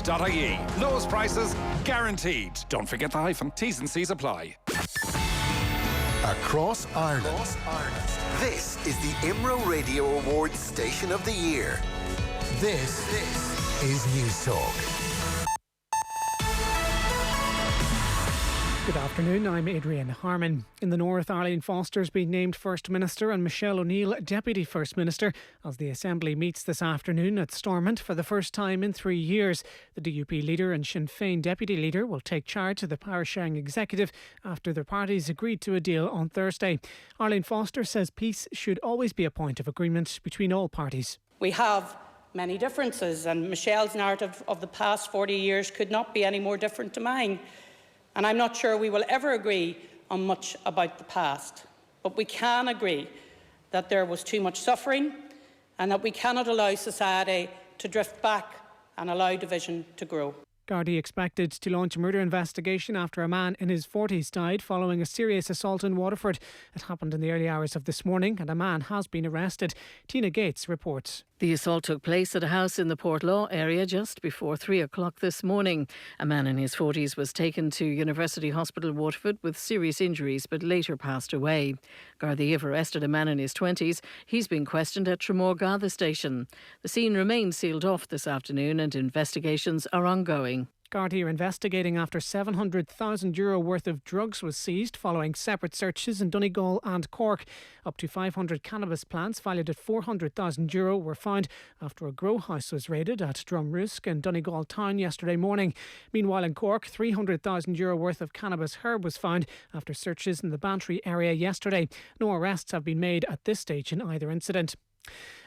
Sportsground.ie. Lowest prices guaranteed. Don't forget the hyphen. T's and C's apply. Across Ireland. This is the IMRO Radio Awards Station of the Year. This is News Talk. Good afternoon, I'm Adrian Harman. In the north, Arlene Foster's been named First Minister and Michelle O'Neill Deputy First Minister as the Assembly meets this afternoon at Stormont for the first time in 3 years. The DUP leader and Sinn Féin Deputy Leader will take charge of the power-sharing executive after their parties agreed to a deal on Thursday. Arlene Foster says peace should always be a point of agreement between all parties. We have many differences, and Michelle's narrative of the past 40 years could not be any more different to mine. And I'm not sure we will ever agree on much about the past. But we can agree that there was too much suffering and that we cannot allow society to drift back and allow division to grow. Gardaí expected to launch a murder investigation after a man in his 40s died following a serious assault in Waterford. It happened in the early hours of this morning and a man has been arrested. Tina Gates reports. The assault took place at a house in the Portlaw area just before 3 o'clock this morning. A man in his 40s was taken to University Hospital Waterford with serious injuries but later passed away. Gardaí have arrested a man in his 20s. He's been questioned at Tramore Gatha station. The scene remains sealed off this afternoon and investigations are ongoing. Gardaí are investigating after €700,000 worth of drugs was seized following separate searches in Donegal and Cork. Up to 500 cannabis plants valued at €400,000 were found after a grow house was raided at Drumrusk in Donegal town yesterday morning. Meanwhile in Cork, €300,000 worth of cannabis herb was found after searches in the Bantry area yesterday. No arrests have been made at this stage in either incident.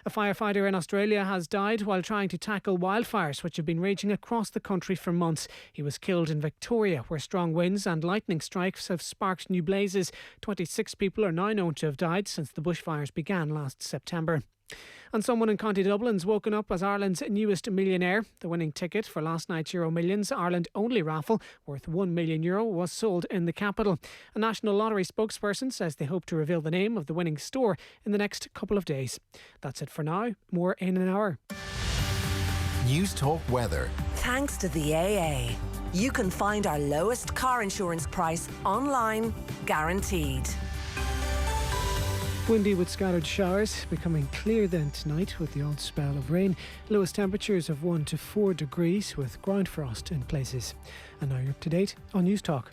A firefighter in Australia has died while trying to tackle wildfires which have been raging across the country for months. He was killed in Victoria, where strong winds and lightning strikes have sparked new blazes. 26 people are now known to have died since the bushfires began last September. And someone in County Dublin's woken up as Ireland's newest millionaire. The winning ticket for last night's Euro Millions Ireland only raffle, worth €1 million, was sold in the capital. A National Lottery spokesperson says they hope to reveal the name of the winning store in the next couple of days. That's it for now. More in an hour. News Talk Weather. Thanks to the AA. You can find our lowest car insurance price online, guaranteed. Windy with scattered showers, becoming clear then tonight with the odd spell of rain. Lowest temperatures of 1 to 4 degrees with ground frost in places. And now you're up to date on News Talk.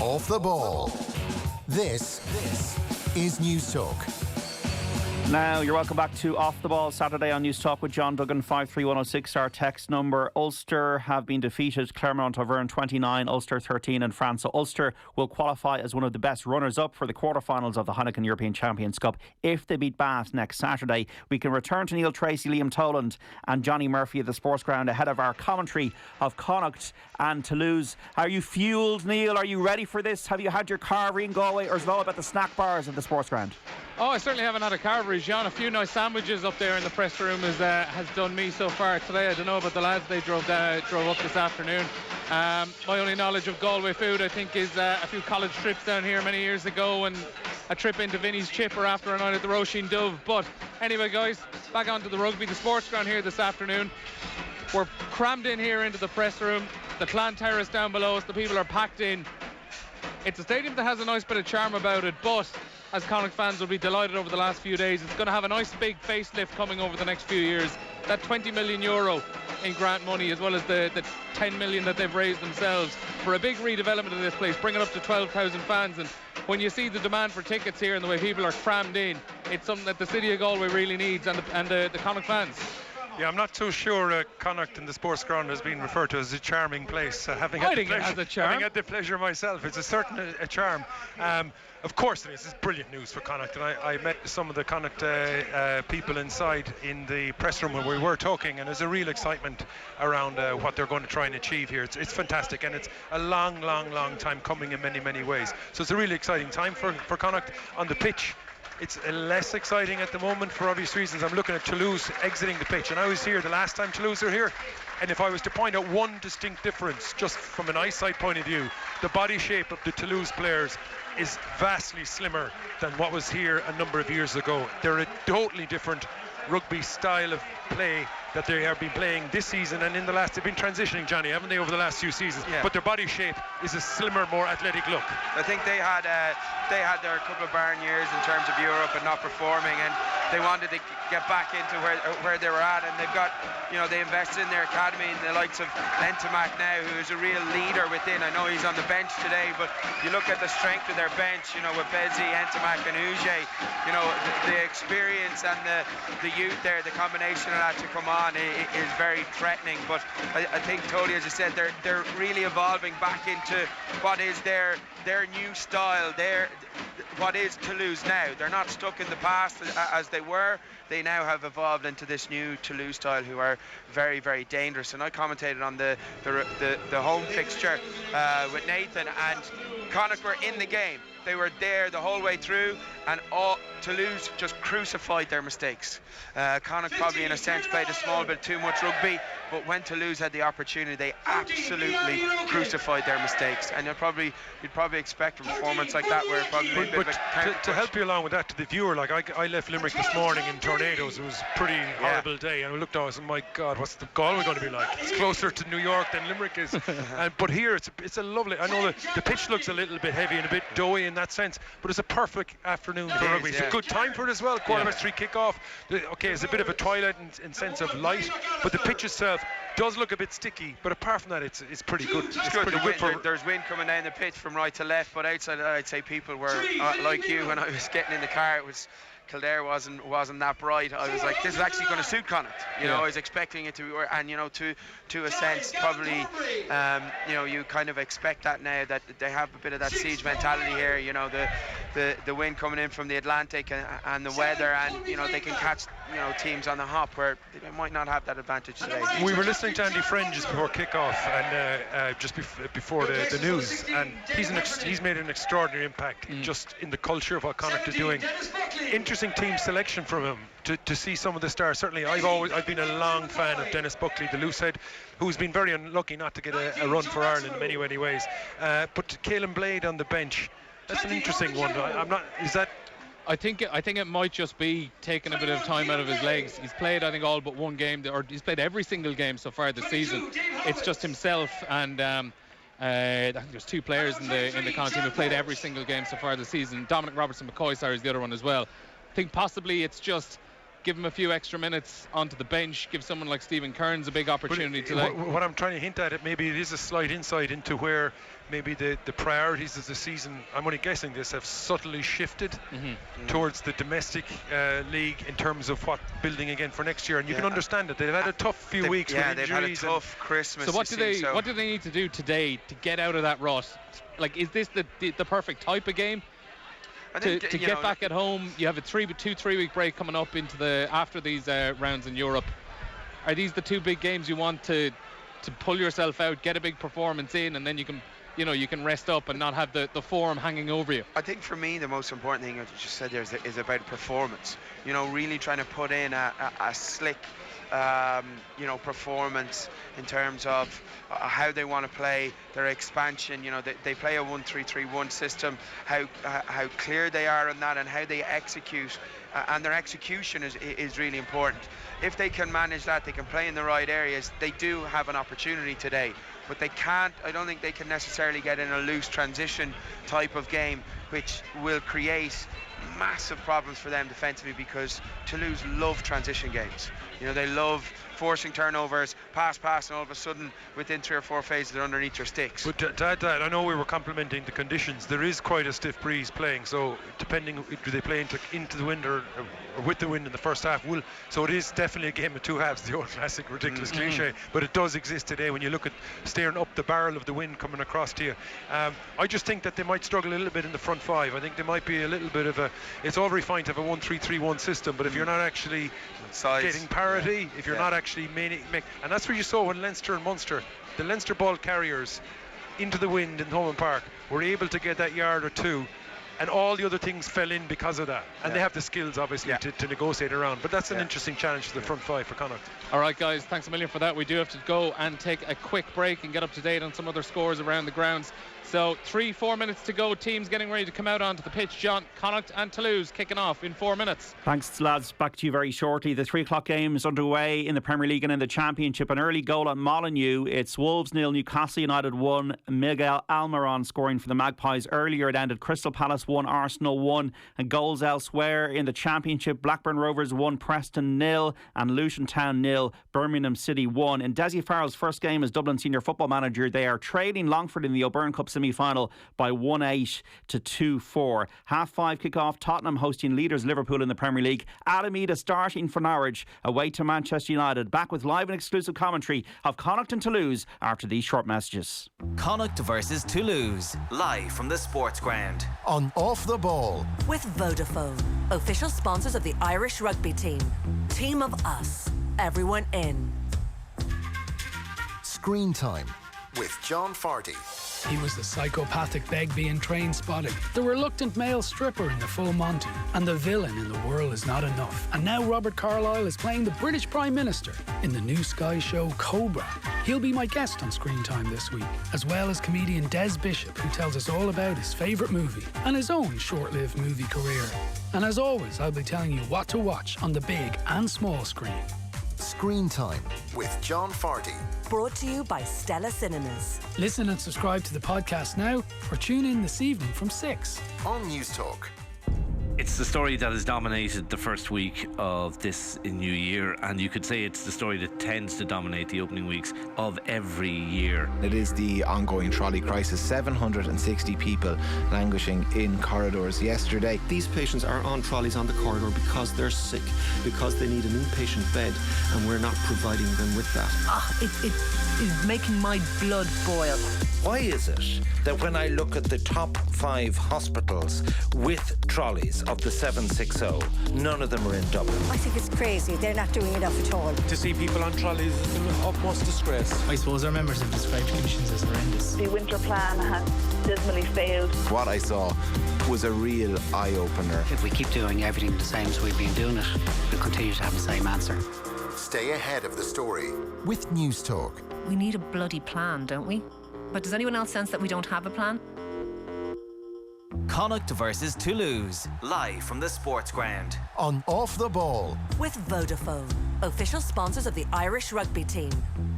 Off the ball. This is News Talk. Now, you're welcome back to Off the Ball Saturday on News Talk with John Duggan. 53106, our text number. Ulster have been defeated. Clermont Auvergne 29, Ulster 13 in France. So Ulster will qualify as one of the best runners-up for the quarterfinals of the Heineken European Champions Cup. If they beat Bath next Saturday, we can return to Neil Treacy, Liam Toland and Johnny Murphy at the Sportsground ahead of our commentary of Connacht and Toulouse. Are you fueled, Neil? Are you ready for this? Have you had your carvery in Galway, or is it all about the snack bars at the Sportsground? Oh, I certainly haven't had a carvery, John. A few nice sandwiches up there in the press room has done me so far today. I don't know about the lads. They drove up this afternoon. My only knowledge of Galway food, I think, is a few college trips down here many years ago and a trip into Vinnie's Chipper after a night at the Roisin Dove. But anyway, guys, back onto the rugby. The Sportsground here this afternoon. We're crammed in here into the press room. The Clan Terrace down below us. The people are packed in. It's a stadium that has a nice bit of charm about it, but as Connacht fans will be delighted over the last few days, it's going to have a nice big facelift coming over the next few years. That €20 million in grant money, as well as the 10 million that they've raised themselves for a big redevelopment of this place, bringing up to 12,000 fans. And when you see the demand for tickets here and the way people are crammed in, it's something that the city of Galway really needs, and the Connacht fans. Yeah, I'm not too sure Connacht and the Sportsground has been referred to as a charming place. Having had the pleasure myself, it's a charm. Of course it is. It's brilliant news for Connacht, and I met some of the Connacht people inside in the press room when we were talking, and there's a real excitement around what they're going to try and achieve here. It's fantastic, and it's a long time coming in many ways. So it's a really exciting time for Connacht. On the pitch, it's less exciting at the moment for obvious reasons. I'm looking at Toulouse exiting the pitch, and I was here the last time Toulouse were here, and if I was to point out one distinct difference just from an eyesight point of view, the body shape of the Toulouse players is vastly slimmer than what was here a number of years ago. They're a totally different rugby style of play that they have been playing this season, and they've been transitioning, Johnny, haven't they, over the last few seasons? Yeah. But their body shape is a slimmer, more athletic look. I think they had their couple of barren years in terms of Europe and not performing, and they wanted to get back into where they were at, and they've got, they invested in their academy, and the likes of Entomac now, who is a real leader within. I know he's on the bench today, but you look at the strength of their bench, with Bezzi, Entomac and Uge, the experience and the youth there, the combination of that to come on is very threatening. But I think, Tony, as I said, they're really evolving back into what is their new style, what is Toulouse now. They're not stuck in the past as they were. They now have evolved into this new Toulouse style, who are very, very dangerous. And I commentated on the home fixture with Nathan, and Connacht were in the game. They were there the whole way through, and Toulouse just crucified their mistakes. Connacht probably, in a sense, played a small bit too much rugby, but when Toulouse had the opportunity, they absolutely crucified their mistakes. And you'd probably expect a performance like that, where it probably made a bit of a to help you along with that, to the viewer, like I left Limerick this morning in tornadoes. It was a pretty horrible day, and I looked out and said, my God, what's the Galway going to be like? It's closer to New York than Limerick is. But here it's a lovely, I know the pitch looks a little bit heavy and a bit doughy in that sense, but it's a perfect afternoon for rugby. It's a good time for it as well. 3:15 kickoff. Okay, it's a bit of a twilight in sense of light, but the pitch itself does look a bit sticky, but apart from that, it's pretty good. It's good. pretty good. There's wind coming down the pitch from right to left, but outside, I'd say people were like you when I was getting in the car. It was Kildare wasn't that bright. I was like, this is actually going to suit Connacht. I was expecting it to be, and to a sense, probably, you kind of expect that now, that they have a bit of that siege mentality here. The wind coming in from the Atlantic and the weather, and they can catch teams on the hop where they might not have that advantage today. We were listening to Andy Friend just before kickoff, and just before the news, and he's made an extraordinary impact just in the culture of what Connacht are doing. Interesting team selection from him to see some of the stars. Certainly, I've been a long fan of Dennis Buckley, the loosehead, who's been very unlucky not to get a run for Ireland in many ways. But Caelan Blade on the bench, that's an interesting one. Is that? I think it might just be taking a bit of time out of his legs. He's played, I think, all but one game, or he's played every single game so far this season. It's just himself and I think there's two players in the Connacht team who played every single game so far this season. Dominic Robertson-McCoy is the other one as well. I think possibly it's just give him a few extra minutes onto the bench, give someone like Stephen Kearns a big opportunity today. What I'm trying to hint at, maybe it is a slight insight into where maybe the priorities of the season, I'm only guessing this, have subtly shifted towards the domestic league in terms of what building again for next year. And you can understand it. They've had a tough few weeks with injuries. They've had a tough Christmas. So what do they need to do today to get out of that rut? Like, is this the perfect type of game? To get back at home? You have a 3 week break coming up after these rounds in Europe. Are these the two big games you want to pull yourself out, get a big performance in, and then you can rest up and not have the form hanging over you? I think for me the most important thing, as you just said there, is about performance. Really trying to put in a slick performance in terms of how they want to play, their expansion. They play a 1-3-3-1 system, how clear they are on that and how they execute, and their execution is really important. If they can manage that, they can play in the right areas. They do have an opportunity today, but I don't think they can necessarily get in a loose transition type of game, which will create massive problems for them defensively, because Toulouse love transition games. They love forcing turnovers, pass, and all of a sudden within 3 or 4 phases they're underneath your sticks. But to add that, I know we were complimenting the conditions. There is quite a stiff breeze playing, so depending, do they play into the wind or with the wind in the first half? So it is definitely a game of two halves, the old classic ridiculous cliche, but it does exist today when you look at staring up the barrel of the wind coming across to you. I just think that they might struggle a little bit in the front five. I think there might be a little bit of it's all very fine to have a 1-3-3-1 system, but if you're not actually getting parity, if you're not actually and that's where you saw when Leinster and Munster, the Leinster ball carriers into the wind in Thomond Park, were able to get that yard or two and all the other things fell in because of that. And they have the skills, obviously, to negotiate around. But that's an interesting challenge to the front five for Connacht. All right, guys, thanks a million for that. We do have to go and take a quick break and get up to date on some other scores around the grounds. So 3-4 minutes to go. Teams getting ready to come out onto the pitch. John, Connacht and Toulouse kicking off in 4 minutes. Thanks, lads. Back to you very shortly. The 3 o'clock game is underway in the Premier League and in the Championship. An early goal at Molineux. It's Wolves 0, Newcastle United 1. Miguel Almiron scoring for the Magpies. Earlier it ended Crystal Palace 1, Arsenal 1. And goals elsewhere in the Championship. Blackburn Rovers 1, Preston 0. And Luton Town 0, Birmingham City 1. In Dessie Farrell's first game as Dublin senior football manager, they are trailing Longford in the O'Byrne Cup semi-final by 1-8 to 2-4. 5:30 kick-off. Tottenham hosting leaders Liverpool in the Premier League. Alameda starting for Norwich away to Manchester United. Back with live and exclusive commentary of Connacht and Toulouse after these short messages. Connacht versus Toulouse, live from the Sportsground. On Off the Ball. With Vodafone, official sponsors of the Irish rugby team. Team of us, everyone in. Screen Time with John Fardy. He was the psychopathic Begbie in Train Spotting, the reluctant male stripper in The Full Monty, and the villain in The World Is Not Enough. And now Robert Carlyle is playing the British Prime Minister in the new Sky show Cobra. He'll be my guest on Screen Time this week, as well as comedian Des Bishop, who tells us all about his favourite movie and his own short-lived movie career. And as always, I'll be telling you what to watch on the big and small screen. Screen Time with John Fardy. Brought to you by Stella Cinemas. Listen and subscribe to the podcast now or tune in this evening from 6 on News Talk. It's the story that has dominated the first week of this new year, and you could say it's the story that tends to dominate the opening weeks of every year. It is the ongoing trolley crisis. 760 people languishing in corridors yesterday. These patients are on trolleys on the corridor because they're sick, because they need an inpatient bed, and we're not providing them with that. It is making my blood boil. Why is it that when I look at the top 5 hospitals with trolleys of the 760, none of them are in Dublin? I think it's crazy. They're not doing enough at all. To see people on trolleys is an utmost disgrace. I suppose our members have described conditions as horrendous. The winter plan has dismally failed. What I saw was a real eye-opener. If we keep doing everything the same as we've been doing it, we'll continue to have the same answer. Stay ahead of the story with News Talk. We need a bloody plan, don't we? But does anyone else sense that we don't have a plan? Connacht versus Toulouse, live from the Sportsground. On Off the Ball. With Vodafone, official sponsors of the Irish rugby team.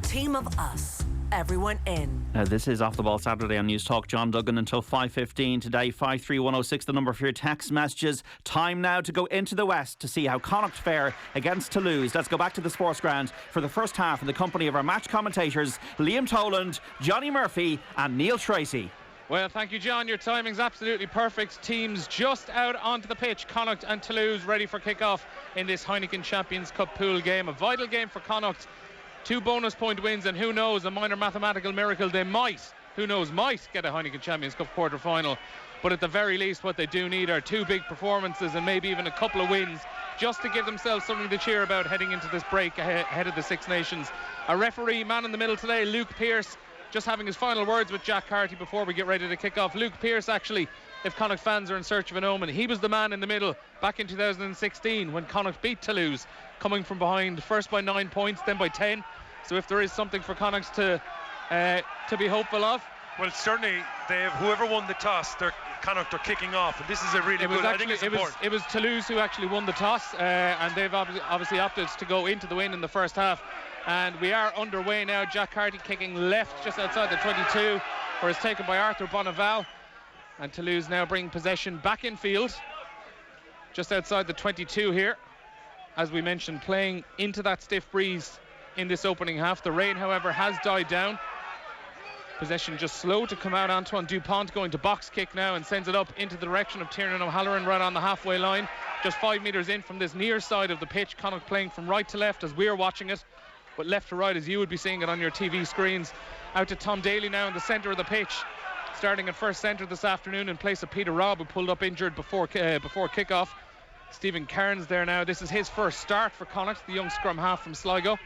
Team of us, everyone in. This is Off the Ball Saturday on News Talk. John Duggan until 5:15 today. 53106, the number for your text messages. Time now to go into the West to see how Connacht fare against Toulouse. Let's go back to the Sportsground for the first half in the company of our match commentators Liam Toland, Johnny Murphy and Neil Treacy. Well, thank you, John. Your timing's absolutely perfect. Teams just out onto the pitch. Connacht and Toulouse ready for kick-off in this Heineken Champions Cup pool game. A vital game for Connacht. 2 bonus point wins, and who knows, a minor mathematical miracle, they might get a Heineken Champions Cup quarter-final. But at the very least, what they do need are 2 big performances and maybe even a couple of wins just to give themselves something to cheer about heading into this break ahead of the Six Nations. A referee, man in the middle today, Luke Pearce, just having his final words with Jack Carty before we get ready to kick off. Luke Pearce, actually, if Connacht fans are in search of an omen, he was the man in the middle back in 2016 when Connacht beat Toulouse, coming from behind first by 9 points, then by 10. So if there is something for Connacht to be hopeful of, well, certainly whoever won the toss, Connacht are kicking off, and this is a really good. I think it was Toulouse who actually won the toss, and they've obviously opted to go into the win in the first half. And we are underway now. Jack Carty kicking left just outside the 22, where it's taken by Arthur Bonneval. And Toulouse now bring possession back in field, just outside the 22 here. As we mentioned, playing into that stiff breeze in this opening half. The rain, however, has died down. Possession just slow to come out. Antoine Dupont going to box kick now and sends it up into the direction of Tiernan O'Halloran right on the halfway line. Just 5 metres in from this near side of the pitch. Connacht playing from right to left as we're watching it, but left to right as you would be seeing it on your TV screens. Out to Tom Daly now in the centre of the pitch, starting at first centre this afternoon in place of Peter Robb, who pulled up injured before kick-off. Stephen Cairns there now. This is his first start for Connacht, the young scrum half from Sligo.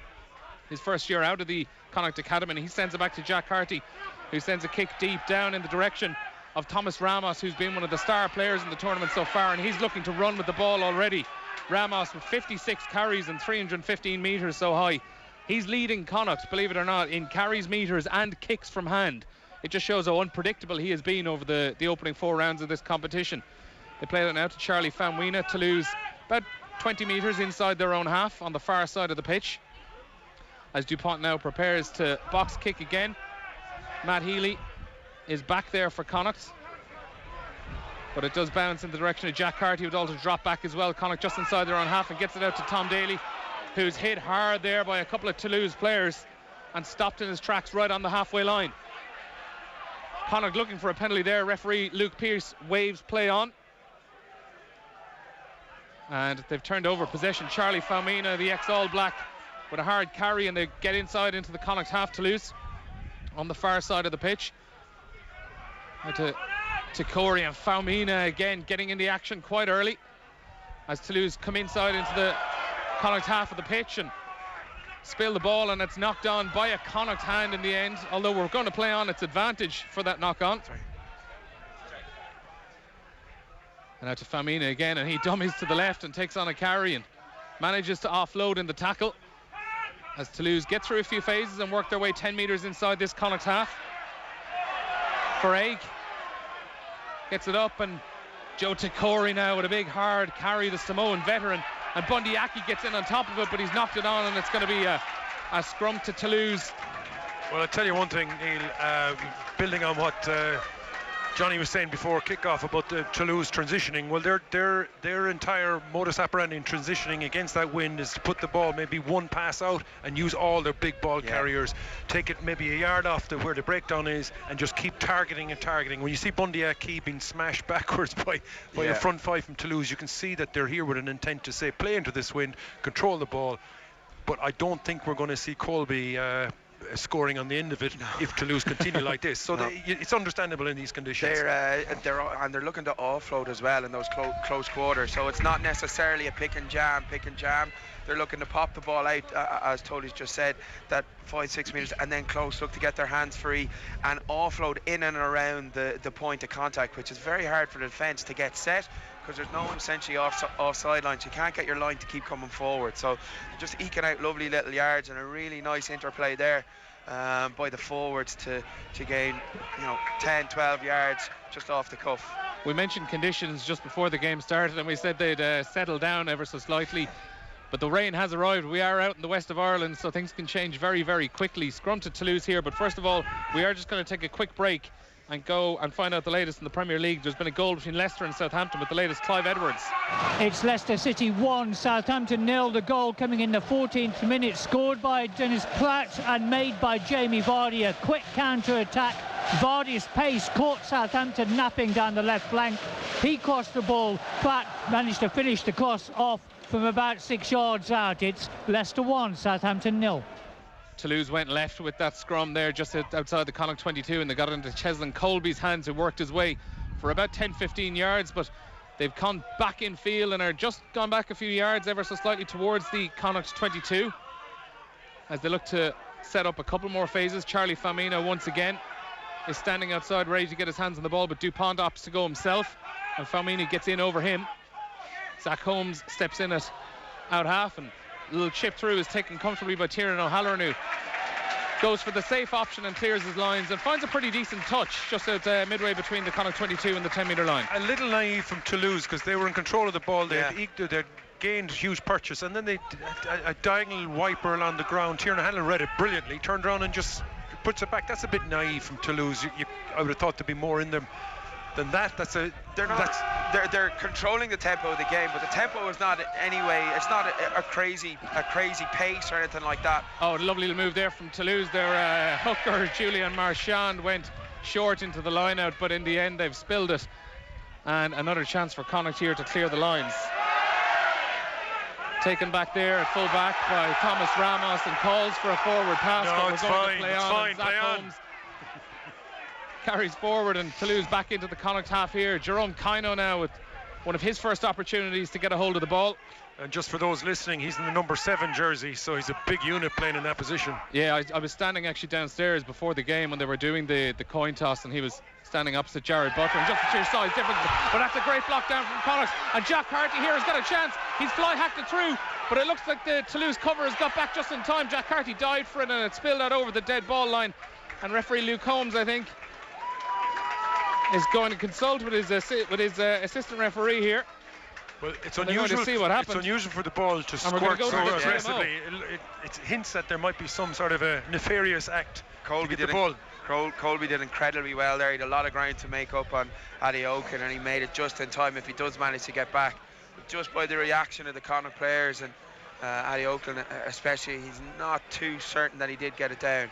His first year out of the Connacht Academy, and he sends it back to Jack Carty, who sends a kick deep down in the direction of Thomas Ramos, who's been one of the star players in the tournament so far, and he's looking to run with the ball already. Ramos with 56 carries and 315 metres so high. He's leading Connacht, believe it or not, in carries, metres and kicks from hand. It just shows how unpredictable he has been over the opening 4 rounds of this competition. They play it now to Charlie Famuina. Toulouse about 20 metres inside their own half on the far side of the pitch. As Dupont now prepares to box kick again. Matt Healy is back there for Connacht, but it does bounce in the direction of Jack Carty, who'd also drop back as well. Connacht just inside their own half and gets it out to Tom Daly, who's hit hard there by a couple of Toulouse players and stopped in his tracks right on the halfway line. Connacht looking for a penalty there. Referee Luke Pearce waves play on, and they've turned over possession. Charlie Faumina, the ex-All Black, with a hard carry, and they get inside into the Connacht half. Toulouse on the far side of the pitch. To Corey, and Faumina again getting in the action quite early as Toulouse come inside into the Connacht half of the pitch and spill the ball, and it's knocked on by a Connacht hand in the end, although we're going to play on its advantage for that knock on. And out to Faumina again, and he dummies to the left and takes on a carry and manages to offload in the tackle as Toulouse get through a few phases and work their way 10 metres inside this Connacht half. Farag gets it up, and Joe Tikori now with a big hard carry, the Samoan veteran, and Bundy Aki gets in on top of it, but he's knocked it on, and it's going to be a scrum to Toulouse. Well, I'll tell you one thing, Neil, building on what Johnny was saying before kick-off about the Toulouse transitioning. Well, their entire modus operandi in transitioning against that wind is to put the ball maybe one pass out and use all their big ball carriers, take it maybe a yard off to where the breakdown is, and just keep targeting and targeting. When you see Bundy Aki being smashed backwards by a front five from Toulouse, you can see that they're here with an intent to say play into this wind, control the ball. But I don't think we're going to see Colby scoring on the end of it if Toulouse continue like this. So it's understandable in these conditions. They're looking to offload as well in those close quarters. So it's not necessarily a pick and jam. They're looking to pop the ball out, as Tony's just said, that 5-6 metres, and then close, look to get their hands free and offload in and around the point of contact, which is very hard for the defence to get set, because there's no one essentially off sidelines. You can't get your line to keep coming forward. So just eking out lovely little yards, and a really nice interplay there by the forwards to gain 10, 12 yards just off the cuff. We mentioned conditions just before the game started, and we said they'd settle down ever so slightly. But the rain has arrived. We are out in the west of Ireland, so things can change very, very quickly. Scrum to Toulouse here, but first of all, we are just going to take a quick break and go and find out the latest in the Premier League. There's been a goal between Leicester and Southampton with the latest Clive Edwards. It's Leicester City 1, Southampton 0. The goal coming in the 14th minute, scored by Dennis Platt and made by Jamie Vardy. A quick counter-attack. Vardy's pace caught Southampton napping down the left flank. He crossed the ball. Platt managed to finish the cross off from about 6 yards out. It's Leicester 1, Southampton 0. Toulouse went left with that scrum there just outside the Connacht 22, and they got it into Cheslin Colby's hands, who worked his way for about 10-15 yards, but they've come back in field and are just gone back a few yards ever so slightly towards the Connacht 22 as they look to set up a couple more phases. Charlie Faumina once again is standing outside ready to get his hands on the ball, but Dupont opts to go himself, and Faumina gets in over him. Zach Holmes steps in at out half, and a little chip through is taken comfortably by Tiernan O'Halloran, who goes for the safe option and clears his lines and finds a pretty decent touch just out midway between the Connacht 22 and the 10-metre line. A little naive from Toulouse, because they were in control of the ball. They'd gained huge purchase, and then they a diagonal wiper along the ground. Tiernan O'Halloran read it brilliantly, turned around and just puts it back. That's a bit naive from Toulouse. I would have thought to be more in them than that. They're controlling the tempo of the game, but the tempo is not anyway. It's not a crazy pace or anything like that. Oh, lovely little move there from Toulouse. Their hooker Julian Marchand went short into the line out, but in the end they've spilled it, and another chance for Connacht here to clear the lines. Taken back there at full back by Thomas Ramos, and calls for a forward pass. No, it's fine. It's fine. Zach Holmes carries forward, and Toulouse back into the Connacht half here. Jerome Kino now with one of his first opportunities to get a hold of the ball. And just for those listening, he's in the number 7 jersey, so he's a big unit playing in that position. Yeah, I was standing actually downstairs before the game when they were doing the coin toss, and he was standing opposite Jared Butler, and just the sheer size difference. But that's a great block down from Connacht, and Jack Carty here has got a chance. He's fly hacked it through, but it looks like the Toulouse cover has got back just in time. Jack Carty dived for it, and it spilled out over the dead ball line. And referee Luke Holmes, I think, is going to consult with his assistant referee here. Well, it's unusual. To see what happens. It's unusual for the ball to squirt so aggressively. It hints that there might be some sort of a nefarious act. Colby did incredibly well there. He had a lot of ground to make up on Addy Oaken, and he made it just in time if he does manage to get back. But just by the reaction of the Connacht players, and Addy Oaken especially, he's not too certain that he did get it down.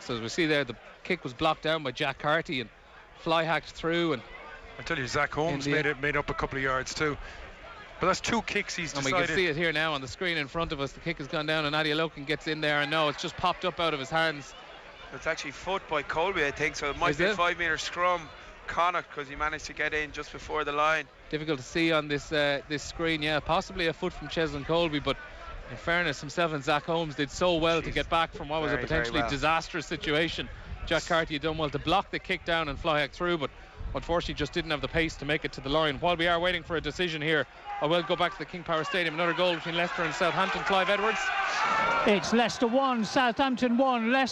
So as we see there, the kick was blocked down by Jack Carty and fly hacked through. And I tell you, Zach Holmes made up a couple of yards too. But that's 2 kicks he's decided. And we can see it here now on the screen in front of us. The kick has gone down, and Addy Loken gets in there, and no, it's just popped up out of his hands. It's actually foot by Colby, I think, so it might be a 5-metre scrum, Connacht, because he managed to get in just before the line. Difficult to see on this this screen, yeah, possibly a foot from Cheslin Colby, but in fairness, himself and Zach Holmes did so well to get back from what was a potentially disastrous situation. Jack Carty had done well to block the kick down and fly hack through, but unfortunately just didn't have the pace to make it to the line. While we are waiting for a decision here, I will go back to the King Power Stadium. Another goal between Leicester and Southampton. Clive Edwards. It's Leicester 1, Southampton 1.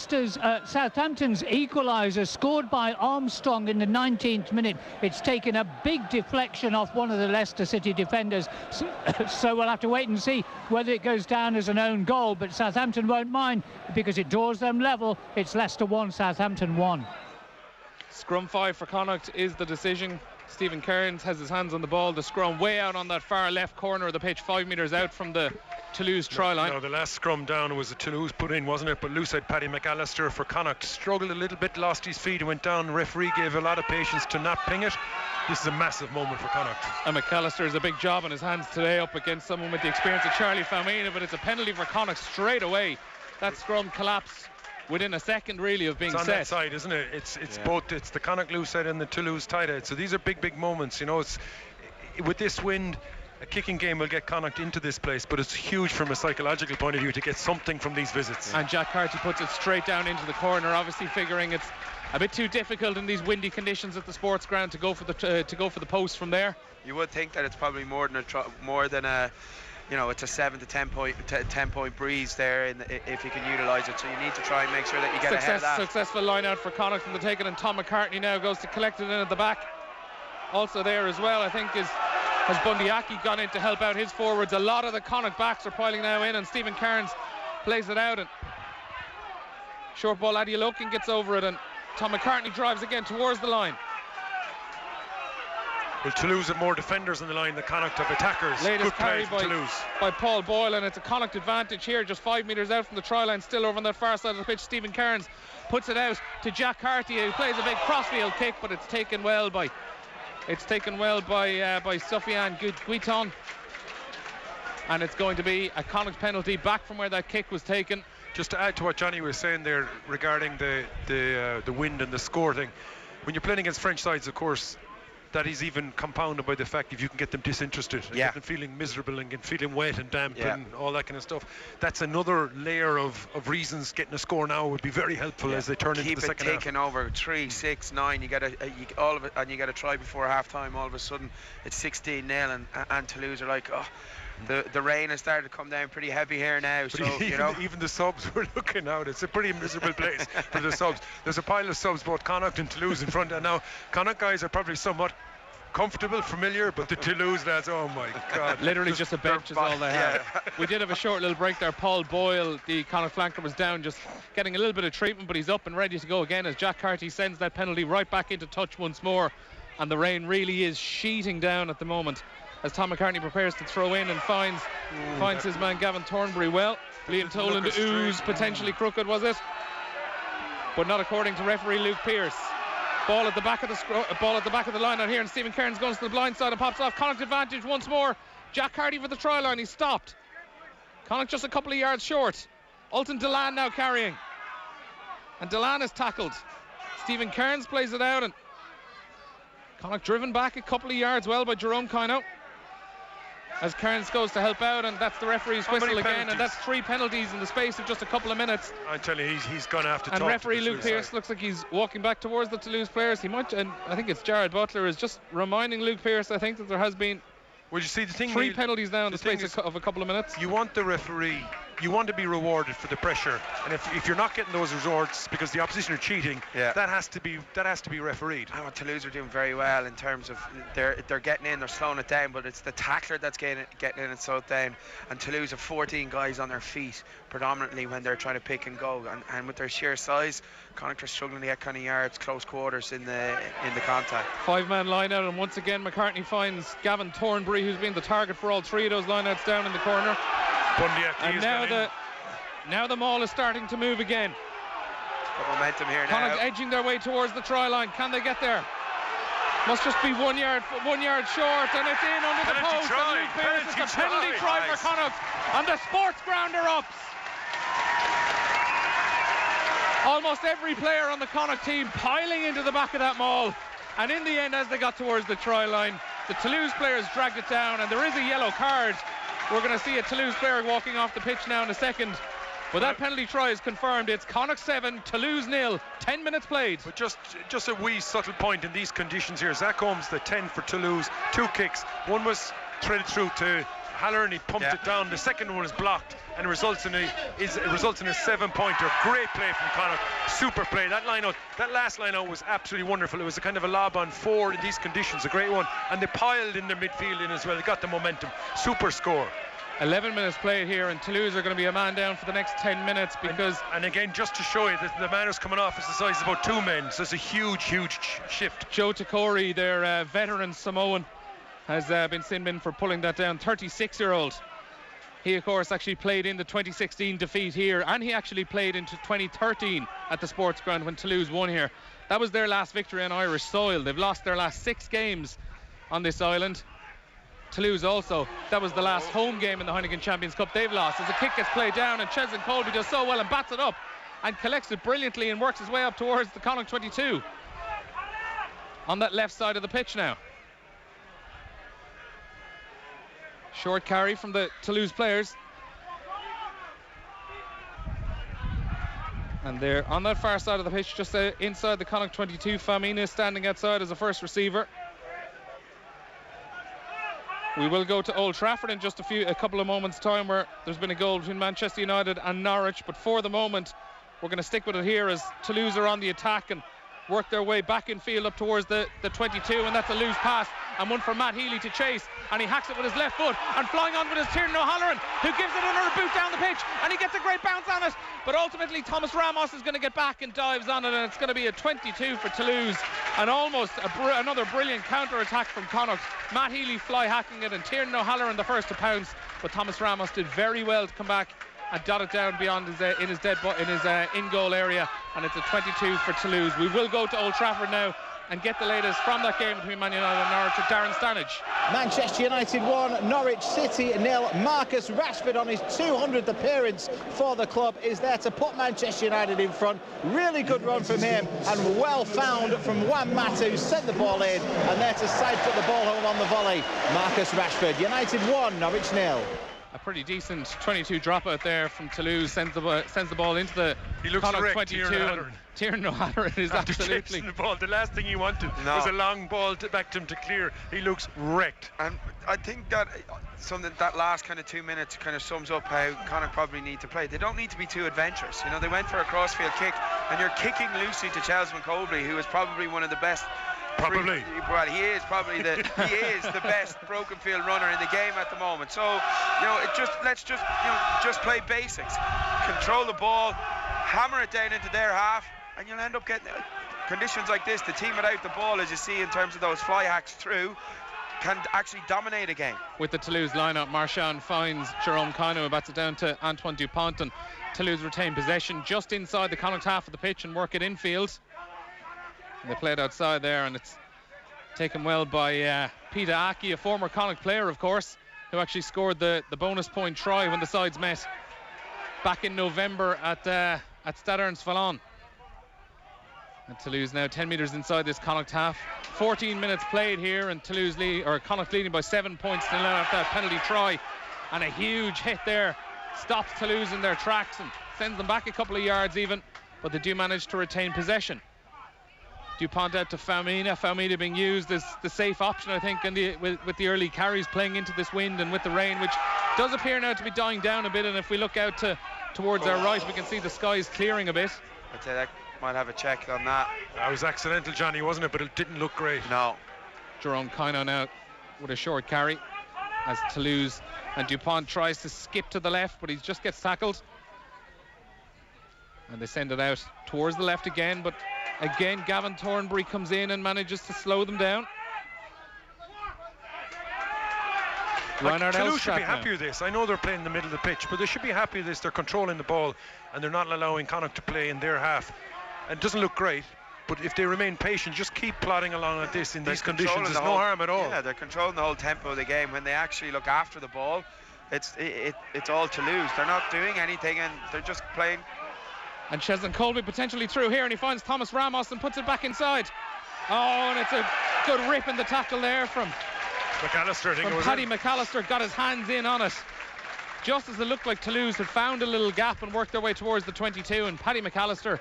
Southampton's equaliser scored by Armstrong in the 19th minute. It's taken a big deflection off one of the Leicester City defenders. So we'll have to wait and see whether it goes down as an own goal. But Southampton won't mind because it draws them level. It's Leicester 1, Southampton 1. Scrum 5 for Connacht is the decision. Stephen Kearns has his hands on the ball. The scrum way out on that far left corner of the pitch, 5 metres out from the Toulouse try line. No, the last scrum down was a Toulouse put in, wasn't it? But loose side Paddy McAllister for Connacht struggled a little bit, lost his feet and went down. The referee gave a lot of patience to not ping it. This is a massive moment for Connacht. And McAllister has a big job on his hands today up against someone with the experience of Charlie Faumina, but it's a penalty for Connacht straight away. That scrum collapsed within a second really of being set. It's on that side, isn't it? It's both, it's the Connacht loose side and the Toulouse tight head. So these are big moments, you know. It's with this wind, a kicking game will get Connacht into this place, but it's huge from a psychological point of view to get something from these visits. And Jack Carty puts it straight down into the corner, obviously figuring it's a bit too difficult in these windy conditions at the Sportsground to go for the post from there. You would think that it's probably more than a you know, it's a 7 to 10 point breeze there if you can utilise it, so you need to try and make sure that you get ahead of that. Successful line out for Connacht from the take it, and Tom McCartney now goes to collect it in at the back. Also there as well, I think, has Bundyaki gone in to help out his forwards. A lot of the Connacht backs are piling now in, and Stephen Kearns plays it out, and short ball, Addy Loken gets over it, and Tom McCartney drives again towards the line. Well, Toulouse have more defenders on the line. The Connacht have attackers. Latest Good play carry Toulouse by Paul Boyle, and it's a Connacht advantage here, just 5 metres out from the try line, still over on that far side of the pitch. Stephen Kearns puts it out to Jack Carty, who plays a big crossfield kick, but it's taken well by Sofiane Guiton, and it's going to be a Connacht penalty back from where that kick was taken. Just to add to what Johnny was saying there regarding the wind and the score thing, when you're playing against French sides, of course, that is even compounded by the fact if you can get them disinterested and get them feeling miserable and feeling wet and damp and all that kind of stuff. That's another layer of reasons getting a score now would be very helpful as they turn into the second half. Keep it taking over 3, 6, 9. You get all of it, and you get a try before half time. All of a sudden it's 16-0, and Toulouse are like, oh. The rain has started to come down pretty heavy here now, so even the subs were looking out. It's a pretty miserable place for the subs. There's a pile of subs, both Connacht and Toulouse in front, and now Connacht guys are probably somewhat comfortable, familiar, but the Toulouse lads, oh my God. Literally just a bench is all they have. We did have a short little break there. Paul Boyle, the Connacht flanker, was down, just getting a little bit of treatment, but he's up and ready to go again as Jack Carty sends that penalty right back into touch once more, and the rain really is sheeting down at the moment as Tom McCartney prepares to throw in and finds his man Gavin Thornbury well. Liam Toland ooze potentially crooked, was it? But not according to referee Luke Pearce. Ball at the back of the line out here, and Stephen Kearns goes to the blind side and pops off. Connacht advantage once more. Jack Carty for the try line. He's stopped. Connacht just a couple of yards short. Ulton Delan now carrying, and Delan is tackled. Stephen Kearns plays it out, and Connacht driven back a couple of yards well by Jerome Kino. as Kearns goes to help out, and that's the referee's whistle again, and that's 3 penalties in the space of just a couple of minutes. I tell you, he's going to have to talk. And referee Luke Pearce looks like he's walking back towards the Toulouse players. He might, and I think it's Jared Butler is just reminding Luke Pearce, I think, that there has been Well, you see, the thing 3 penalties now in the space of a couple of minutes. You want the referee, you want to be rewarded for the pressure, and if you're not getting those rewards because the opposition are cheating, that has to be refereed. I know Toulouse are doing very well in terms of they're getting in, they're slowing it down, but it's the tackler that's getting in and slowed down. And Toulouse have 14 guys on their feet predominantly when they're trying to pick and go, and with their sheer size, Connacht are struggling to get kind of yards, close quarters in the contact. 5-man line out, and once again McCartney finds Gavin Thornbury, who's been the target for all 3 of those line outs down in the corner. And now the maul is starting to move again. Got momentum here now. Connacht edging their way towards the try line. Can they get there? Must just be 1 yard short, and it's in under the post. And Luke Pearce, it's a penalty try for Connacht, and the Sportsground are up. Almost every player on the Connacht team piling into the back of that maul, and in the end, as they got towards the try line, the Toulouse players dragged it down, and there is a yellow card. We're going to see a Toulouse player walking off the pitch now in a second. But that penalty try is confirmed. It's Connacht 7, Toulouse 0. 10 minutes played. But just a wee subtle point in these conditions here. Zach Holmes, the 10 for Toulouse, 2 kicks. One was threaded through to Haller and he pumped it down. The second one is blocked and it results in a 7-pointer. Great play from Connacht. Super play. That last line out was absolutely wonderful. It was a kind of a lob on 4 in these conditions. A great one. And they piled in their midfield in as well. They got the momentum. Super score. 11 minutes played here, and Toulouse are going to be a man down for the next 10 minutes because... And again, just to show you, the man who's coming off is the size of about 2 men, so it's a huge shift. Joe Takori, their veteran Samoan, has been sent in for pulling that down. 36-year-old. He, of course, actually played in the 2016 defeat here, and he actually played into 2013 at the Sportsground when Toulouse won here. That was their last victory on Irish soil. They've lost their last 6 games on this island. Toulouse also, that was the last home game in the Heineken Champions Cup they've lost. As a kick gets played down, and Cheslin Colby does so well and bats it up and collects it brilliantly and works his way up towards the Connacht 22 on that left side of the pitch now. Short carry from the Toulouse players, and they're on that far side of the pitch, just inside the Connacht 22. Famina standing outside as a first receiver. We will go to Old Trafford in just a couple of moments' time, where there's been a goal between Manchester United and Norwich. But for the moment, we're going to stick with it here as Toulouse are on the attack and work their way back in field up towards the 22, and that's a loose pass and one for Matt Healy to chase, and he hacks it with his left foot, and flying on with his Tiernan O'Halloran, who gives it another boot down the pitch, and he gets a great bounce on it, but ultimately Thomas Ramos is going to get back and dives on it, and it's going to be a 22 for Toulouse, and almost another brilliant counter-attack from Connacht. Matt Healy fly hacking it, and Tiernan O'Halloran the first to pounce, but Thomas Ramos did very well to come back and dot it down beyond his in-goal area, and it's a 22 for Toulouse. We will go to Old Trafford now and get the latest from that game between Man United and Norwich with Darren Stanage. Manchester United 1, Norwich City 0. Marcus Rashford, on his 200th appearance for the club, is there to put Manchester United in front. Really good run from him, and well found from Juan Mata, sent the ball in, and there to side foot the ball home on the volley. Marcus Rashford. United 1, Norwich 0. A pretty decent 22 dropout there from Toulouse, sends the ball into the Connacht 22, and Tiernan O'Halloran is absolutely the ball. The last thing he wanted was a long ball back to him to clear. He looks wrecked. And I think that that last kind of 2 minutes kind of sums up how Connacht probably need to play. They don't need to be too adventurous. You know, they went for a crossfield kick, and you're kicking loosely to Cheslin Colby, who is probably one of the best. Probably. Well, he is the best broken field runner in the game at the moment. So, you know, let's just play basics. Control the ball, hammer it down into their half, and you'll end up getting conditions like this. The team without the ball, as you see in terms of those fly hacks through, can actually dominate a game. With the Toulouse lineup, Marchand finds Jerome Kano, who bats it down to Antoine Dupont, and Toulouse retain possession just inside the Connacht half of the pitch and work it infield. They played outside there, and it's taken well by Peter Aki, a former Connacht player, of course, who actually scored the bonus point try when the sides met back in November at Stade Ernst Vallon. And Toulouse now 10 metres inside this Connacht half. 14 minutes played here, and Connacht leading by 7 points to nil after that penalty try. And a huge hit there stops Toulouse in their tracks and sends them back a couple of yards even, but they do manage to retain possession. Dupont out to Faumina. Faumina being used as the safe option, I think, with the early carries playing into this wind and with the rain, which does appear now to be dying down a bit. And if we look out towards our right, we can see the skies clearing a bit. I'd say that might have a check on that. That was accidental, Johnny, wasn't it? But it didn't look great. No. Jerome Kino now with a short carry as Toulouse, and Dupont tries to skip to the left, but he just gets tackled. And they send it out towards the left again, but again Gavin Thornbury comes in and manages to slow them down. Toulouse should be happy with this. I know they're playing in the middle of the pitch, but they should be happy with this. They're controlling the ball and they're not allowing Connacht to play in their half. And it doesn't look great, but if they remain patient, just keep plodding along like this in these conditions, there's no harm at all. Yeah, they're controlling the whole tempo of the game. When they actually look after the ball, it's all Toulouse. They're not doing anything and they're just playing. And Cheslin Colby potentially through here, and he finds Thomas Ramos and puts it back inside. Oh, and it's a good rip in the tackle there from McAllister, I think it was Paddy McAllister. Got his hands in on it just as it looked like Toulouse had found a little gap and worked their way towards the 22. And Paddy McAllister,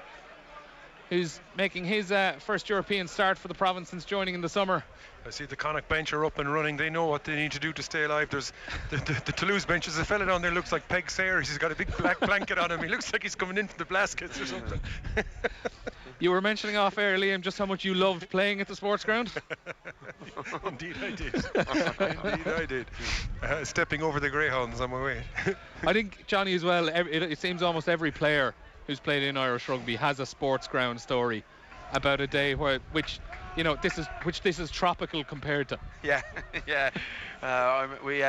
who's making his first European start for the province since joining in the summer. I see the Connacht bench are up and running. They know what they need to do to stay alive. There's the Toulouse bench. There's a fella down there looks like Peg Sayers. He's got a big black blanket on him. He looks like he's coming in from the Blaskets or something. You were mentioning off air, Liam, just how much you loved playing at the Sportsground. Indeed I did. Indeed I did. Stepping over the greyhounds on my way. I think, Johnny, as well, it seems almost every player who's played in Irish rugby has a Sportsground story about a day which this is tropical compared to. Yeah, yeah. We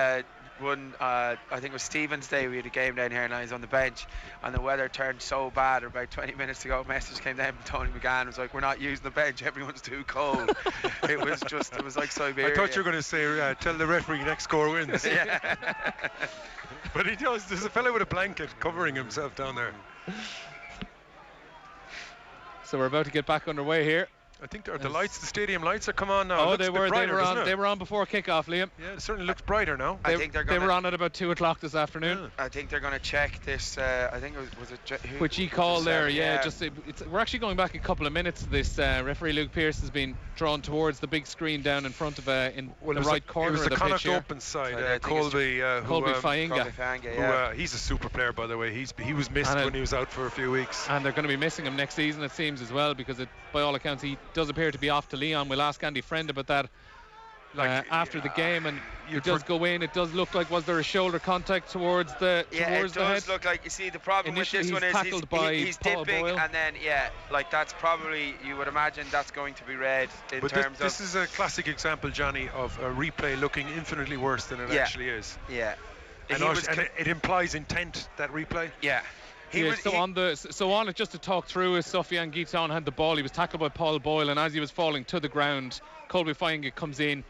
won, I think it was Stephen's Day. We had a game down here and I was on the bench and the weather turned so bad. About 20 minutes ago, a message came down from Tony McGann. It was like, we're not using the bench, everyone's too cold. it was like Siberia. I thought you were going to say, tell the referee next score wins. Yeah. But he does. There's a fella with a blanket covering himself down there. So we're about to get back underway here. I think the lights, the stadium lights, are come on now. Oh, they were on before kickoff, Liam. Yeah, it certainly looks brighter now. They were on at about 2 o'clock this afternoon. Yeah. I think they're going to check this. I think it was which he called there. Yeah, we're actually going back a couple of minutes to this. Referee Luke Pearce has been drawn towards the big screen down in front of in the right corner of the pitch. It was the Connacht open side. Colby Fainga. He's a super player, by the way. He was missed when he was out for a few weeks. And they're going to be missing him next season, it seems, as well, because by all accounts he does appear to be off to Leon. We'll ask Andy Friend about that after the game, and it does go in. It does look like, was there a shoulder contact towards the it does look like. You see, the problem initially with this one is he's dipping, and then that's probably, you would imagine that's going to be red in terms of. This is a classic example, Johnny, of a replay looking infinitely worse than it actually is. Yeah. And it implies intent, that replay. Yeah. On it, just to talk through, as Sofiane Guiton had the ball, he was tackled by Paul Boyle, and as he was falling to the ground, Colby Fainga comes in.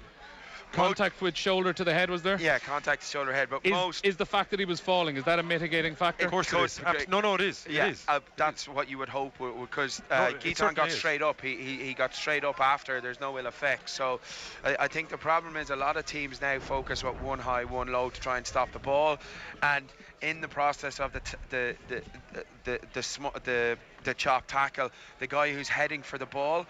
Contact with shoulder to the head, was there? Yeah, contact to shoulder head, but is the fact that he was falling, is that a mitigating factor? Of course it is. No, it is. Yeah, that's what you would hope, because Guiton got straight up. He got straight up after. There's no ill effect. So I think the problem is a lot of teams now focus with one high, one low to try and stop the ball, and in the process of the chop tackle, the guy who's heading for the ball,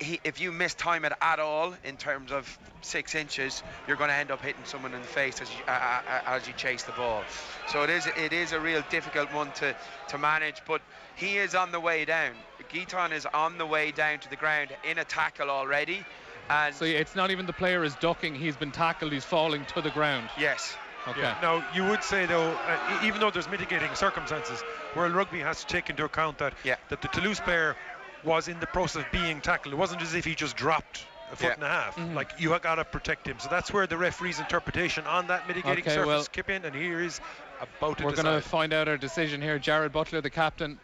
if you mistime it at all in terms of 6 inches, you're going to end up hitting someone in the face as you chase the ball. So it is a real difficult one to manage, but he is on the way down. Guiton is on the way down to the ground in a tackle already. And so it's not even the player is ducking, he's been tackled, he's falling to the ground. Yes. Okay. Yeah. Now, you would say, though, even though there's mitigating circumstances, World Rugby has to take into account that the Toulouse player was in the process of being tackled. It wasn't as if he just dropped a foot and a half. Like, you got to protect him. So that's where the referee's interpretation on that mitigating surface kip in, and here is about to decide. We're going to find out our decision here. Jared Butler, the captain,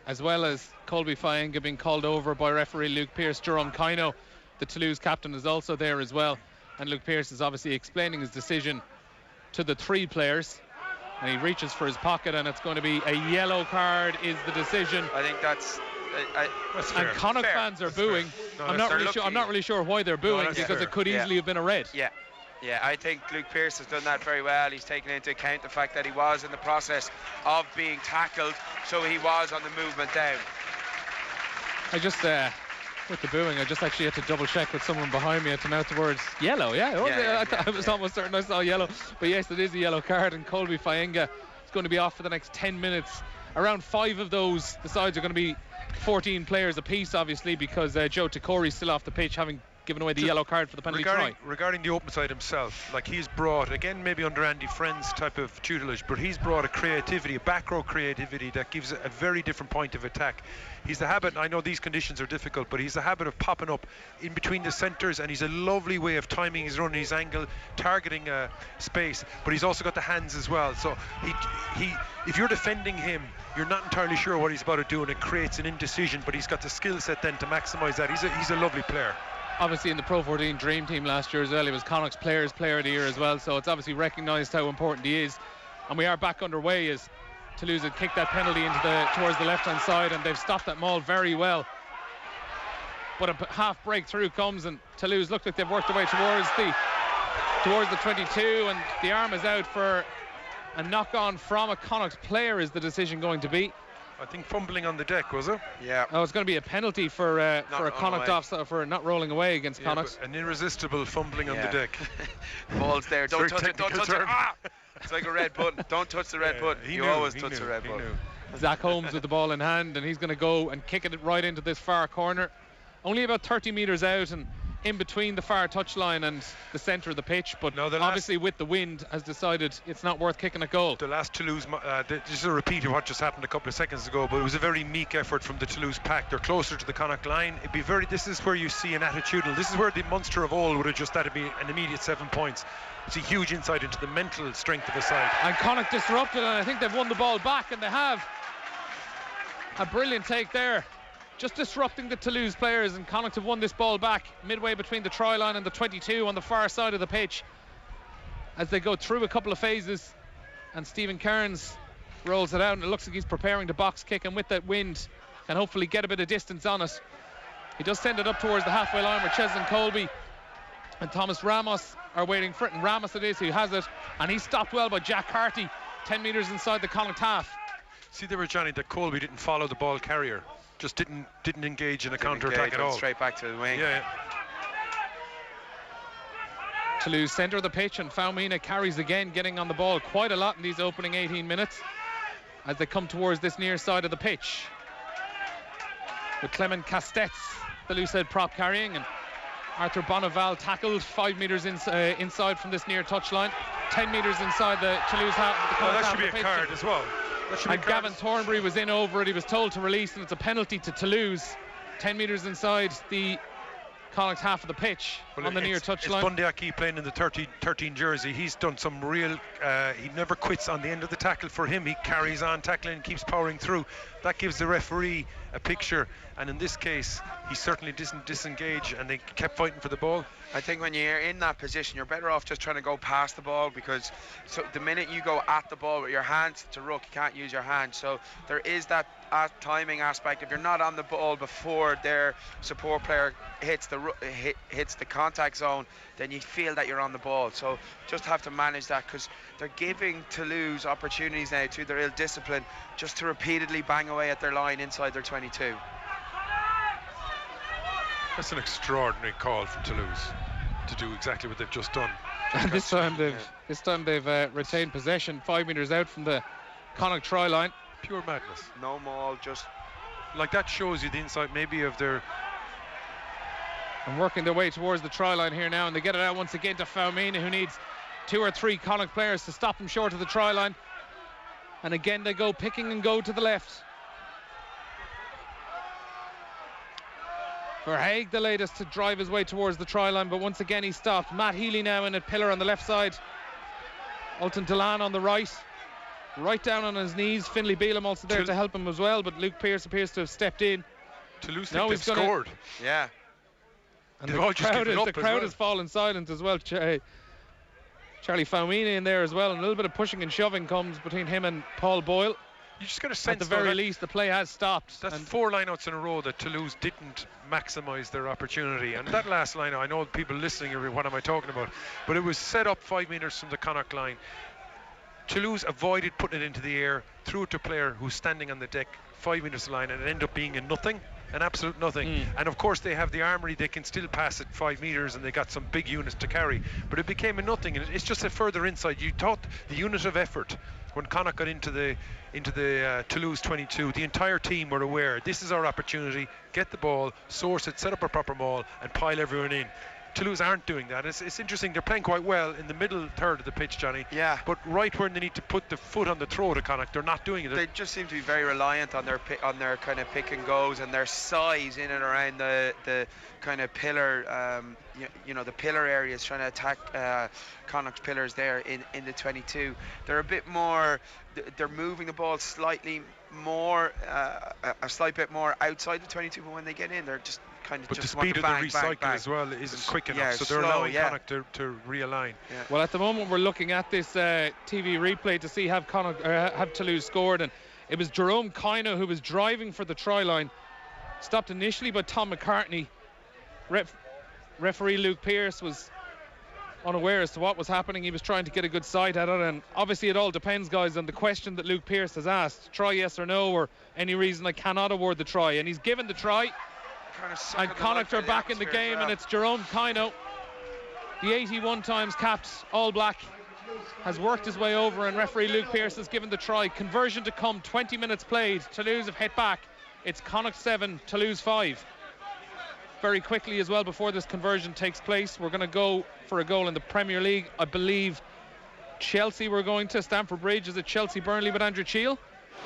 as well as Colby Fainga being called over by referee Luke Pearce. Jerome Kino, the Toulouse captain, is also there as well. And Luke Pearce is obviously explaining his decision to the 3 players. And he reaches for his pocket, and it's going to be a yellow card is the decision. I think that's And Connacht fans are booing. I'm not really sure why they're booing, because it could easily have been a red. Yeah, I think Luke Pearce has done that very well. He's taken into account the fact that he was in the process of being tackled, so he was on the movement down. I just, with the booing, I just actually had to double check with someone behind me at the mouth the words yellow. I was almost certain I saw yellow, but yes, it is a yellow card, and Colby Faenga is going to be off for the next 10 minutes. Around 5 of those, the sides are going to be 14 players apiece, obviously, because Joe Takori is still off the pitch, having given away the yellow card for the penalty try. Regarding the open side himself, like he's brought, again maybe under Andy Friend's type of tutelage, but he's brought a creativity, a back row creativity that gives a very different point of attack. He's the habit, I know these conditions are difficult, but he's the habit of popping up in between the centres, and he's a lovely way of timing his run, his angle, targeting space, but he's also got the hands as well. So he if you're defending him, you're not entirely sure what he's about to do, and it creates an indecision, but he's got the skill set then to maximise that. He's a lovely player. Obviously in the Pro 14 Dream Team last year as well, he was Connacht's Player of the Year as well, so it's obviously recognised how important he is. And we are back underway as Toulouse had kicked that penalty towards the left hand side, and they've stopped that maul very well. But a half breakthrough comes, and Toulouse look like they've worked their way towards the 22, and the arm is out for a knock on from a Connacht player, is the decision going to be. I think fumbling on the deck, was it? Yeah. Oh, it's going to be a penalty for a Connacht offside for not rolling away against Connacht. An irresistible fumbling on the deck. Ball's there. Don't touch it. Don't touch it. Ah! It's like a red button. Don't touch the red button. You always touch the red button. Zach Holmes with the ball in hand, and he's going to go and kick it right into this far corner. Only about 30 metres out and in between the far touchline and the centre of the pitch, but obviously with the wind has decided it's not worth kicking a goal. The last Toulouse, this is a repeat of what just happened a couple of seconds ago, but it was a very meek effort from the Toulouse pack. They're closer to the Connacht line. This is where you see an attitudinal. This is where the Munster of old would have just had to be an immediate 7 points. It's a huge insight into the mental strength of a side. And Connacht disrupted, and I think they've won the ball back, and they have. A brilliant take there. Just disrupting the Toulouse players, and Connacht have won this ball back midway between the try line and the 22 on the far side of the pitch as they go through a couple of phases, and Stephen Kearns rolls it out, and it looks like he's preparing to box kick, and with that wind can hopefully get a bit of distance on it. He does send it up towards the halfway line where Cheslin Colby and Thomas Ramos are waiting for it, and Ramos it is who has it, and he's stopped well by Jack Carty 10 metres inside the Connacht half. See there, Johnny, that Colby didn't follow the ball carrier, just didn't engage in a counter-attack at all. Straight back to the wing. Yeah. Toulouse centre of the pitch, and Faumina carries again, getting on the ball quite a lot in these opening 18 minutes as they come towards this near side of the pitch. With Clement Castex, the loose head prop carrying, and Arthur Bonneval tackled 5 metres inside from this near touchline, 10 metres inside the Toulouse half. That should be a card as well. And Gavin Thornbury was in over it. He was told to release, and it's a penalty to Toulouse. 10 metres inside the Connacht half of the pitch on the near touchline. It's Bundyaki playing in the 13 jersey. He's done some real, he never quits on the end of the tackle for him. He carries on tackling and keeps powering through. That gives the referee a picture, and in this case he certainly didn't disengage, and they kept fighting for the ball. I think when you're in that position, you're better off just trying to go past the ball, because the minute you go at the ball with your hands to ruck, you can't use your hands. So there is that timing aspect. If you're not on the ball before their support player hits the contact zone, then you feel that you're on the ball. So just have to manage that, because they're giving Toulouse opportunities now through their ill discipline just to repeatedly bang away at their line inside their 22. That's an extraordinary call from Toulouse to do exactly what they've just done. And this time they've retained possession 5 metres out from the Connacht try line. Pure madness. No maul, just like that shows you the insight maybe of their. And working their way towards the try line here now, and they get it out once again to Faumina, who needs 2 or 3 Connacht players to stop him short of the try line. And again they go picking and go to the left. Verhaeg the latest to drive his way towards the try line, but once again he stopped. Matt Healy now in at pillar on the left side. Ultan Dillon on the right. Right down on his knees. Finlay Beelum also there to help him as well, but Luke Pearce appears to have stepped in. Toulouse think they've scored. Yeah. And the crowd has fallen silent as well. Charlie Faumina in there as well, and a little bit of pushing and shoving comes between him and Paul Boyle. You just got a sense at the very least the play has stopped. That's 4 lineouts in a row that Toulouse didn't maximise their opportunity. And that last lineout, I know people listening are, what am I talking about? But it was set up 5 metres from the Connacht line. Toulouse avoided putting it into the air, threw it to a player who's standing on the deck 5 metres line, and it ended up being a nothing. An absolute nothing. And of course they have the armoury, they can still pass it 5 metres, and they got some big units to carry, but it became a nothing, and it's just a further insight. You thought the unit of effort when Connacht got into the Toulouse 22, the entire team were aware this is our opportunity, get the ball, source it, set up a proper maul and pile everyone in. Toulouse aren't doing that. It's interesting, they're playing quite well in the middle third of the pitch, Johnny. Yeah. But right when they need to put the foot on the throat of Connacht, they're not doing it. They just seem to be very reliant on their kind of pick and goes and their size in and around the kind of pillar, you know, the pillar areas, trying to attack Connacht's pillars there in the 22. They're a bit more, they're moving the ball slightly more, a slight bit more outside the 22, but when they get in, they're just kind of but just the speed of bang, the recycle bang. as well isn't quick enough, yeah, so they're slow, allowing Connacht to realign. Well, at the moment we're looking at this TV replay to see have Toulouse scored, and it was Jerome Kino who was driving for the try line, stopped initially by Tom McCartney. Referee Luke Pearce was unaware as to what was happening. He was trying to get a good sight at it, and obviously it all depends, guys, on the question that Luke Pearce has asked: try yes or no, or any reason I cannot award the try. And he's given the try, and Connacht are back in the game, and it's Jerome Kino, the 81 times capped All Black, has worked his way over, and referee Luke Pearce has given the try. Conversion to come, 20 minutes played. Toulouse have hit back. It's Connacht 7, Toulouse 5. Very quickly as well, before this conversion takes place, we're going to go for a goal in the Premier League. I believe Chelsea were going to Stamford Bridge. Is it Chelsea-Burnley with Andrew Cheal?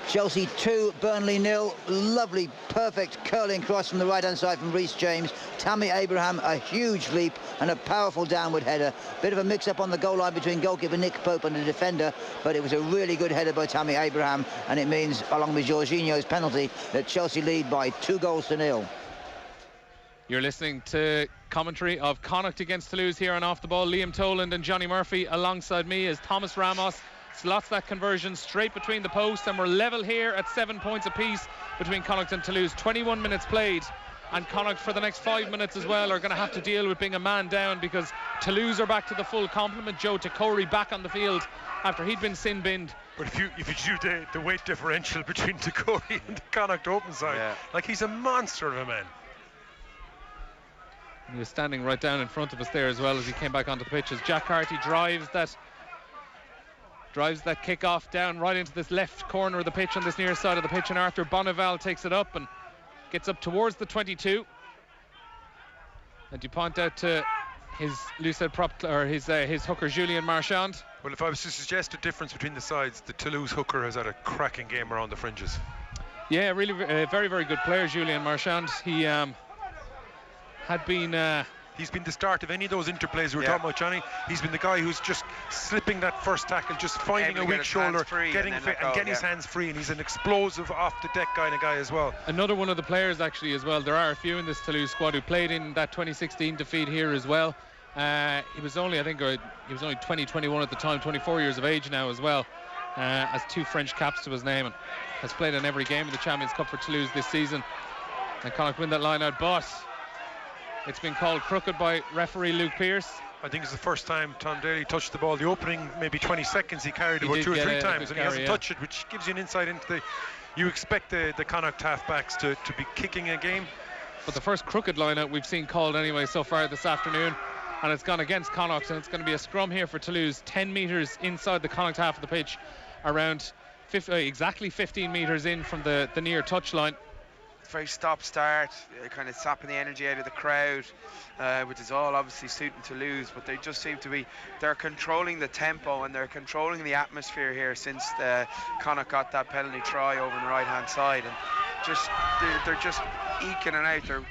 Chelsea 2, Burnley 0. Lovely, perfect curling cross from the right-hand side from Reece James. Tammy Abraham, a huge leap and a powerful downward header. Bit of a mix-up on the goal line between goalkeeper Nick Pope and the defender, but it was a really good header by Tammy Abraham, and it means, along with Jorginho's penalty, that Chelsea lead by 2-0. You're listening to commentary of Connacht against Toulouse here on Off the Ball. Liam Toland and Johnny Murphy alongside me as Thomas Ramos slots that conversion straight between the posts, and we're level here at 7 points apiece between Connacht and Toulouse. 21 minutes played, and Connacht for the next 5 minutes as well are going to have to deal with being a man down, because Toulouse are back to the full complement. Joe Takori back on the field after he'd been sin-binned. But if you do the weight differential between Takori and the Connacht open side, like, he's a monster of a man. He was standing right down in front of us there as well as he came back onto the pitch, as Jack Carty drives that kick-off down right into this left corner of the pitch on this near side of the pitch, and Arthur Bonneval takes it up and gets up towards the 22. And Dupont out to his Lucid prop, or his hooker Julien Marchand. Well, if I was to suggest a difference between the sides, the Toulouse hooker has had a cracking game around the fringes. Yeah, really very, very good player, Julien Marchand. He had been he's been the start of any of those interplays we were talking about, Johnny. He's been the guy who's just slipping that first tackle, just finding a weak shoulder, getting his hands free, and he's an explosive off the deck kind of guy as well. Another one of the players actually as well. There are a few in this Toulouse squad who played in that 2016 defeat here as well. He was only 20, 21 at the time, 24 years of age now as well, has 2 French caps to his name, and has played in every game of the Champions Cup for Toulouse this season. And Connacht win that line out, but it's been called crooked by referee Luke Pearce. I think it's the first time Tom Daly touched the ball. The opening maybe 20 seconds he carried about 2 or 3 times, and he hasn't touched it, which gives you an insight into the. You expect the Connacht half-backs to be kicking a game. But the first crooked line out we've seen called anyway so far this afternoon, and it's gone against Connacht, and it's going to be a scrum here for Toulouse, 10 metres inside the Connacht half of the pitch, around exactly 15 metres in from the near touchline. Very stop-start, kind of sapping the energy out of the crowd, which is all obviously suiting Toulouse, but they just seem to be, they're controlling the tempo and they're controlling the atmosphere here since Connacht got that penalty try over on the right-hand side, and they're just eking it out.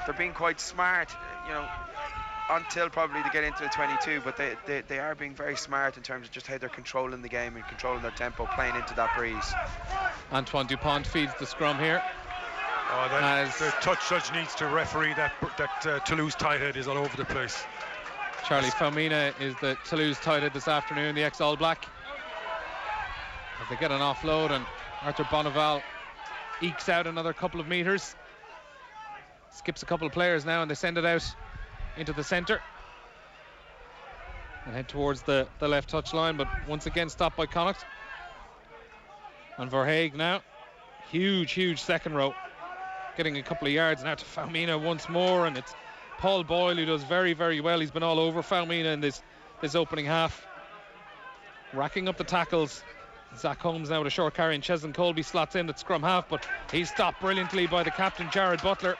They're being quite smart, you know, until probably to get into the 22, but they are being very smart in terms of just how they're controlling the game and controlling their tempo, playing into that breeze. Antoine Dupont feeds the scrum here. The touch judge needs to referee that Toulouse tight head is all over the place. Charlie Faumina is the Toulouse tight head this afternoon, the ex-All Black. as they get an offload, and Arthur Bonneval ekes out another couple of metres. Skips a couple of players now, and they send it out into the centre and head towards the left touch line, but once again stopped by Connacht. And Verhaeghe now, huge second row, getting a couple of yards now to Faumina once more, and it's Paul Boyle who does very well. He's been all over Faumina in this opening half, racking up the tackles. Zach Holmes now with a short carry, and Cheslin Colby slots in at scrum half, but he's stopped brilliantly by the captain Jared Butler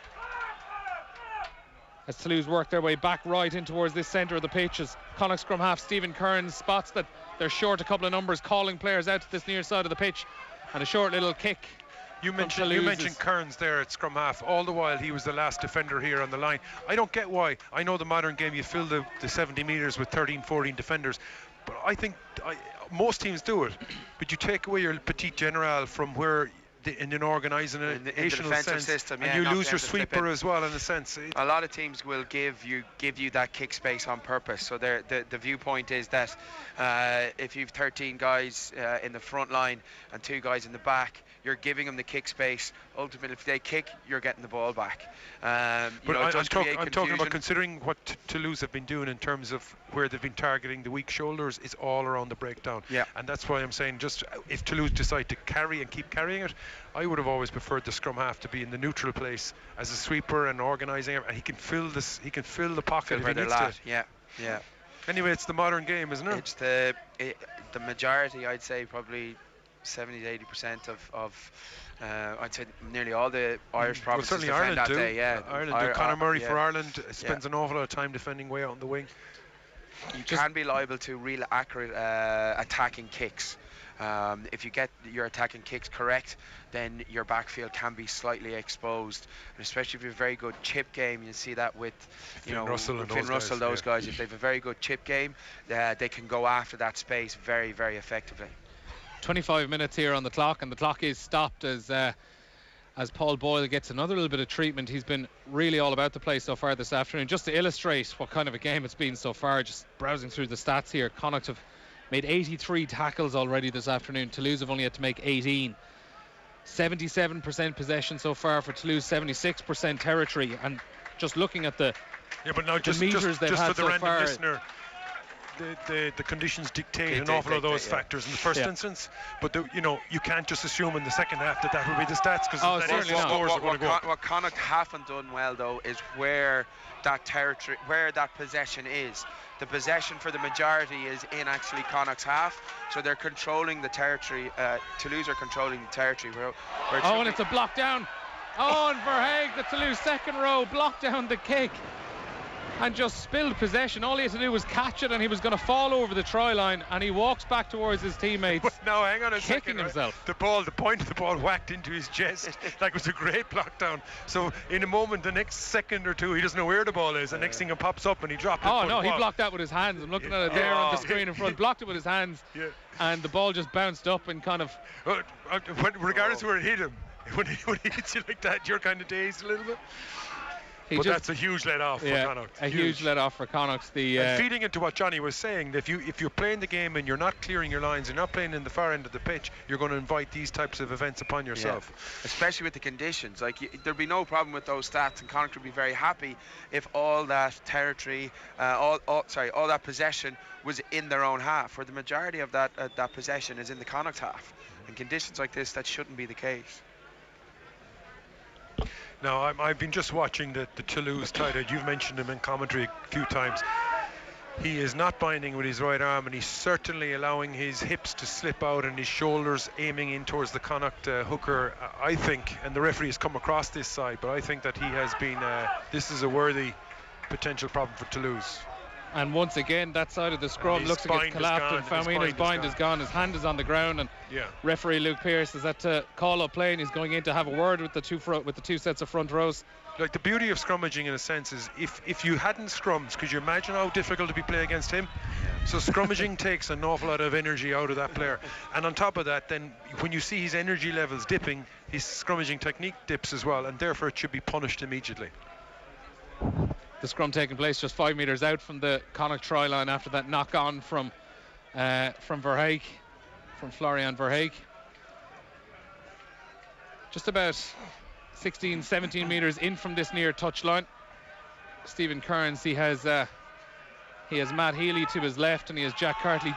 as Toulouse work their way back right in towards this centre of the pitch. As Connacht scrum half Stephen Kearns spots that they're short a couple of numbers, calling players out to this near side of the pitch, and a short little kick. You mentioned Kearns there at scrum half. All the while he was the last defender here on the line. I don't get why. I know the modern game, you fill the 70 metres with 13-14 defenders, but I think most teams do it. But you take away your petit general from where in an organisational sense, system, and you lose your sweeper as well in a sense. A lot of teams will give you that kick space on purpose. So the viewpoint is that if you've 13 guys in the front line and 2 guys in the back, you're giving them the kick space. Ultimately, if they kick, you're getting the ball back. I'm talking about considering what Toulouse have been doing in terms of where they've been targeting the weak shoulders is all around the breakdown. Yeah. And that's why I'm saying, just if Toulouse decide to carry and keep carrying it, I would have always preferred the scrum half to be in the neutral place as a sweeper and organising it, and he can fill the pocket if he needs to. Yeah. Anyway, it's the modern game, isn't it? It's the majority, I'd say probably 70-80% of I'd say nearly all the Irish provinces certainly defend Ireland that do. day. Yeah, Ireland do. Conor Murray for Ireland spends an awful lot of time defending way out on the wing. You can be liable to real accurate attacking kicks. If you get your attacking kicks correct, then your backfield can be slightly exposed, and especially if you have a very good chip game. You see that with Finn Russell, those guys. If they have a very good chip game, they can go after that space very effectively. 25 minutes here on the clock, and the clock is stopped as Paul Boyle gets another little bit of treatment. He's been really all about the place so far this afternoon. Just to illustrate what kind of a game it's been so far, just browsing through the stats here, Connacht have made 83 tackles already this afternoon. Toulouse have only had to make 18. 77% possession so far for Toulouse, 76% territory, and just looking at the meters they've had so far. Listener, the conditions dictate an awful lot of those factors in the first instance, but you can't just assume in the second half that will be the stats, because what Connacht haven't done well though is where that possession is. The possession for the majority is in actually Connacht's half, so they're controlling the territory. Toulouse are controlling the territory. And it's a block down. And Verhaeghe, the Toulouse second row, blocked down the kick and just spilled possession. All he had to do was catch it, and he was going to fall over the try line, and he walks back towards his teammates. But now hang on a kicking second, himself. The point of the ball whacked into his chest. Like, it was a great block down. So in a moment, the next second or two, he doesn't know where the ball is. The next thing it pops up and he dropped it. Oh no, he blocked that with his hands. I'm looking at it there on the screen in front. Blocked it with his hands, and the ball just bounced up and kind of. Regardless of where it hit him, when he hits you like that, you're kind of dazed a little bit. But that's a huge let-off for Connacht. A huge let-off for Connacht. Feeding into what Johnny was saying, if you're playing the game and you're not clearing your lines, you're not playing in the far end of the pitch, you're going to invite these types of events upon yourself. Yeah. Especially with the conditions. Like, there'd be no problem with those stats, and Connacht would be very happy if all that territory, all that possession was in their own half, where the majority of that possession is in the Connacht half. In conditions like this, that shouldn't be the case. Now, I've been just watching the Toulouse tight end. You've mentioned him in commentary a few times. He is not binding with his right arm, and he's certainly allowing his hips to slip out and his shoulders aiming in towards the Connacht hooker, I think, and the referee has come across this side, but I think that he has been, this is a worthy potential problem for Toulouse. And once again, that side of the scrum looks like it's collapsed, and Faumina's bind is gone. His hand is on the ground, and referee Luke Pearce is at to call up play, and he's going in to have a word with the two sets of front rows. Like, the beauty of scrummaging in a sense is if you hadn't scrums, could you imagine how difficult it would be play against him? So scrummaging takes an awful lot of energy out of that player, and on top of that, then when you see his energy levels dipping, his scrummaging technique dips as well, and therefore it should be punished immediately. The scrum taking place just 5 metres out from the Connacht try line after that knock on from Verhaeghe. from Florian Verheeg. Just about 16, 17 metres in from this near touchline. Stephen Kearns, he has Matt Healy to his left, and he has Jack Carty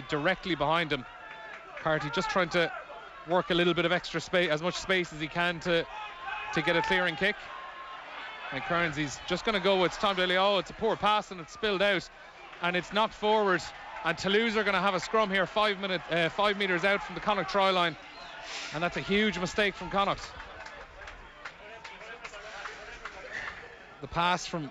directly behind him. Carty just trying to work a little bit of extra space, as much space as he can to get a clearing kick. And Kearns, he's just going to go with Tom Daly. Oh, it's a poor pass and it's spilled out and it's knocked forward. And Toulouse are going to have a scrum here 5 metres out from the Connacht try line. And that's a huge mistake from Connacht. The pass from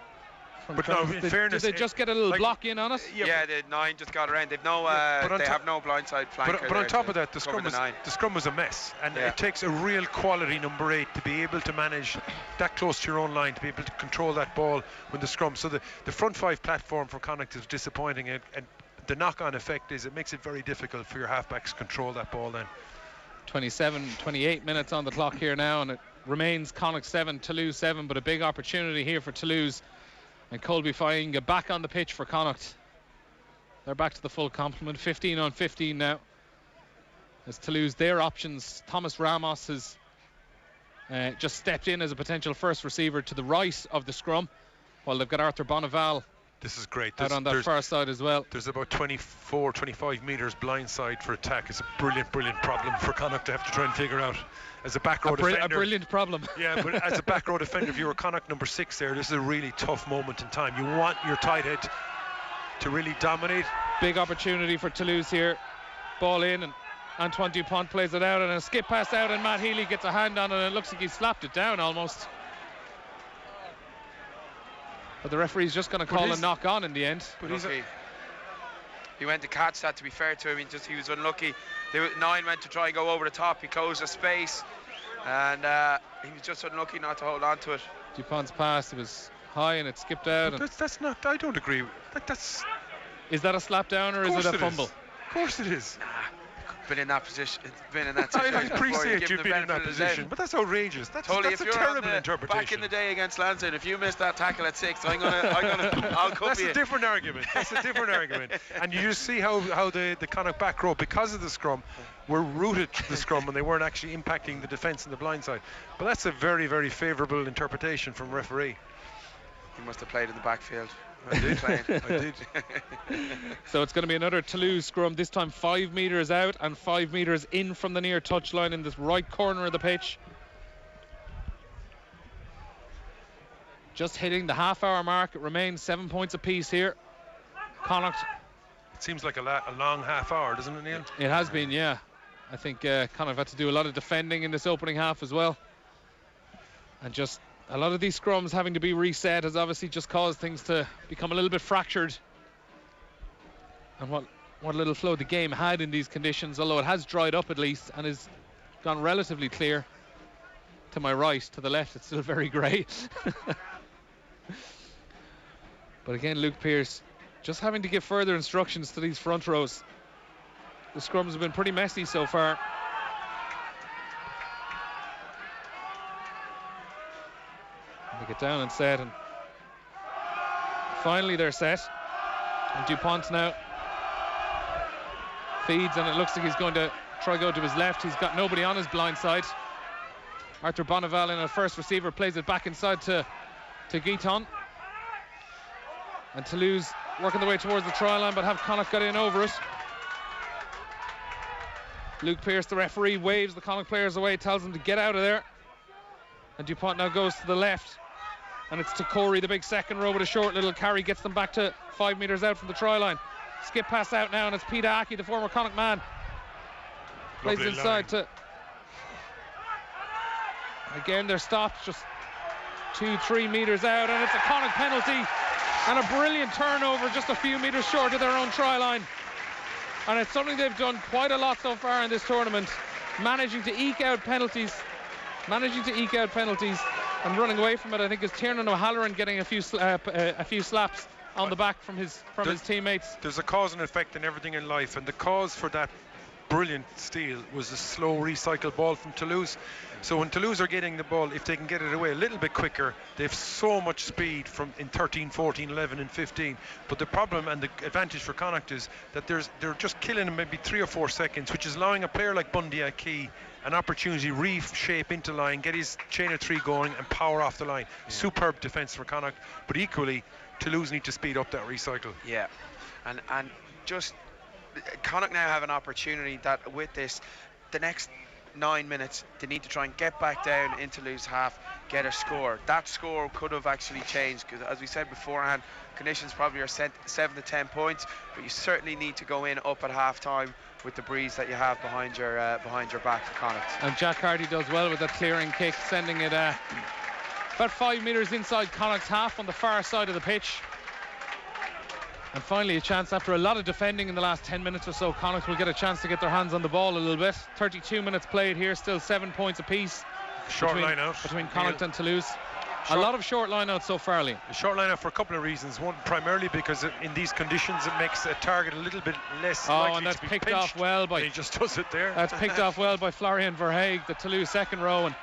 but no, in fairness, did they just get a little block in on it? Yeah, the 9 just got around. They've no, they have no blindside flanker. But on top of that, the scrum was a mess, and it takes a real quality number 8 to be able to manage that close to your own line, to be able to control that ball when the scrum. So the front 5 platform for Connacht is disappointing, and the knock-on effect is it makes it very difficult for your halfbacks to control that ball then. 28 minutes on the clock here now, and it remains Connacht 7, Toulouse 7, but a big opportunity here for Toulouse. And Colby Fainga back on the pitch for Connacht. They're back to the full complement, 15 on 15 now. As Toulouse, their options, Thomas Ramos has just stepped in as a potential first receiver to the right of the scrum, while they've got Arthur Bonneval. This is great. Out on that far side as well. There's about 24, 25 metres blind side for attack. It's a brilliant problem for Connacht to have to try and figure out. As a back row defender. A brilliant problem. Yeah, but as a back row defender, if you're a Connacht number 6 there, this is a really tough moment in time. You want your tight head to really dominate. Big opportunity for Toulouse here. Ball in, and Antoine Dupont plays it out, and a skip pass out, and Matt Healy gets a hand on it, and it looks like he slapped it down almost. But the referee's just going to call a knock on in the end. But he went to catch that, to be fair to him. He was unlucky. 9 went to try and go over the top. He closed the space, and he was just unlucky not to hold on to it. Dupont's pass, it was high and it skipped out. That's not, I don't agree. Is that a slap down or is it a fumble? Of course it is. Been in that position, been in that situation. I appreciate you being in that position, but that's outrageous. That's a terrible interpretation. Back in the day against Lansdowne, if you missed that tackle at 6, I'll cover you. That's a different argument. And you just see how the Connacht back row, because of the scrum, were rooted to the scrum and they weren't actually impacting the defence in the blind side. But that's a very, very favourable interpretation from referee. He must have played in the backfield. I did. So it's going to be another Toulouse scrum, this time 5 metres out and 5 metres in from the near touchline in this right corner of the pitch. Just hitting the half-hour mark. It remains 7 points apiece here. Connacht. It seems like a long half hour, doesn't it, Neil? It has been, yeah. I think Connacht had to do a lot of defending in this opening half as well. And just a lot of these scrums having to be reset has obviously just caused things to become a little bit fractured. And what little flow the game had in these conditions, although it has dried up at least and is gone relatively clear. To my right, to the left, it's still very grey. But again, Luke Pearce just having to give further instructions to these front rows. The scrums have been pretty messy so far. They get down and set, and finally they're set. And Dupont now feeds, and it looks like he's going to try go to his left. He's got nobody on his blind side. Arthur Bonneval in a first receiver plays it back inside to Guiton. And Toulouse working their way towards the try line, but have Connacht got in over it. Luke Pearce, the referee, waves the Connacht players away, tells them to get out of there. And Dupont now goes to the left. And it's to Corey, the big second row, with a short little carry, gets them back to 5 metres out from the try line. Skip pass out now, and it's Peter Aki, the former Connacht man. Plays it inside to... Again, they're stopped just 2-3 metres out, and it's a Connacht penalty. And a brilliant turnover just a few metres short of their own try line. And it's something they've done quite a lot so far in this tournament, managing to eke out penalties and running away from it. I think it's Tiernan O'Halloran getting a few slaps on the back from his teammates. There's a cause and effect in everything in life, and the cause for that brilliant steal was a slow recycled ball from Toulouse. So when Toulouse are getting the ball, if they can get it away a little bit quicker, they have so much speed in 13, 14, 11 and 15. But the problem and the advantage for Connacht is that they're just killing them maybe 3 or 4 seconds, which is allowing a player like Bundy Aki an opportunity to reshape into line, get his chain of 3 going and power off the line. Superb defence for Connacht, but equally Toulouse need to speed up that recycle. Yeah, and just Connacht now have an opportunity that with this, the next 9 minutes, they need to try and get back down into Toulouse half, get a score. That score could have actually changed, because as we said beforehand, conditions probably are set 7 to 10 points, but you certainly need to go in up at half time with the breeze that you have behind your back for Connacht. And Jack Hardy does well with that clearing kick, sending it about 5 metres inside Connacht's half on the far side of the pitch. And finally a chance, after a lot of defending in the last 10 minutes or so, Connacht will get a chance to get their hands on the ball a little bit. 32 minutes played here, still 7 points apiece. Short line out between Connacht and Toulouse. A lot of short line out so far, Lee. A short line out for a couple of reasons. One, primarily because in these conditions it makes a target a little bit less likely and that's to be picked pinched. off well by... He just does it there. That's picked off well by Florian Verheeg, the Toulouse second row, and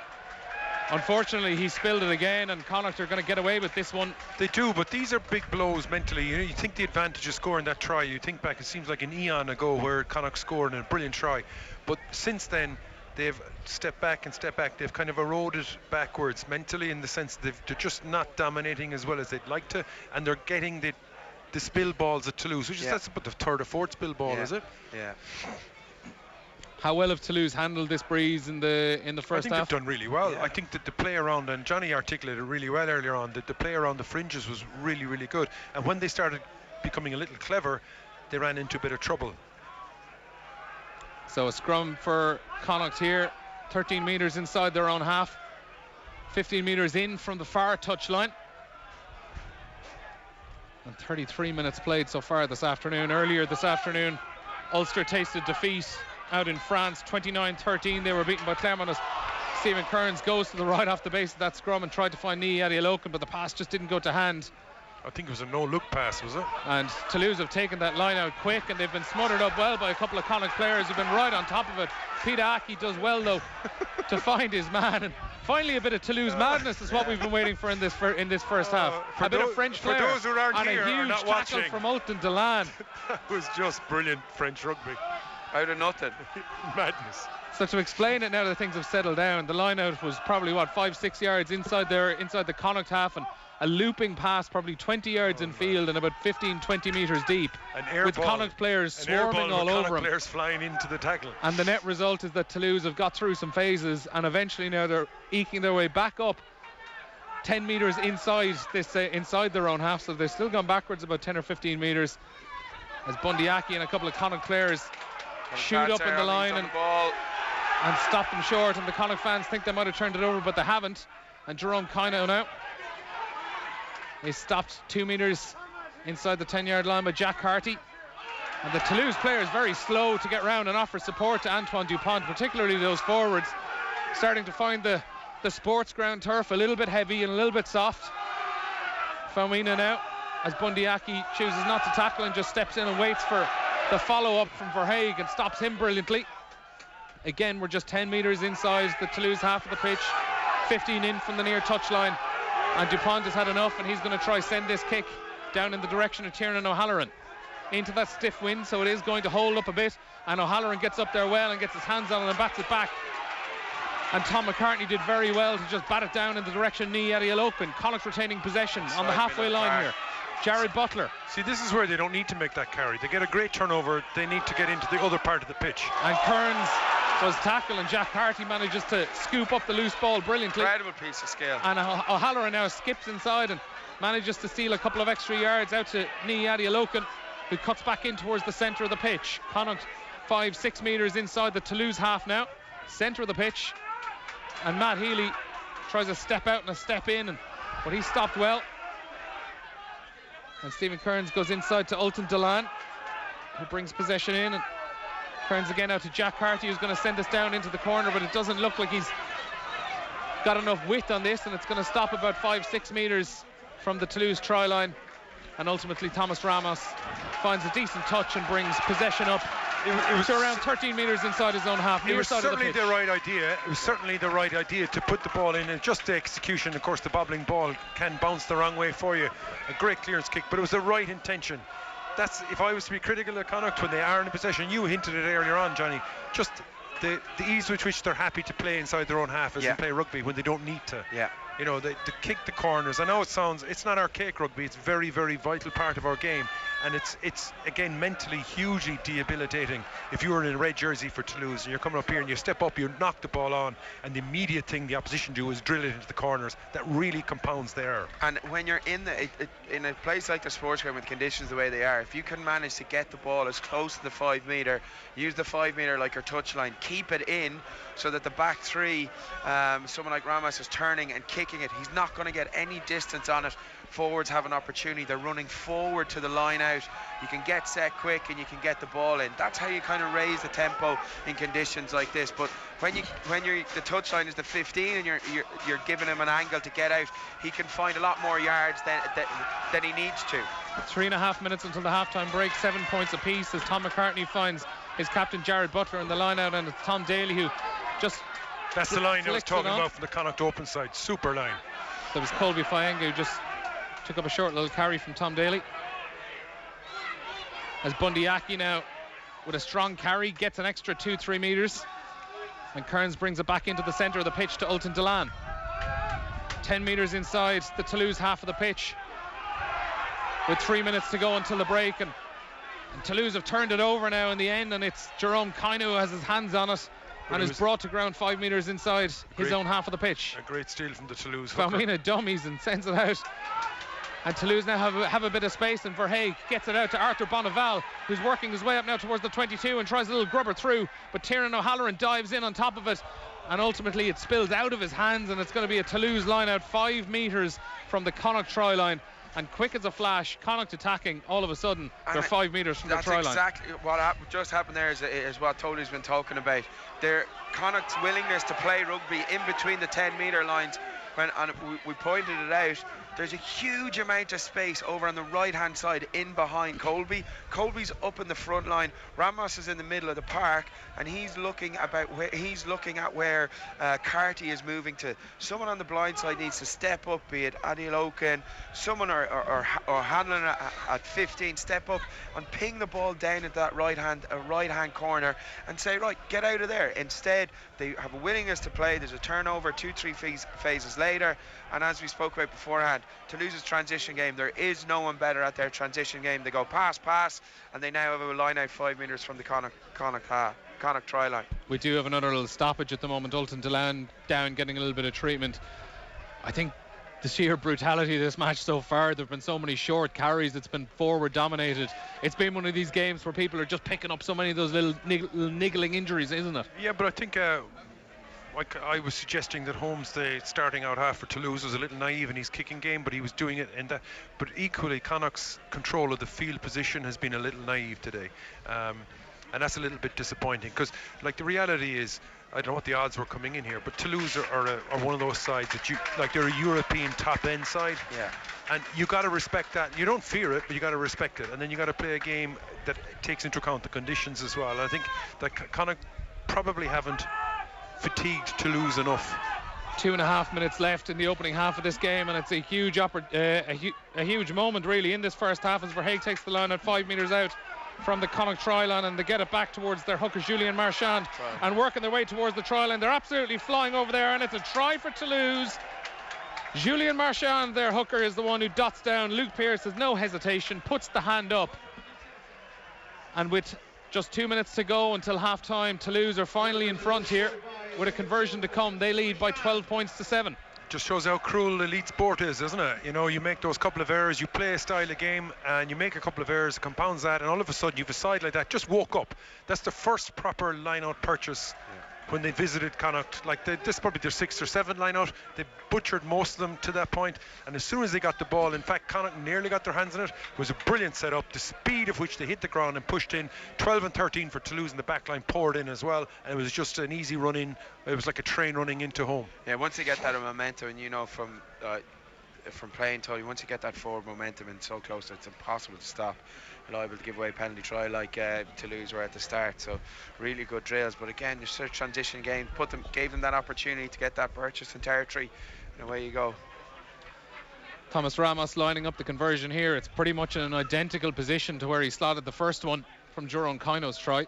unfortunately he spilled it again, and Connacht are going to get away with this one. They do, but these are big blows mentally. You know, you think the advantage of scoring that try, you think back, it seems like an eon ago where Connacht scored a brilliant try, but since then they've stepped back, they've kind of eroded backwards mentally, in the sense they're just not dominating as well as they'd like to, and they're getting the spill balls at Toulouse, which is that's about the third or fourth spill ball, is it? Yeah. How well have Toulouse handled this breeze in the first half? I think they've done really well. I think that the play around, and Johne articulated really well earlier on, that the play around the fringes was really, really good. And when they started becoming a little clever, they ran into a bit of trouble. So a scrum for Connacht here, 13 metres inside their own half, 15 metres in from the far touchline. And 33 minutes played so far this afternoon. Earlier this afternoon, Ulster tasted defeat out in France, 29-13. They were beaten by Clermont as Stephen Kearns goes to the right off the base of that scrum and tried to find Ní Adéalocan, but the pass just didn't go to hand. I think it was a no-look pass, was it? And Toulouse have taken that line out quick, and they've been smothered up well by a couple of Connacht players who've been right on top of it. Peter Aki does well, though, to find his man. And finally, a bit of Toulouse madness is what we've been waiting for in this first half. A bit of French flair, for those who aren't and here, a huge not tackle watching, from Ulton Toland. That was just brilliant French rugby. Out of nothing. Madness. So to explain it now that things have settled down, the line out was probably 5-6 yards inside the Connacht half, and a looping pass probably 20 yards in field and about 15-20 metres deep, with Connacht players swarming all over him. Players flying into the tackle. And the net result is that Toulouse have got through some phases, and eventually now they're eking their way back up 10 metres inside their own half, so they've still gone backwards about 10 or 15 metres as Bundy Aki and a couple of Connacht players shoot up in the line and stop them short, and the Connacht fans think they might have turned it over, but they haven't. And Jerome Kino now is stopped 2 metres inside the 10-yard line by Jack Harty. And the Toulouse players very slow to get round and offer support to Antoine Dupont, particularly those forwards, starting to find the Sportsground turf a little bit heavy and a little bit soft. Faumina now, as Bundy Aki chooses not to tackle and just steps in and waits for the follow-up from Verheeg and stops him brilliantly. Again, we're just 10 metres inside the Toulouse half of the pitch, 15 in from the near touchline, and Dupont has had enough, and he's going to try send this kick down in the direction of Tiernan O'Halloran into that stiff wind, so it is going to hold up a bit, and O'Halloran gets up there well and gets his hands on it and bats it back. And Tom McCartney did very well to just bat it down in the direction of Ní Adéalocan. Connacht retaining possession on the halfway line here. Jared Butler. See, this is where they don't need to make that carry. They get a great turnover. They need to get into the other part of the pitch. And Kearns was tackled, and Jack Harty manages to scoop up the loose ball brilliantly. Incredible piece of skill. And O'Halloran now skips inside and manages to steal a couple of extra yards out to Ní Adéalocan, who cuts back in towards the centre of the pitch. Connacht 5-6 metres inside the Toulouse half now, centre of the pitch, and Matt Healy tries a step out and a step in, but he stopped well. And Stephen Kearns goes inside to Ulton Toland, who brings possession in, and Kearns again out to Jack Harty, who's going to send this down into the corner, but it doesn't look like he's got enough width on this, and it's going to stop about 5-6 metres from the Toulouse try line. And ultimately Thomas Ramos finds a decent touch and brings possession up It was around 13 metres inside his own half. It was side certainly of the pitch. the right idea. It was certainly the right idea to put the ball in, and just the execution. Of course, the bobbling ball can bounce the wrong way for you. A great clearance kick, but it was the right intention. That's, if I was to be critical of Connacht when they are in possession, you hinted it earlier on, Johnny, just the ease with which they're happy to play inside their own half as they play rugby when they don't need to. You know, they kick the corners. I know it's not archaic rugby, it's very, very vital part of our game, and it's again mentally hugely debilitating if you were in a red jersey for Toulouse and you're coming up here and you step up, you knock the ball on, and the immediate thing the opposition do is drill it into the corners. That really compounds the error. And when you're in a place like the Sportsground with conditions the way they are, if you can manage to get the ball as close to the 5 metre, use the 5 metre like your touchline, keep it in so that the back three, someone like Ramos is turning and kicking it, he's not going to get any distance on it. Forwards have an opportunity, they're running forward to the line out, you can get set quick and you can get the ball in. That's how you kind of raise the tempo in conditions like this. But when the touchline is the 15 and you're giving him an angle to get out, he can find a lot more yards than he needs to. 3.5 minutes until the halftime break, 7 points apiece as Tom McCartney finds his captain Jared Butler in the line out, and it's Tom Daly who just... That's the line I was talking about from the Connacht open side. Super line. There was Colby Faenga who just took up a short little carry from Tom Daly. As Bundyaki now with a strong carry gets an extra 2-3 metres, and Kearns brings it back into the centre of the pitch to Ultan Dillane. 10 metres inside the Toulouse half of the pitch with 3 minutes to go until the break, and Toulouse have turned it over now in the end, and it's Jerome Kaino who has his hands on it and is brought to ground 5 metres inside his own half of the pitch. A great steal from the Toulouse hooker. Faumina dummies and sends it out. And Toulouse now have a bit of space, and Verhaeghe gets it out to Arthur Bonneval, who's working his way up now towards the 22 and tries a little grubber through, but Tiernan O'Halloran dives in on top of it, and ultimately it spills out of his hands, and it's going to be a Toulouse line out 5 metres from the Connacht try line. And quick as a flash, Connacht attacking, all of a sudden they're 5 metres from the try line. That's exactly what just happened there, is what Tony's been talking about. Connacht's willingness to play rugby in between the 10 metre lines, and we pointed it out. There's a huge amount of space over on the right hand side in behind Colby. Colby's up in the front line, Ramos is in the middle of the park, and he's looking at where Carty is moving to. Someone on the blind side needs to step up, be it Adil Oken, someone or Hanlon at 15, step up and ping the ball down at that right hand corner and say, right, get out of there. Instead, they have a willingness to play. There's a turnover 2-3 phases later, and as we spoke about beforehand, Toulouse's transition game, there is no one better at their transition game. They go pass, and they now have a line out 5 metres from the Connacht try line. We do have another little stoppage at the moment. Ultan Dillane down, getting a little bit of treatment. I think the sheer brutality of this match so far, there have been so many short carries, it's been forward dominated. It's been one of these games where people are just picking up so many of those little niggling injuries, isn't it? Yeah, but I think I was suggesting that Holmes, the starting out half for Toulouse, was a little naive in his kicking game, but he was doing it in that. But equally, Connacht's control of the field position has been a little naive today, and that's a little bit disappointing, because like the reality is, I don't know what the odds were coming in here, but Toulouse are one of those sides that they're a European top end side. Yeah. And you got to respect that. You don't fear it, but you got to respect it, and then you got to play a game that takes into account the conditions as well. And I think that Connacht probably haven't fatigued Toulouse enough. 2.5 minutes left in the opening half of this game, and it's a huge huge moment really in this first half as Verhaeghe takes the line at 5 metres out from the Connacht try line, and they get it back towards their hooker Julien Marchand and working their way towards the try line. They're absolutely flying over there, and it's a try for Toulouse. Julien Marchand, their hooker, is the one who dots down Luke Pearce. Has no hesitation, puts the hand up, and with just 2 minutes to go until half-time, Toulouse are finally in front here with a conversion to come. They lead by 12 points to 7. Just shows how cruel elite sport is, isn't it? You know, you make those couple of errors, you play a style of game, and you make a couple of errors, it compounds that, and all of a sudden you've a side like that just woke up. That's the first proper line-out purchase when they visited Connacht. Like this is probably their 6th or 7th line-out. They butchered most of them to that point, and as soon as they got the ball, in fact Connacht nearly got their hands on it. It was a brilliant setup, the speed of which they hit the ground and pushed in. 12 and 13 for Toulouse, and the back line poured in as well, and it was just an easy run in. It was like a train running into home. Yeah, once they get that momentum, and you know from from playing Tully, once you get that forward momentum and so close, it's impossible to stop. Liable to give away a penalty try like Toulouse were at the start. So really good drills. But again, your sort of transition game gave them that opportunity to get that purchase in territory, and away you go. Thomas Ramos lining up the conversion here. It's pretty much in an identical position to where he slotted the first one from Jerome Kino's try.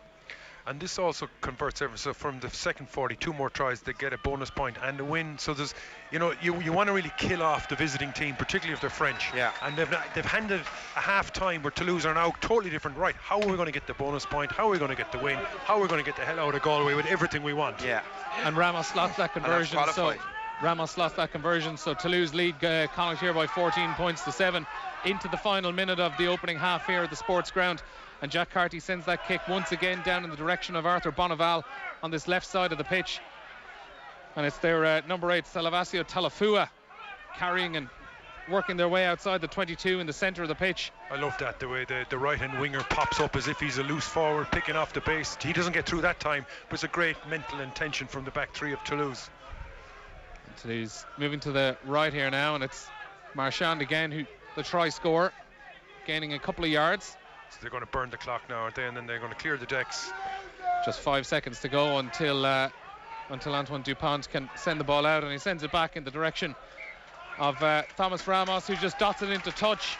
And this also converts everything. So from the second 40, 2 more tries, they get a bonus point and a win. So there's, you want to really kill off the visiting team, particularly if they're French. Yeah. And they've handed a half time where Toulouse are now totally different. Right, how are we going to get the bonus point? How are we going to get the win? How are we going to get the hell out of Galway with everything we want? Yeah. And Ramos slots that conversion. So Toulouse lead Connacht here by 14 points to 7 into the final minute of the opening half here at the Sportsground. And Jack Carty sends that kick once again down in the direction of Arthur Bonival on this left side of the pitch. And it's their number 8, Salavasio Talafua, carrying and working their way outside the 22 in the centre of the pitch. I love that, the way the right-hand winger pops up as if he's a loose forward, picking off the base. He doesn't get through that time, but it's a great mental intention from the back three of Toulouse. And Toulouse moving to the right here now, and it's Marchand again, the try scorer, gaining a couple of yards. So they're going to burn the clock now, aren't they? And then they're going to clear the decks. Just 5 seconds to go until Antoine Dupont can send the ball out, and he sends it back in the direction of Thomas Ramos, who just dots it into touch.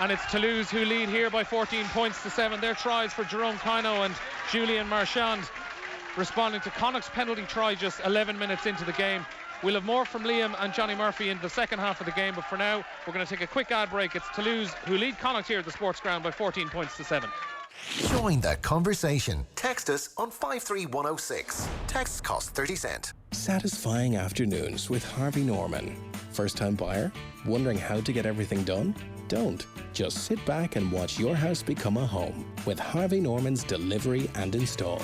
And it's Toulouse who lead here by 14 points to 7. Their tries for Jerome Kino and Julien Marchand, responding to Connacht's penalty try just 11 minutes into the game. We'll have more from Liam and Johnny Murphy in the second half of the game, but for now, we're going to take a quick ad break. It's Toulouse who lead Connacht here at the Sportsground by 14 points to 7. Join that conversation. Text us on 53106. Texts cost 30 cents. Satisfying afternoons with Harvey Norman. First-time buyer? Wondering how to get everything done? Don't. Just sit back and watch your house become a home with Harvey Norman's delivery and install.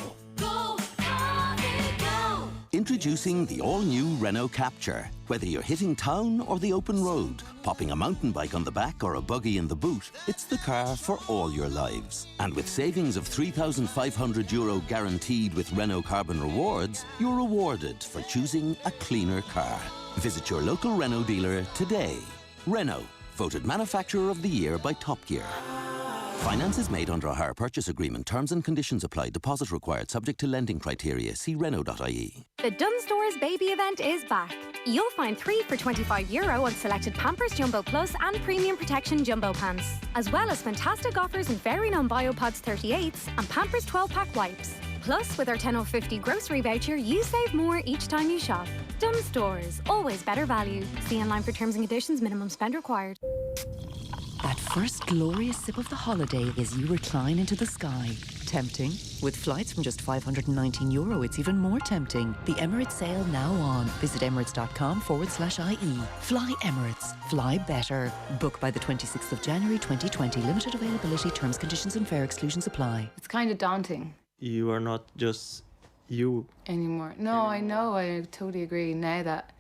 Introducing the all-new Renault Capture. Whether you're hitting town or the open road, popping a mountain bike on the back or a buggy in the boot, it's the car for all your lives. And with savings of €3,500 guaranteed with Renault Carbon Rewards, you're rewarded for choosing a cleaner car. Visit your local Renault dealer today. Renault, voted Manufacturer of the Year by Top Gear. Finance is made under a hire purchase agreement. Terms and conditions apply. Deposit required. Subject to lending criteria. See Renault.ie. The Dunnes Stores Baby event is back. You'll find 3 for €25 on selected Pampers Jumbo Plus and Premium Protection Jumbo Pants, as well as fantastic offers in Very Non Biopods 38s and Pampers 12-pack wipes. Plus, with our 10/50 grocery voucher, you save more each time you shop. Dunnes Stores, always better value. See online for terms and conditions. Minimum spend required. That first glorious sip of the holiday as you recline into the sky. Tempting? With flights from just €519, it's even more tempting. The Emirates sale now on. Visit emirates.com/IE. Fly Emirates. Fly better. Book by the 26th of January 2020. Limited availability. Terms, conditions and fare exclusions apply. It's kind of daunting. You are not just you anymore. No, I know. I totally agree now that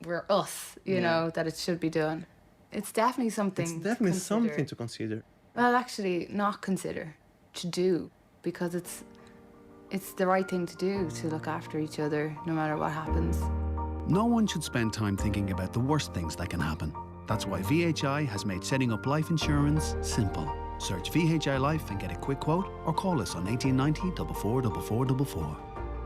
we're us, you know, that it should be done. It's definitely something. It's definitely something to consider. Well, actually, not consider, to do, because it's the right thing to do, to look after each other no matter what happens. No one should spend time thinking about the worst things that can happen. That's why VHI has made setting up life insurance simple. Search VHI Life and get a quick quote, or call us on 1890 444444.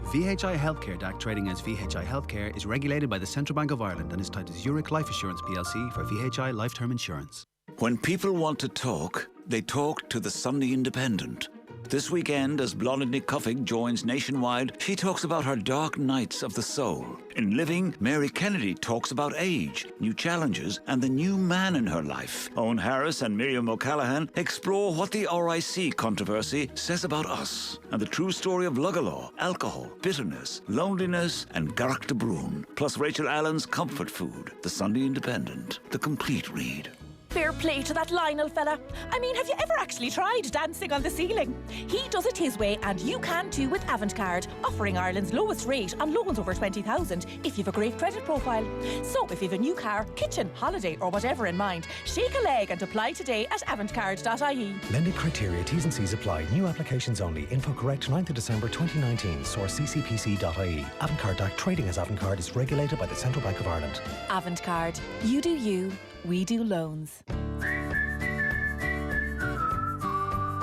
VHI Healthcare DAC trading as VHI Healthcare is regulated by the Central Bank of Ireland and is tied to Zurich Life Assurance plc for VHI Life Term Insurance. When people want to talk, they talk to the Sunday Independent. This weekend, as Blonde Nick Cuffig joins Nationwide, she talks about her dark nights of the soul. In Living, Mary Kennedy talks about age, new challenges, and the new man in her life. Owen Harris and Miriam O'Callaghan explore what the RIC controversy says about us, and the true story of Lugalaw, alcohol, bitterness, loneliness, and Garach de Brún. Plus Rachel Allen's comfort food, The Sunday Independent, the complete read. Fair play to that Lionel fella. I mean, have you ever actually tried dancing on the ceiling? He does it his way, and you can too with Avantcard, offering Ireland's lowest rate on loans over 20,000 if you've a great credit profile. So if you've a new car, kitchen, holiday or whatever in mind, shake a leg and apply today at avantcard.ie. Lending criteria, T's and C's apply. New applications only. Info correct 9th of December 2019. Source ccpc.ie. Avantcard DAC trading as Avantcard is regulated by the Central Bank of Ireland. Avantcard. You do you. we do loans.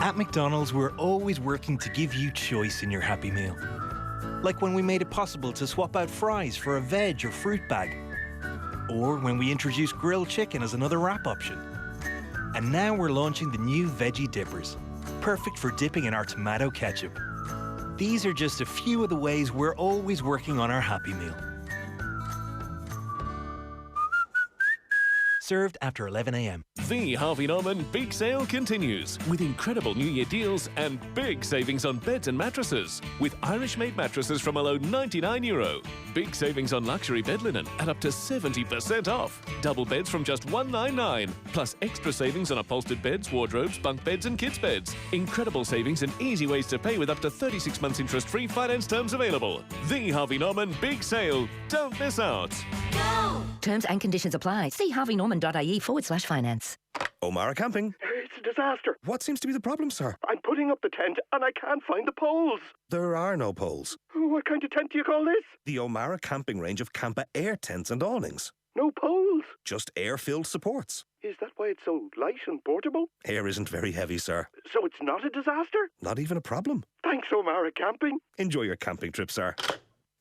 At McDonald's, we're always working to give you choice in your Happy Meal. Like when we made it possible to swap out fries for a veg or fruit bag. Or when we introduced grilled chicken as another wrap option. And now we're launching the new Veggie Dippers, perfect for dipping in our tomato ketchup. These are just a few of the ways we're always working on our Happy Meal. Served after 11 a.m. The Harvey Norman Big Sale continues with incredible New Year deals and big savings on beds and mattresses. With Irish-made mattresses from below €99. Big savings on luxury bed linen at up to 70% off. Double beds from just $199. Plus extra savings on upholstered beds, wardrobes, bunk beds and kids beds. Incredible savings and easy ways to pay with up to 36 months interest-free finance terms available. The Harvey Norman Big Sale. Don't miss out. Go! Terms and conditions apply. See harveynorman.ie/finance. O'Mara Camping. It's a disaster. What seems to be the problem, sir? I'm putting up the tent and I can't find the poles. There are no poles. What kind of tent do you call this? The O'Mara Camping range of Campa air tents and awnings. No poles? Just air-filled supports. Is that why it's so light and portable? Air isn't very heavy, sir. So it's not a disaster? Not even a problem. Thanks, O'Mara Camping. Enjoy your camping trip, sir.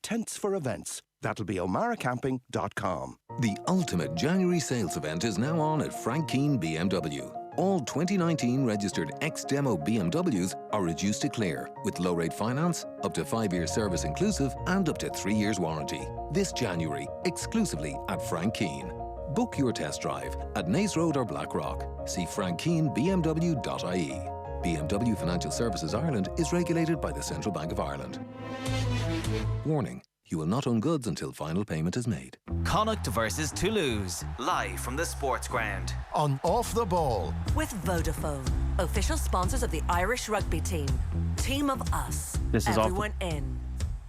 Tents for events. That'll be omaracamping.com. The ultimate January sales event is now on at Frank Keane BMW. All 2019 registered ex-demo BMWs are reduced to clear with low-rate finance, up to 5-year service inclusive and up to 3 years warranty. This January, exclusively at Frank Keane. Book your test drive at Nace Road or Blackrock. See frankkeenbmw.ie. BMW Financial Services Ireland is regulated by the Central Bank of Ireland. Warning. You will not own goods until final payment is made. Connacht versus Toulouse, live from the Sportsground. On Off the Ball. With Vodafone, official sponsors of the Irish rugby team. Team of us. This is everyone in.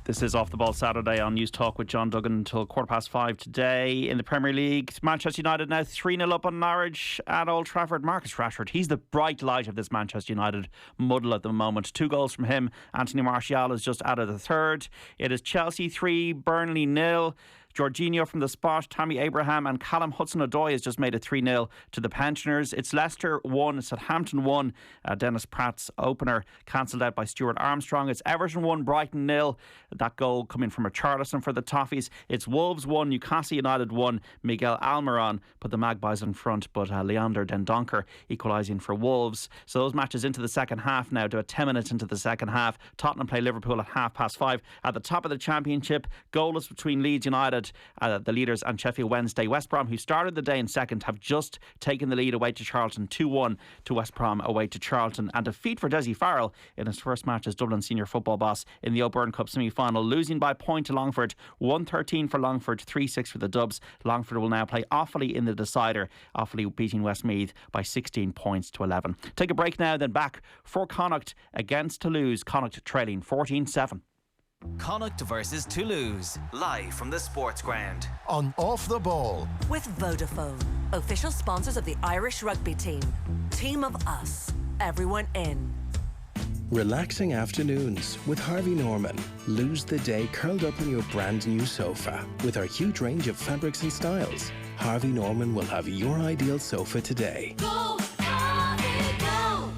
This is Off the Ball Saturday on News Talk with John Duggan until 5:15 today. In the Premier League, Manchester United now 3-0 up on Norwich at Old Trafford. Marcus Rashford, he's the bright light of this Manchester United muddle at the moment. 2 goals from him. Anthony Martial is just out of the third. It is Chelsea 3, Burnley 0. Jorginho from the spot, Tammy Abraham and Callum Hudson-Odoi has just made it 3-0 to the pensioners. It's Leicester 1, Southampton 1. Dennis Pratt's opener cancelled out by Stuart Armstrong. It's Everton 1, Brighton 0. That goal coming from Richarlison for the Toffees. It's Wolves 1, Newcastle United 1. Miguel Almiron put the Magpies in front, but Leander Dendoncker equalising for Wolves. So those matches into the second half now, to 10 minutes into the second half. Tottenham play Liverpool at 5:30. At the top of the Championship, goalless between Leeds United, the leaders, and Sheffield Wednesday. West Brom, who started the day in second, have just taken the lead away to Charlton, 2-1 to West Brom away to Charlton. And defeat for Dessie Farrell in his first match as Dublin senior football boss in the O'Byrne Cup semi-final, losing by a point to Longford. 1-13 for Longford, 3-6 for the Dubs. Longford will now play Offaly in the decider. Offaly beating Westmeath by 16 points to 11. Take a break now, then back for Connacht against Toulouse. Connacht trailing 14-7. Connacht versus Toulouse, live from the Sportsground. On Off the Ball. With Vodafone, official sponsors of the Irish rugby team. Team of us, everyone in. Relaxing afternoons with Harvey Norman. Lose the day curled up on your brand new sofa with our huge range of fabrics and styles. Harvey Norman will have your ideal sofa today. Go, Harvey, go!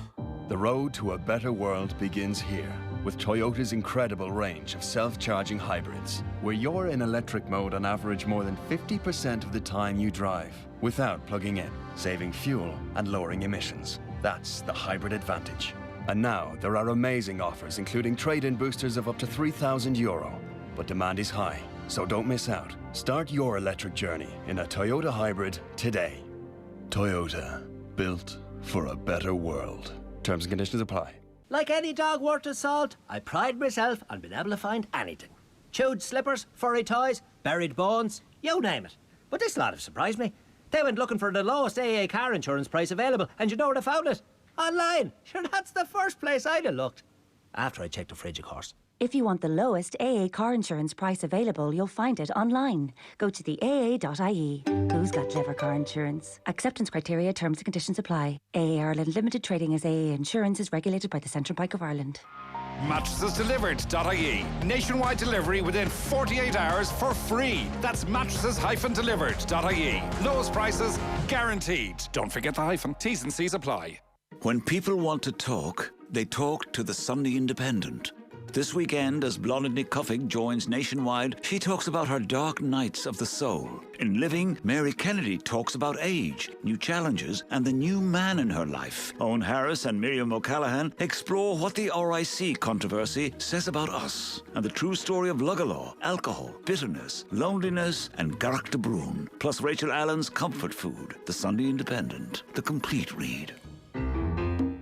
The road to a better world begins here with Toyota's incredible range of self-charging hybrids, where you're in electric mode on average more than 50% of the time you drive without plugging in, saving fuel and lowering emissions. That's the hybrid advantage. And now there are amazing offers, including trade-in boosters of up to €3,000. But demand is high, so don't miss out. Start your electric journey in a Toyota hybrid today. Toyota, built for a better world. Terms and conditions apply. Like any dog worth of salt, I pride myself on being able to find anything. Chewed slippers, furry toys, buried bones, you name it. But this lot have surprised me. They went looking for the lowest AA car insurance price available, and you know where they found it? Online. Sure, that's the first place I'd have looked. After I checked the fridge, of course. If you want the lowest AA car insurance price available, you'll find it online. Go to the AA.ie. Who's got clever car insurance? Acceptance criteria, terms and conditions apply. AA Ireland Limited trading as AA Insurance is regulated by the Central Bank of Ireland. Mattresses-delivered.ie. Nationwide delivery within 48 hours for free. That's mattresses-delivered.ie. Lowest prices guaranteed. Don't forget the hyphen. T's and C's apply. When people want to talk, they talk to the Sunday Independent. This weekend, as Blonde Nick Cuffig joins Nationwide, she talks about her dark nights of the soul. In Living, Mary Kennedy talks about age, new challenges, and the new man in her life. Owen Harris and Miriam O'Callaghan explore what the RIC controversy says about us, and the true story of Lugalaw, alcohol, bitterness, loneliness, and Garach de Brún. Plus Rachel Allen's comfort food, the Sunday Independent, the complete read.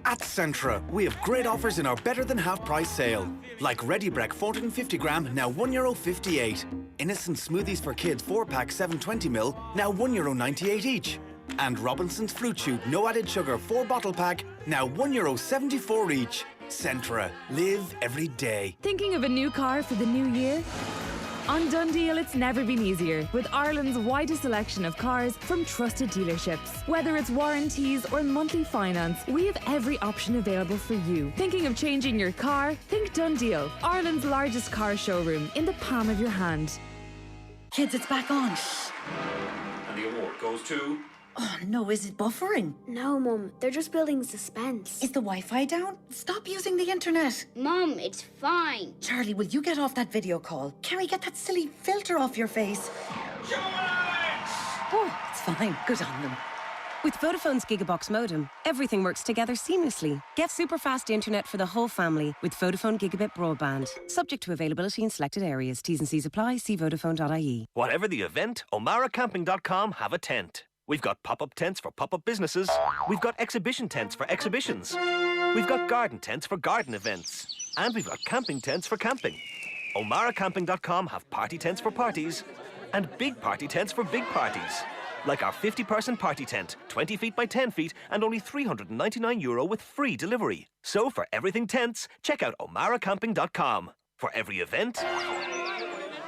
At Centra, we have great offers in our better than half price sale. Like Ready Break 450 gram, now €1.58. Innocent Smoothies for Kids 4-pack 720ml, now €1.98 each. And Robinson's Fruit Shoot No Added Sugar 4-bottle pack, now €1.74 each. Centra, live every day. Thinking of a new car for the new year? On Dundeal, it's never been easier, with Ireland's widest selection of cars from trusted dealerships. Whether it's warranties or monthly finance, we have every option available for you. Thinking of changing your car? Think Dundeal, Ireland's largest car showroom in the palm of your hand. Kids, it's back on. And the award goes to... Oh no, is it buffering? No, Mum, they're just building suspense. Is the Wi-Fi down? Stop using the internet. Mum, it's fine. Charlie, will you get off that video call? Carrie, get that silly filter off your face. Oh, it's fine. Good on them. With Vodafone's Gigabox modem, everything works together seamlessly. Get super fast internet for the whole family with Vodafone Gigabit Broadband. Subject to availability in selected areas. T's and C's apply. See Vodafone.ie. Whatever the event, OmaraCamping.com have a tent. We've got pop-up tents for pop-up businesses. We've got exhibition tents for exhibitions. We've got garden tents for garden events. And we've got camping tents for camping. OmaraCamping.com have party tents for parties and big party tents for big parties. Like our 50-person party tent, 20 feet by 10 feet and only €399 with free delivery. So for everything tents, check out OmaraCamping.com. For every event,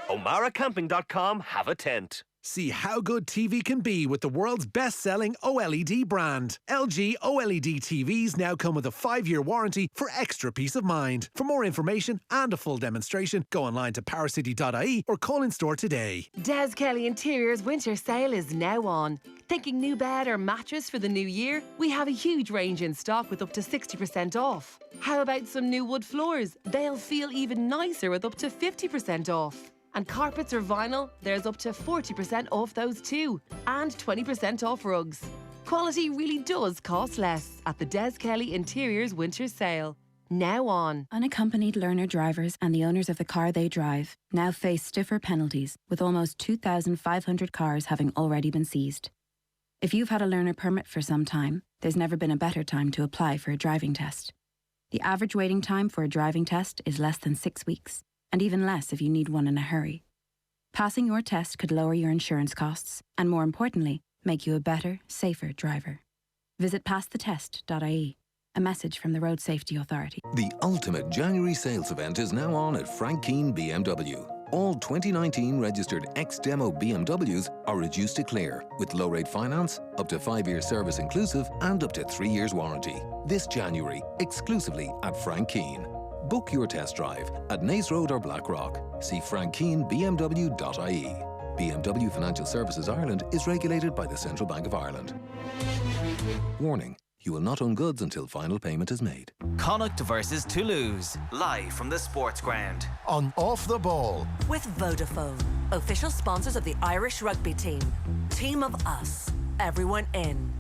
OmaraCamping.com have a tent. See how good TV can be with the world's best-selling OLED brand. LG OLED TVs now come with a 5-year warranty for extra peace of mind. For more information and a full demonstration, go online to powercity.ie or call in store today. Des Kelly Interiors winter sale is now on. Thinking new bed or mattress for the new year? We have a huge range in stock with up to 60% off. How about some new wood floors? They'll feel even nicer with up to 50% off. And carpets or vinyl, there's up to 40% off those too. And 20% off rugs. Quality really does cost less at the Des Kelly Interiors winter sale. Now on. Unaccompanied learner drivers and the owners of the car they drive now face stiffer penalties, with almost 2,500 cars having already been seized. If you've had a learner permit for some time, there's never been a better time to apply for a driving test. The average waiting time for a driving test is less than 6 weeks, and even less if you need one in a hurry. Passing your test could lower your insurance costs and, more importantly, make you a better, safer driver. Visit passthetest.ie. A message from the Road Safety Authority. The ultimate January sales event is now on at Frank Keane BMW. All 2019 registered ex-demo BMWs are reduced to clear with low-rate finance, up to 5-year service inclusive and up to 3 years warranty. This January, exclusively at Frank Keane. Book your test drive at Nace Road or Blackrock. See frankkeenbmw.ie. BMW Financial Services Ireland is regulated by the Central Bank of Ireland. Warning. You will not own goods until final payment is made. Connacht versus Toulouse, live from the Sportsground. On Off the Ball. With Vodafone, official sponsors of the Irish rugby team. Team of us. Everyone in.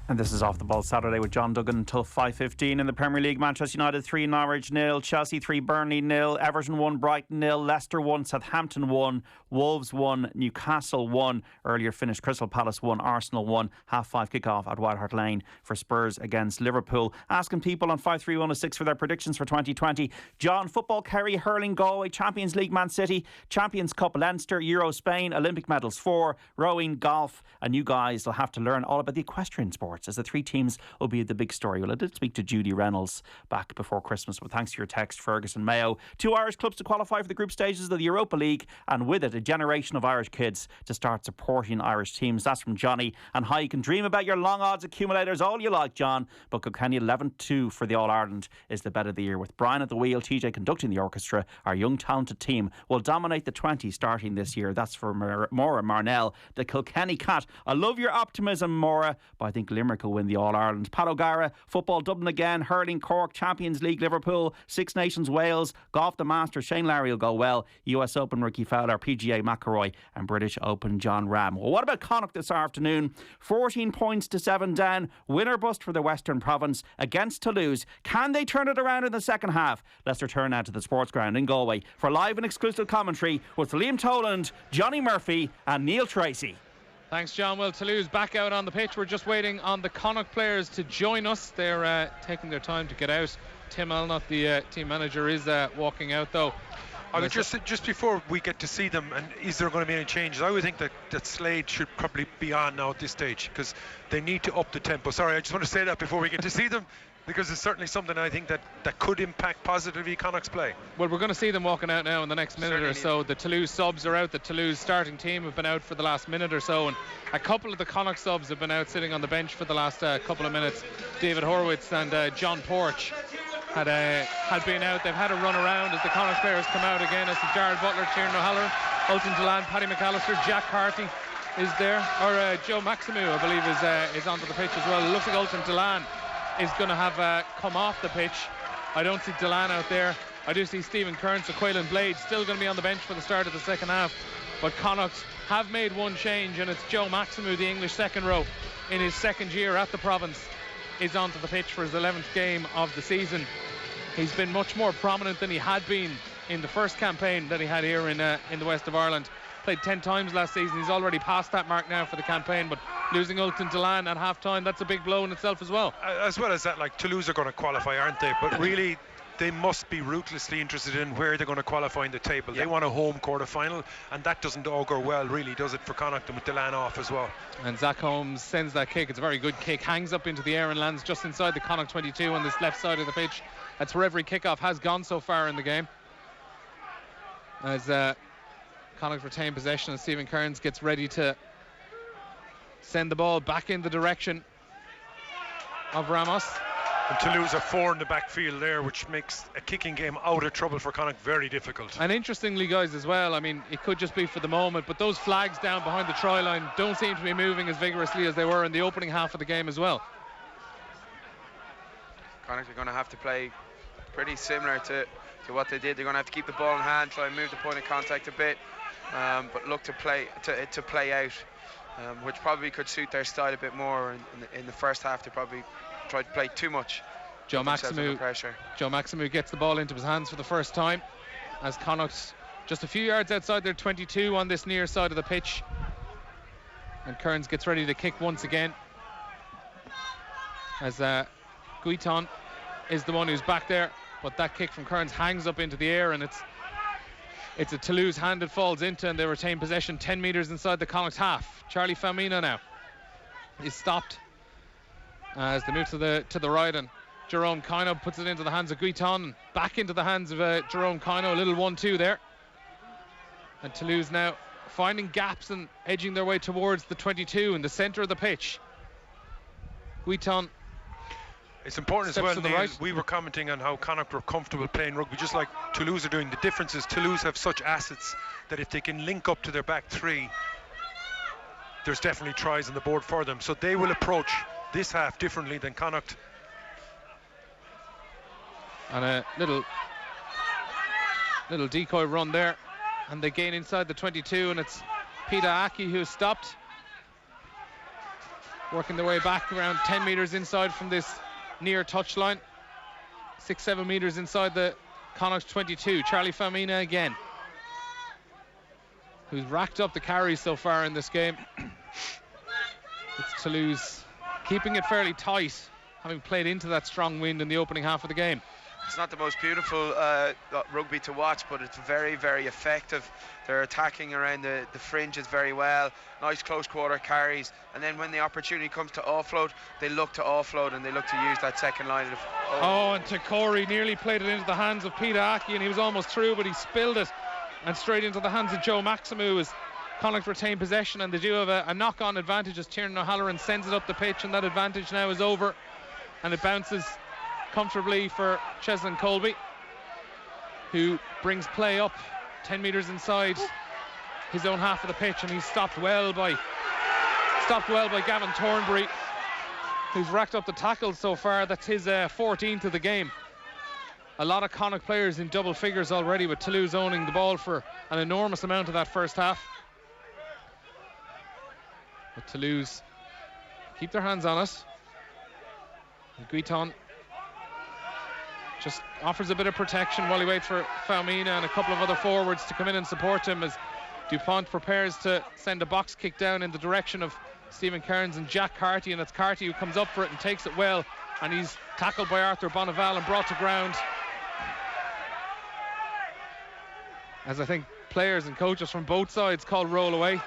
And this is Off the Ball Saturday with John Duggan until 5:15 in the Premier League. Manchester United 3, Norwich 0, Chelsea 3, Burnley 0, Everton 1, Brighton 0, Leicester 1, Southampton 1, Wolves 1, Newcastle 1. Earlier finished Crystal Palace 1, Arsenal 1. 5:30 kick-off at White Hart Lane for Spurs against Liverpool. Asking people on 53106 for their predictions for 2020. John, football Kerry, hurling Galway, Champions League Man City, Champions Cup Leinster, Euro Spain, Olympic medals 4, rowing, golf, and you guys will have to learn all about the equestrian sport sports, as the three teams will be the big story. Well, I did speak to Judy Reynolds back before Christmas, but thanks to your text, Ferguson Mayo. 2 Irish clubs to qualify for the group stages of the Europa League, and with it, a generation of Irish kids to start supporting Irish teams. That's from Johne. And hi, you can dream about your long odds accumulators all you like, John, but Kilkenny 11-2 for the All-Ireland is the bet of the year. With Brian at the wheel, TJ conducting the orchestra, our young talented team will dominate the 20 starting this year. That's for Maura Marnell, the Kilkenny Cat. I love your optimism, Maura, but I think Limerick will win the All-Ireland. Pat O'Gara, football Dublin again, hurling Cork, Champions League Liverpool, Six Nations Wales, golf the Masters, Shane Larry will go well, US Open Ricky Fowler, PGA McIlroy and British Open John Ram. Well, what about Connacht this afternoon? 14 points to 7 down, winner bust for the Western Province against Toulouse. Can they turn it around in the second half? Let's return now to the Sportsground in Galway for live and exclusive commentary with Liam Toland, Johnny Murphy and Neil Treacy. Thanks, John. Well, Toulouse back out on the pitch. We're just waiting on the Connacht players to join us. They're taking their time to get out. Tim Elnott, the team manager, is walking out though. I would just before we get to see them, and is there going to be any changes? I would think that Slade should probably be on now at this stage, because they need to up the tempo. Sorry, I just want to say that before we get to see them, because it's certainly something I think that could impact positively Connacht's play. Well, we're going to see them walking out now in the next minute or so. The Toulouse subs are out. The Toulouse starting team have been out for the last minute or so, and a couple of the Connacht subs have been out sitting on the bench for the last couple of minutes. David Horwitz and John Porch had been out. They've had a run around as the Connacht players come out again. As Jared Butler, Tiernan O'Halloran, Ultan Deland, Paddy McAllister, Jack Carty is there, or Joe Maximu, I believe, is onto the pitch as well. It looks like Ultan Deland is going to have come off the pitch. I don't see Deland out there. I do see Stephen Kearns, so Quaylen Blade still going to be on the bench for the start of the second half. But Connacht have made one change, and it's Joe Maximu, the English second row, in his second year at the province, is onto the pitch for his 11th game of the season. He's been much more prominent than he had been in the first campaign that he had here in the west of Ireland. Played 10 times last season. He's already passed that mark now for the campaign, but losing Ultan Deland at half-time, that's a big blow in itself as well. As well as that, like, Toulouse are going to qualify, aren't they? But really, they must be ruthlessly interested in where they're going to qualify in the table. They want a home quarter-final, and that doesn't augur well, really, does it, for Connacht, and with Deland off as well. And Zach Holmes sends that kick. It's a very good kick. Hangs up into the air and lands just inside the Connacht 22 on this left side of the pitch. That's where every kickoff has gone so far in the game. As Connacht retain possession, and Stephen Kearns gets ready to send the ball back in the direction of Ramos. And Toulouse are 4 in the backfield there, which makes a kicking game out of trouble for Connacht very difficult. And interestingly, guys, as well, I mean, it could just be for the moment, but those flags down behind the try line don't seem to be moving as vigorously as they were in the opening half of the game as well. Connacht are going to have to play pretty similar to what they did. They're going to have to keep the ball in hand, try and move the point of contact a bit, but look to play out, which probably could suit their style a bit more. In the first half, they probably tried to play too much. Joe Maximu gets the ball into his hands for the first time, as Connacht just a few yards outside their 22 on this near side of the pitch. And Kearns gets ready to kick once again, as Guiton is the one who's back there, but that kick from Kearns hangs up into the air, and it's a Toulouse hand it falls into, and they retain possession 10 metres inside the Connacht half. Charlie Famina now is stopped as they move to the right, and Jerome Kino puts it into the hands of Guiton, back into the hands of Jerome Kino. A little 1-2 there, and Toulouse now finding gaps and edging their way towards the 22 in the centre of the pitch. Guiton. It's important as well, Neil, right. We were commenting on how Connacht were comfortable playing rugby, just like Toulouse are doing. The difference is Toulouse have such assets that if they can link up to their back three, there's definitely tries on the board for them. So they will approach this half differently than Connacht. And a little decoy run there, and they gain inside the 22, and it's Peter Aki who's stopped, working their way back around 10 metres inside from this near touchline, 6-7 metres inside the Connacht 22. Charlie Famina again, who's racked up the carries so far in this game. It's Toulouse keeping it fairly tight, having played into that strong wind in the opening half of the game. it's not the most beautiful rugby to watch, but it's very, very effective. They're attacking around the fringes very well. Nice close quarter carries, and then when the opportunity comes to offload, they look to offload and they look to use that second line. And Takori nearly played it into the hands of Peter Aki, and he was almost through, but he spilled it and straight into the hands of Joe Maximu as Connacht retain possession, and they do have a knock-on advantage as Tiernan O'Halloran sends it up the pitch, and that advantage now is over, and it bounces comfortably for Cheslin Colby, who brings play up 10 metres inside his own half of the pitch, and he's stopped well by Gavin Thornbury, who's racked up the tackles so far. That's his 14th of the game. A lot of Connacht players in double figures already, with Toulouse owning the ball for an enormous amount of that first half. But Toulouse keep their hands on it. And Guiton just offers a bit of protection while he waits for Faumina and a couple of other forwards to come in and support him, as Dupont prepares to send a box kick down in the direction of Stephen Cairns and Jack Carty, and it's Carty who comes up for it and takes it well, and he's tackled by Arthur Bonneval and brought to ground, as I think players and coaches from both sides call roll away.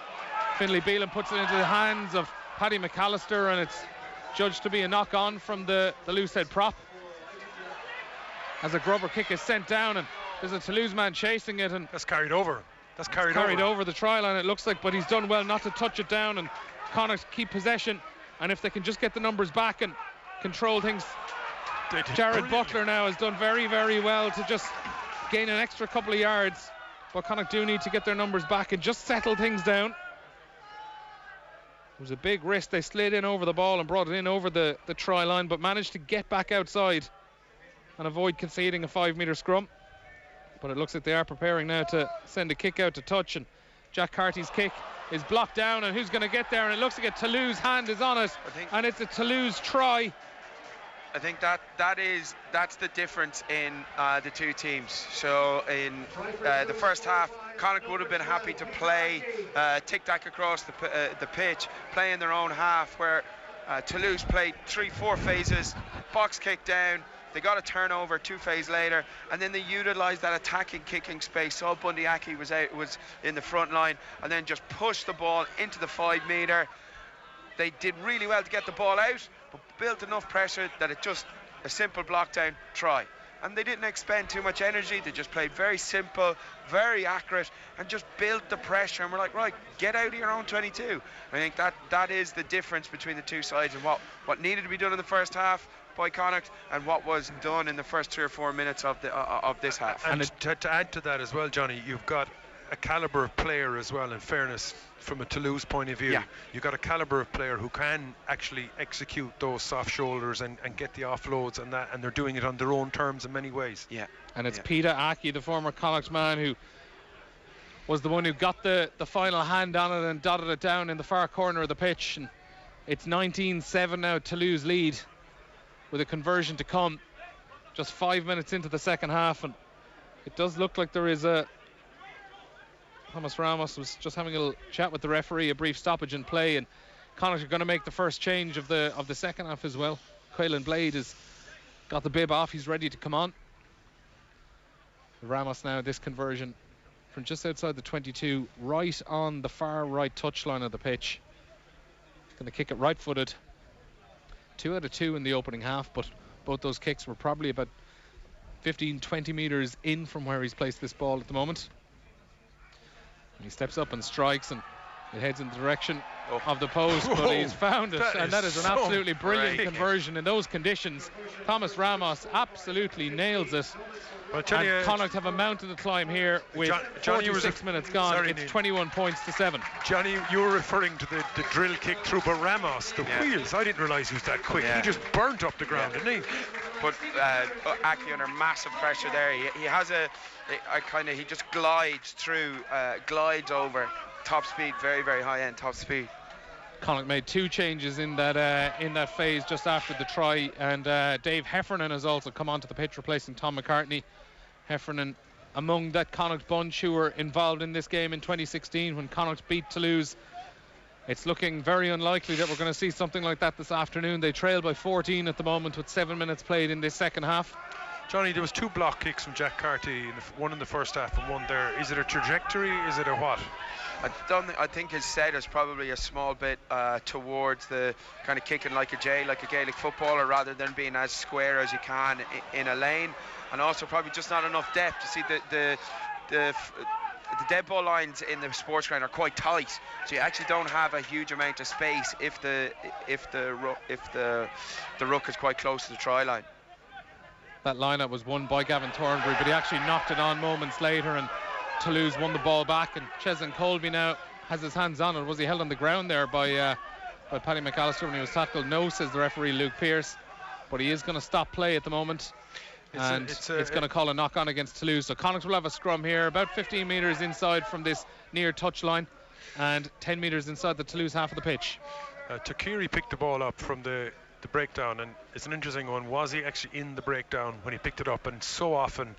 Finlay Beelan puts it into the hands of Paddy McAllister, and it's judged to be a knock-on from the loose head prop, as a grubber kick is sent down, and there's a Toulouse man chasing it, and that's carried over. That's carried over the try line, it looks like, but he's done well not to touch it down, and Connacht keep possession, and if they can just get the numbers back and control things. Jared Butler now has done very, very well to just gain an extra couple of yards, but Connacht do need to get their numbers back and just settle things down. It was a big risk. They slid in over the ball and brought it in over the try line, but managed to get back outside and avoid conceding a 5-metre scrum. But it looks like they are preparing now to send a kick out to touch, and Jack Carty's kick is blocked down, and who's going to get there? And it looks like a Toulouse hand is on it, and it's a Toulouse try. I think that's the difference in the two teams. So in the first half, Connacht would have been happy to play tic-tac across the pitch, play in their own half, where Toulouse played 3-4 phases, box kick down, they got a turnover 2 phases later, and then they utilised that attacking kicking space. So Bundy Aki was in the front line, and then just pushed the ball into the 5-metre. They did really well to get the ball out, but built enough pressure that it just a simple block down try. And they didn't expend too much energy. They just played very simple, very accurate, and just built the pressure. And we're like, right, get out of your own 22. I think that is the difference between the two sides, and what needed to be done in the first half by Connacht and what was done in the first 3 or 4 minutes of this half. And to add to that as well, Johnny, you've got a calibre of player as well, in fairness, from a Toulouse point of view. Yeah. You've got a calibre of player who can actually execute those soft shoulders and get the offloads and that, and they're doing it on their own terms in many ways. Yeah. And it's Peter Aki, the former Connacht man, who was the one who got the final hand on it and dotted it down in the far corner of the pitch. And it's 19-7 now, Toulouse lead, with a conversion to come just 5 minutes into the second half, and it does look like there is a Thomas Ramos was just having a little chat with the referee, a brief stoppage in play, and Connacht are going to make the first change of the second half as well. Quaylen Blade has got the bib off, he's ready to come on. Ramos now, this conversion from just outside the 22, right on the far right touchline of the pitch. He's going to kick it right-footed. 2 out of 2 in the opening half, but both those kicks were probably about 15-20 metres in from where he's placed this ball at the moment. And he steps up and strikes, and it heads in the direction of the post, but he's found it, and that is an absolutely brilliant conversion in those conditions. Thomas Ramos absolutely nails it. And Connacht have a mountain to climb here with 46 minutes gone. It's 21 points to 7. Johnny, you were referring to the drill kick through, but Ramos, the wheels, I didn't realise he was that quick. He just burnt up the ground, didn't he? But Aki under massive pressure there. He has he just glides over top speed, very, very high end top speed. Connacht made 2 changes in that phase just after the try, and Dave Heffernan has also come onto the pitch, replacing Tom McCartney. Heffernan among that Connacht bunch who were involved in this game in 2016 when Connacht beat Toulouse. It's looking very unlikely that we're going to see something like that this afternoon. They trail by 14 at the moment with 7 minutes played in this second half. Johnny, there was 2 block kicks from Jack Carty, one in the first half and one there. Is it a trajectory? Is it a what? I think his set is probably a small bit towards the kind of kicking like a Gaelic footballer, rather than being as square as you can in a lane, and also probably just not enough depth. You see the dead ball lines in the sports ground are quite tight, so you actually don't have a huge amount of space if the ruck is quite close to the try line. That lineup was won by Gavin Thornbury, but he actually knocked it on moments later, and Toulouse won the ball back. And Cheslin Colby now has his hands on it. Was he held on the ground there by Paddy McAllister when he was tackled? No, says the referee Luke Pearce, but he is going to stop play at the moment. It's going to call a knock on against Toulouse. So Connacht will have a scrum here, about 15 metres inside from this near touch line and 10 metres inside the Toulouse half of the pitch. Takiri picked the ball up from the breakdown, and it's an interesting one. Was he actually in the breakdown when he picked it up? And so often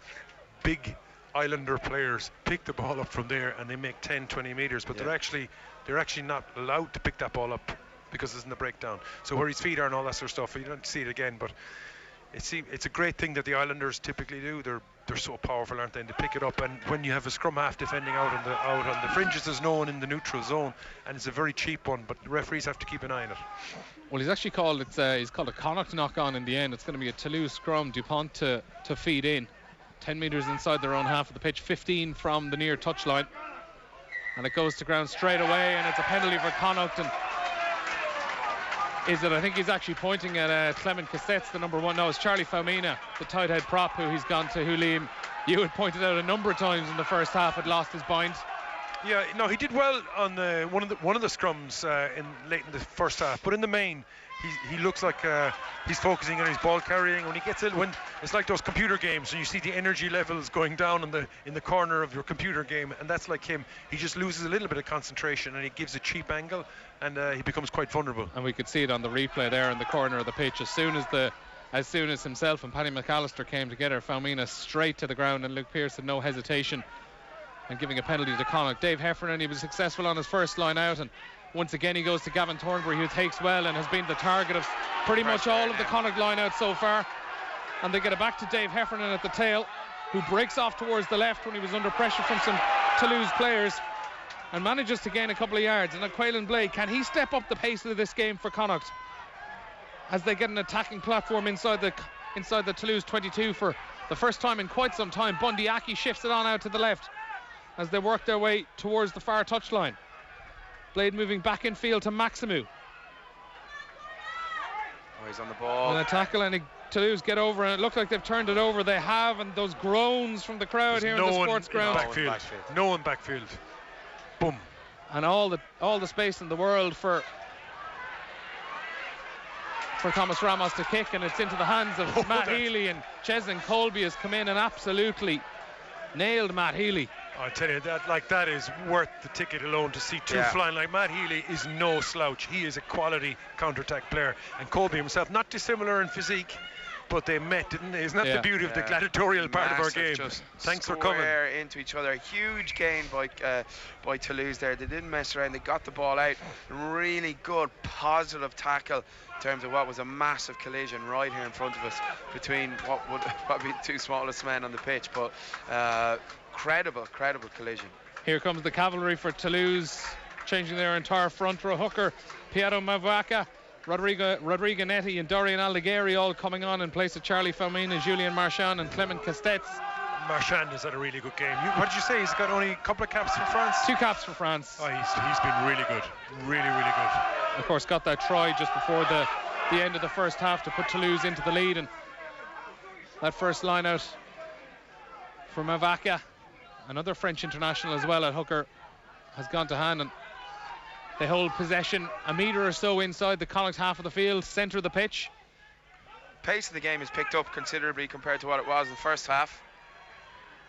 big Islander players pick the ball up from there and they make 10-20 metres, but they're actually not allowed to pick that ball up because it's in the breakdown. So where his feet are and all that sort of stuff, you don't see it again, but it's a great thing that the Islanders typically do. They're so powerful, aren't they? And they pick it up, and when you have a scrum half defending out on the fringes, there's no one in the neutral zone, and it's a very cheap one, but the referees have to keep an eye on it. Well, he's actually called he's called a Connacht knock on in the end. It's going to be a Toulouse scrum, Dupont to feed in 10 metres inside their own half of the pitch, 15 from the near touchline, and it goes to ground straight away, and it's a penalty for Connacht. And I think he's actually pointing at Clement Cassettes, the number 1. No, it's Charlie Faumina, the tight head prop, who he's gone to, who Liam, you had pointed out a number of times in the first half, had lost his bind. Yeah, no, he did well on one of the scrums late in the first half, but in the main, he looks like he's focusing on his ball carrying. When he gets it, when it's like those computer games, and you see the energy levels going down in the corner of your computer game, and that's like him. He just loses a little bit of concentration, and he gives a cheap angle, and he becomes quite vulnerable. And we could see it on the replay there in the corner of the pitch. As soon as himself and Paddy McAllister came together, Faumina straight to the ground, and Luke Pearce had no hesitation and giving a penalty to Connacht. Dave Heffernan, he was successful on his first line out, and once again he goes to Gavin Thornbury, who takes well and has been the target of pretty much all of the Connacht line out so far. And they get it back to Dave Heffernan at the tail, who breaks off towards the left when he was under pressure from some Toulouse players and manages to gain a couple of yards. And then Quaylen Blake, can he step up the pace of this game for Connacht as they get an attacking platform inside the Toulouse 22 for the first time in quite some time? Bundy Aki shifts it on out to the left as they work their way towards the far touchline. Blade moving back in field to Maximu. Oh, he's on the ball. And a tackle, and Toulouse get over, and it looks like they've turned it over. They have, and those groans from the crowd here in the sports ground. No one backfield. Boom. And all the space in the world for Thomas Ramos to kick, and it's into the hands of Matt Healy, and Cheslin Colby has come in and absolutely nailed Matt Healy. I tell you, that is worth the ticket alone to see two flying. Like, Matt Healy is no slouch. He is a quality counter-attack player, and Colby himself, not dissimilar in physique, but they met, didn't they? Isn't that the beauty of the gladiatorial part of our game? Thanks for coming. Into each other. Huge gain by Toulouse there. They didn't mess around. They got the ball out. Really good, positive tackle in terms of what was a massive collision right here in front of us between what would probably the two smallest men on the pitch, but credible collision. Here comes the cavalry for Toulouse, changing their entire front row. Hooker, Piero Mavaka, Rodrigo Netti and Dorian Aldegheri all coming on in place of Charlie Faumina, Julien Marchand and Clement Castetz. Marchand has had a really good game. What did you say? He's got only a couple of caps for France? 2 caps for France. Oh, he's been really good. Really good. Of course, got that try just before the end of the first half to put Toulouse into the lead, and that first line out for Mavaka, another French international as well at hooker, has gone to hand, and they hold possession a metre or so inside the Connacht half of the field, centre of the pitch. Pace of the game is picked up considerably compared to what it was in the first half,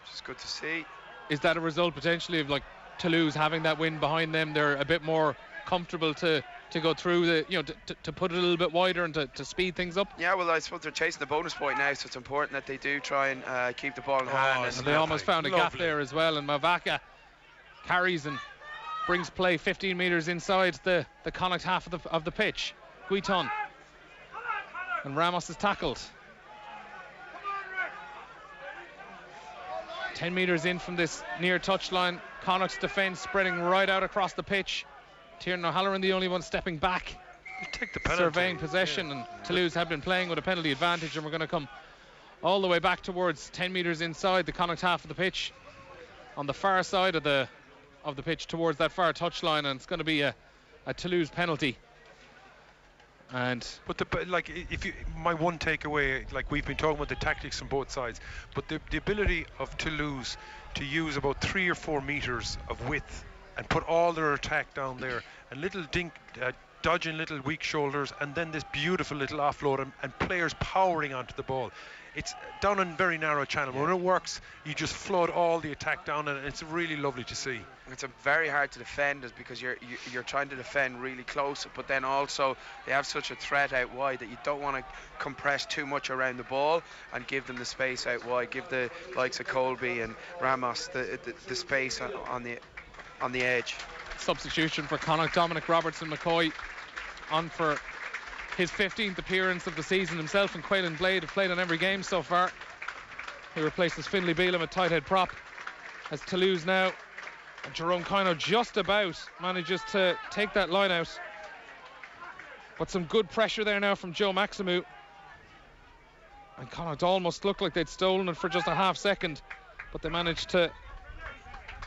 which is good to see. Is that a result potentially of like Toulouse having that win behind them? They're a bit more comfortable to go through to put it a little bit wider and to speed things up. Yeah, well, I suppose they're chasing the bonus point now, so it's important that they do try and keep the ball in hand. And they almost found a gap there as well, and Mavaka carries and brings play 15 metres inside the Connacht half of the pitch. Guiton, and Ramos is tackled. 10 metres in from this near touchline. Connacht's defence spreading right out across the pitch. Tiernan O'Halloran the only one stepping back, take the penalty, surveying possession, and Toulouse have been playing with a penalty advantage, and we're going to come all the way back towards 10 metres inside the Connacht half of the pitch, on the far side of the pitch towards that far touchline, and it's going to be a Toulouse penalty. But my one takeaway, like we've been talking about the tactics from both sides, but the ability of Toulouse to use about 3 or 4 metres of width and put all their attack down there, and dodging little weak shoulders, and then this beautiful little offload, and players powering onto the ball. It's down in very narrow channel. When it works, you just flood all the attack down, and it's really lovely to see. It's very hard to defend because you're trying to defend really close, but then also they have such a threat out wide that you don't want to compress too much around the ball and give them the space out wide. Give the likes of Colby and Ramos the space on the edge. Substitution for Connacht, Dominic Robertson-McCoy on for his 15th appearance of the season himself, and Quaylen Blade have played in every game so far. He replaces Finlay Bealham at tight head prop, as Toulouse now, and Jerome Kino just about manages to take that line out. But some good pressure there now from Joe Maximu, and Connacht almost looked like they'd stolen it for just a half second, but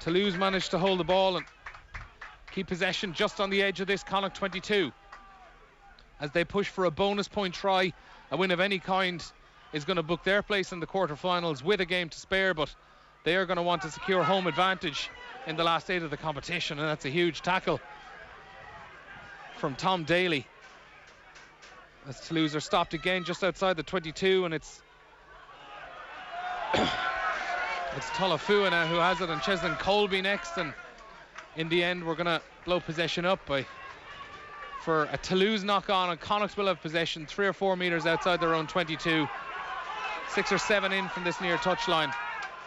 Toulouse managed to hold the ball and keep possession just on the edge of this Connacht 22, as they push for a bonus point try. A win of any kind is going to book their place in the quarterfinals with a game to spare, but they are going to want to secure home advantage in the last 8 of the competition, and that's a huge tackle from Tom Daly, as Toulouse are stopped again just outside the 22, and it's Tulafua now who has it, and Cheslin Colby next, and in the end we're going to blow possession up for a Toulouse knock on, and Connacht will have possession 3 or 4 metres outside their own 22, 6 or 7 in from this near touchline.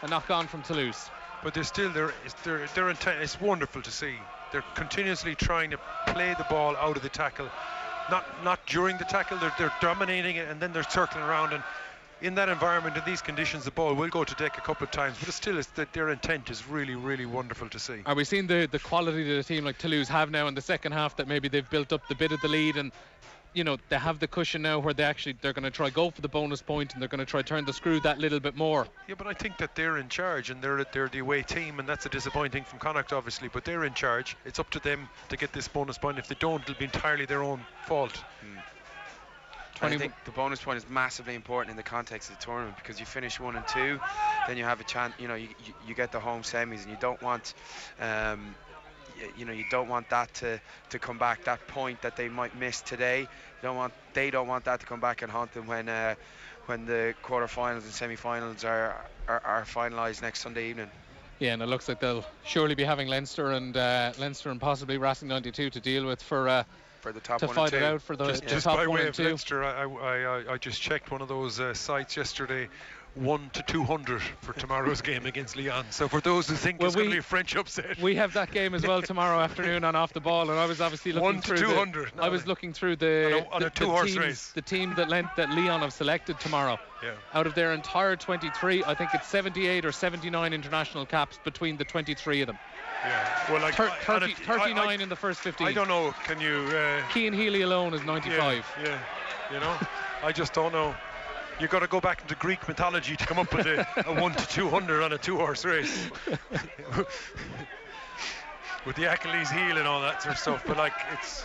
A knock on from Toulouse. But they're intent. It's wonderful to see. They're continuously trying to play the ball out of the tackle, not during the tackle. They're dominating it, and then they're circling around, and in that environment, in these conditions, the ball will go to deck a couple of times, but still, their intent is really, really wonderful to see. Are we seeing the quality that a team like Toulouse have now in the second half, that maybe they've built up the bit of the lead, and they have the cushion now where they're going to try go for the bonus point, and they're going to try turn the screw that little bit more? Yeah, but I think that they're in charge, and they're the away team, and that's a disappointing from Connacht, obviously, but they're in charge. It's up to them to get this bonus point. If they don't, it'll be entirely their own fault. I think the bonus point is massively important in the context of the tournament, because you finish 1 and 2, then you have a chance. You get the home semis, and you don't want, you don't want that to come back. That point that they might miss today, they don't want that to come back and haunt them when the quarterfinals and semi-finals are finalised next Sunday evening. Yeah, and it looks like they'll surely be having Leinster and possibly Racing 92 to deal with for the top to 1 fight and 2. It out for the just top by 1 way and of 2. Leinster, I just checked one of those sites yesterday. 1 to 200 for tomorrow's game against Lyon. So for those who think it's going to be a French upset, we have that game as well tomorrow afternoon on Off the Ball, and I was obviously looking 1 to through 200. I was looking through the on a 2-horse race. The team that Lyon have selected tomorrow. Yeah. Out of their entire 23, I think it's 78 or 79 international caps between the 23 of them. Yeah. Well, like 39 in the first 15. I don't know. Can you? Cian Healy alone is 95. Yeah. I just don't know. You've got to go back into Greek mythology to come up with a 1 to 200 on a 2-horse race. With the Achilles heel and all that sort of stuff. But it's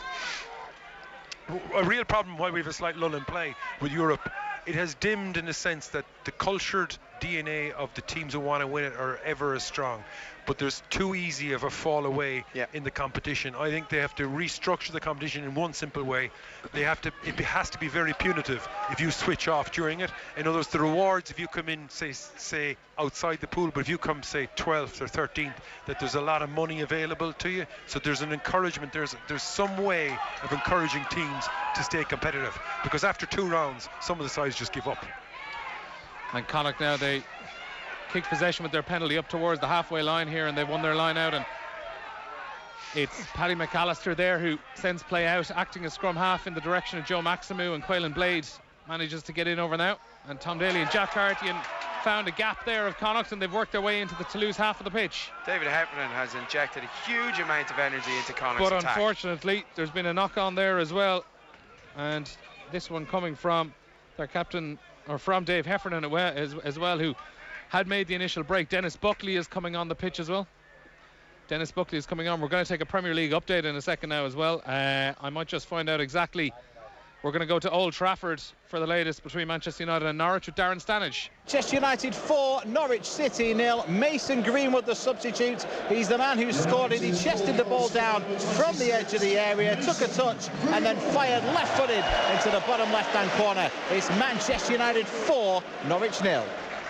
a real problem why we have a slight lull in play with Europe. It has dimmed in the sense that the cultured DNA of the teams who want to win it are ever as strong. But there's too easy of a fall away in the competition. I think they have to restructure the competition in one simple way. It has to be very punitive if you switch off during it. In other words, the rewards, if you come in, say outside the pool, but if you come, say, 12th or 13th, that there's a lot of money available to you. So there's an encouragement. There's some way of encouraging teams to stay competitive. Because after 2 rounds, some of the sides just give up. And Connacht now, they kick possession with their penalty up towards the halfway line here, and they've won their line out, and it's Paddy McAllister there who sends play out, acting as scrum half in the direction of Joe Maximu, and Quaylen Blade manages to get in over now, and Tom Daly and Jack Carty and found a gap there of Connacht, and they've worked their way into the Toulouse half of the pitch. David Heffernan has injected a huge amount of energy into Connacht's But attack. unfortunately, there's been a knock-on there as well. And this one coming from their captain, or from Dave Heffernan as well, who had made the initial break. Dennis Buckley is coming on the pitch as well. Dennis Buckley is coming on. We're going to take a Premier League update in a second now as well. I might just find out exactly. We're going to go to Old Trafford for the latest between Manchester United and Norwich with Darren Stanage. Manchester United 4, Norwich City 0. Mason Greenwood, the substitute. He's the man who scored it. He chested the ball down from the edge of the area, took a touch, and then fired left-footed into the bottom left-hand corner. It's Manchester United 4, Norwich 0.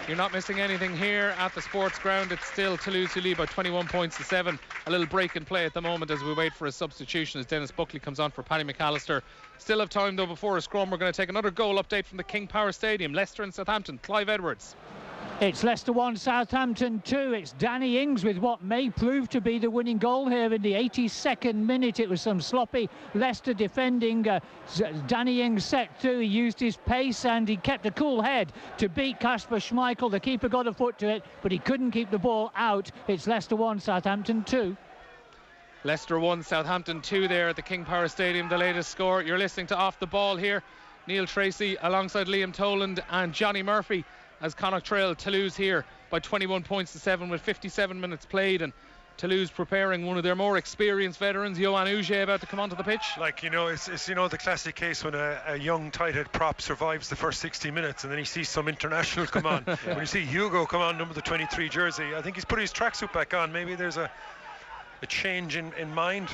You're not missing anything here at the Sportsground. It's still Toulouse who lead by 21 points to 7. A little break in play at the moment as we wait for a substitution as Dennis Buckley comes on for Paddy McAllister. Still have time though before a scrum. We're going to take another goal update from the King Power Stadium. Leicester and Southampton. Clive Edwards. It's Leicester 1, Southampton 2. It's Danny Ings with what may prove to be the winning goal here in the 82nd minute. It was some sloppy Leicester defending. Danny Ings set through. He used his pace and he kept a cool head to beat Kasper Schmeichel. The keeper got a foot to it, but he couldn't keep the ball out. It's Leicester 1, Southampton 2. Leicester 1, Southampton 2 there at the King Power Stadium, the latest score. You're listening to Off the Ball here. Neil Treacy alongside Liam Toland and Johnny Murphy as Connacht trail Toulouse here by 21 points to 7 with 57 minutes played, and Toulouse preparing one of their more experienced veterans, Johan Huget, about to come onto the pitch. Like, you know, it's you know, the classic case when a young tight-head prop survives the first 60 minutes and then he sees some internationals come on. Yeah. When you see Hugo come on, number the 23 jersey, I think he's put his tracksuit back on. Maybe there's a change in mind.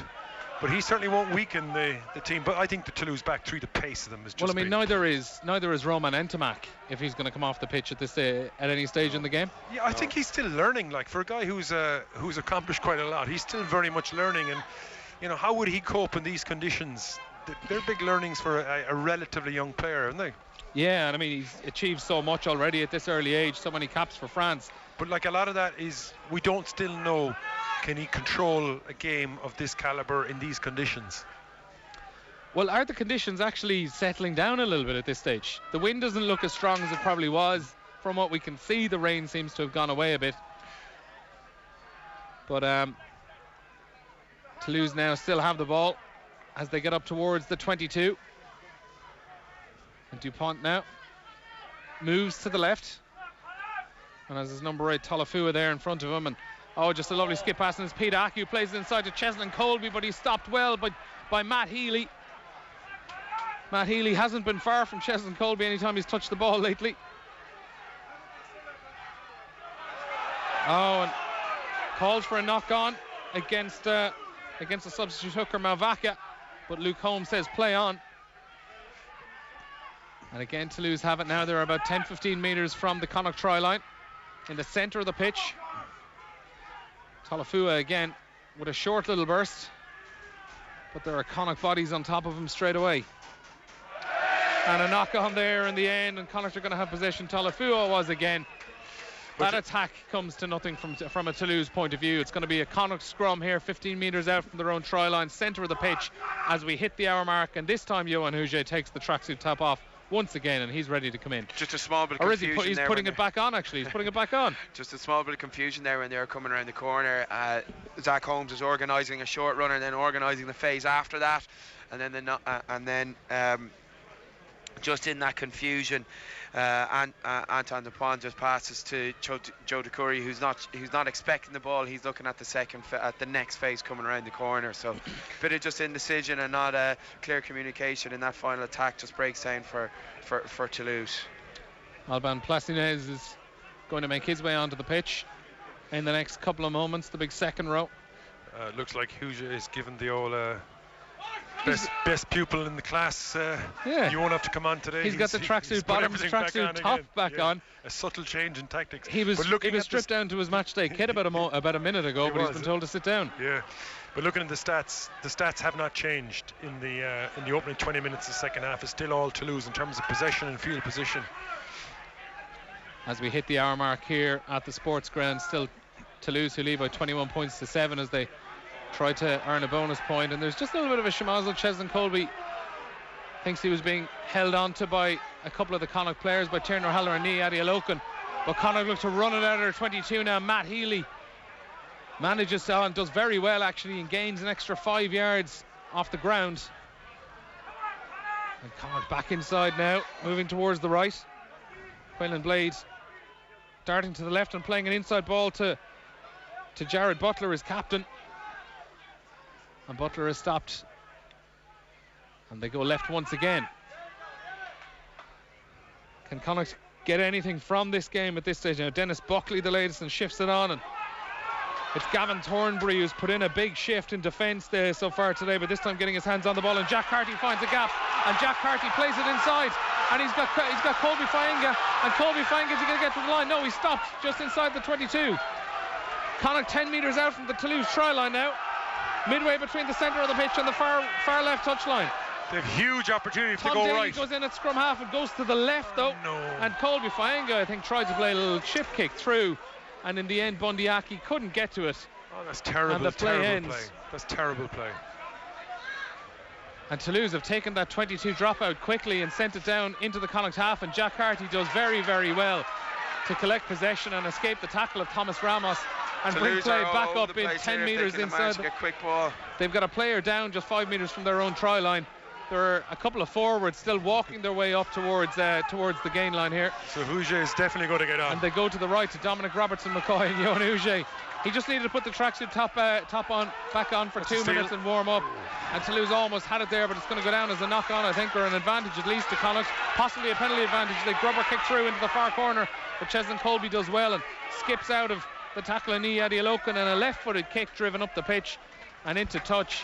But he certainly won't weaken the team. But I think the Toulouse back three, the pace of them is just. Well, I mean, neither is Roman Ntamack if he's going to come off the pitch at any stage in the game. Yeah, I think he's still learning. Like, for a guy who's accomplished quite a lot, he's still very much learning. And you know, how would he cope in these conditions? They're big learnings for a relatively young player, aren't they? Yeah, and I mean, he's achieved so much already at this early age. So many caps for France. But like, a lot of that is we don't still know. Can he control a game of this caliber in these conditions? Well, are the conditions actually settling down a little bit at this stage? The wind doesn't look as strong as it probably was. From what we can see, the rain seems to have gone away a bit. But Toulouse now still have the ball as they get up towards the 22. And Dupont now moves to the left. And as his number 8, Tolafua, there in front of him. And just a lovely skip pass, and it's Peter Aki who plays it inside to Cheslin Colby, but he's stopped well by Matt Healy. Matt Healy hasn't been far from Cheslin Colby anytime he's touched the ball lately. And calls for a knock-on against a substitute hooker, Malvaka, but Luke Holmes says play on. And again, Toulouse have it now. They're about 10-15 metres from the Connacht try line in the centre of the pitch. Tolafua again with a short little burst, but there are Connacht bodies on top of him straight away. And a knock on there in the end, and Connacht are going to have possession. Tolafua was again. That attack comes to nothing from a Toulouse point of view. It's going to be a Connacht scrum here, 15 metres out from their own try line, centre of the pitch as we hit the hour mark, and this time Johan Huget takes the tracksuit top off once again, and he's ready to come in. Just a small bit of confusion. Or is he he's putting it back on, actually. He's putting it back on. Just a small bit of confusion there when they were coming around the corner. Zach Holmes is organising a short runner and then organising the phase after that. And then just in that confusion, Anton Dupont just passes to Joe DeCurry, who's not expecting the ball. He's looking at the next phase coming around the corner. So bit of just indecision and not a clear communication in that final attack. Just breaks down for Toulouse. Alban Placinez is going to make his way onto the pitch in the next couple of moments. The big second row. Looks like Huget is given the old best pupil in the class. You won't have to come on today. He's got the tracksuit bottom, the tracksuit top back on. A subtle change in tactics. He was stripped down to his match day kit about a minute ago, but he's been told to sit down. Yeah, but looking at the stats have not changed in the opening 20 minutes of the second half. It's still all Toulouse in terms of possession and field position. As we hit the hour mark here at the Sportsground, still Toulouse who lead by 21 points to 7 as they try to earn a bonus point, and there's just a little bit of a schmozzle. Cheslin Colby thinks he was being held on to by a couple of the Connacht players, by Tiernan O'Halloran and Addy Alokan, But Connacht look to run it out of their 22 now. Matt Healy manages to and does very well actually and gains an extra 5 yards off the ground. And Connacht back inside now, moving towards the right. Quaylen Blade darting to the left and playing an inside ball to Jared Butler, his captain. And Butler is stopped. And they go left once again. Can Connacht get anything from this game at this stage? Now Dennis Buckley, the latest, and shifts it on. And it's Gavin Thornbury who's put in a big shift in defence there so far today, but this time getting his hands on the ball. And Jack Carty finds a gap. And Jack Carty plays it inside. And he's got Colby Fainga. And Colby Fainga, is he going to get to the line? No, he stopped just inside the 22. Connacht 10 metres out from the Toulouse try line now. Midway between the centre of the pitch and the far left touchline. They have huge opportunity to go Tom Daly right. Goes in at scrum half and goes to the left though. No. And Colby Fainga, I think, tried to play a little chip kick through. And in the end, Bundyaki couldn't get to it. Oh, that's terrible. And the play ends. Play. That's terrible play. And Toulouse have taken that 22 dropout quickly and sent it down into the Connacht half. And Jack Carty does very, very well to collect possession and escape the tackle of Thomas Ramos. And bring play back up in 10 metres inside. Quick ball. They've got a player down just 5 metres from their own try line. There are a couple of forwards still walking their way up towards the gain line here. So Huget is definitely going to get on. And they go to the right to Dominic Robertson McCoy and Johan Huget. He just needed to put the tracksuit top back on for 2 minutes and warm up. And Toulouse almost had it there, but it's going to go down as a knock on, I think, or an advantage at least to Connacht. Possibly a penalty advantage. They grubber kick through into the far corner, but Cheslin Colby does well and skips out of the tackle of Ní Adiolokan, and a left-footed kick driven up the pitch and into touch.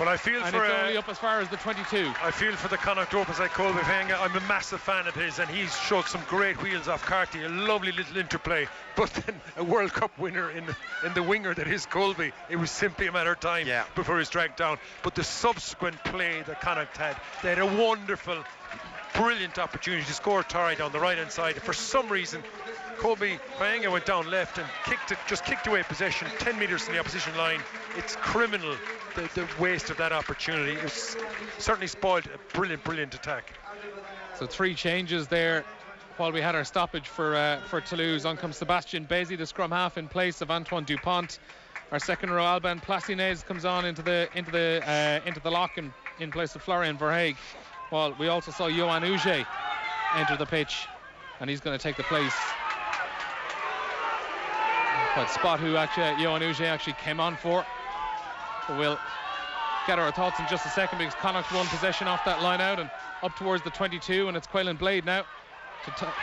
Well, I feel and for it's only up as far as the 22. I feel for the Connacht ropers like Colby Fainga. I'm a massive fan of his, and he's showed some great wheels off Carty. A lovely little interplay, but then a World Cup winner in the winger that is Colby. It was simply a matter of time before he was dragged down. But the subsequent play that Connacht had, they had a wonderful, brilliant opportunity to score Torrey down the right hand side. For some reason, Colby Fainga went down left and kicked away possession 10 metres from the opposition line. It's criminal, the waste of that opportunity. It was certainly spoiled a brilliant attack. So 3 changes there while we had our stoppage for Toulouse. On comes Sebastian Bézi, the scrum half, in place of Antoine Dupont. Our second row, Alban Plassinez, comes on into the lock in place of Florian Verhaeghe. While we also saw Johan Huget enter the pitch, and he's going to take the place. Quite spot who Johan Huget actually came on for. But we'll get our thoughts in just a second, because Connacht won possession off that line out and up towards the 22, and it's Quaylen Blade now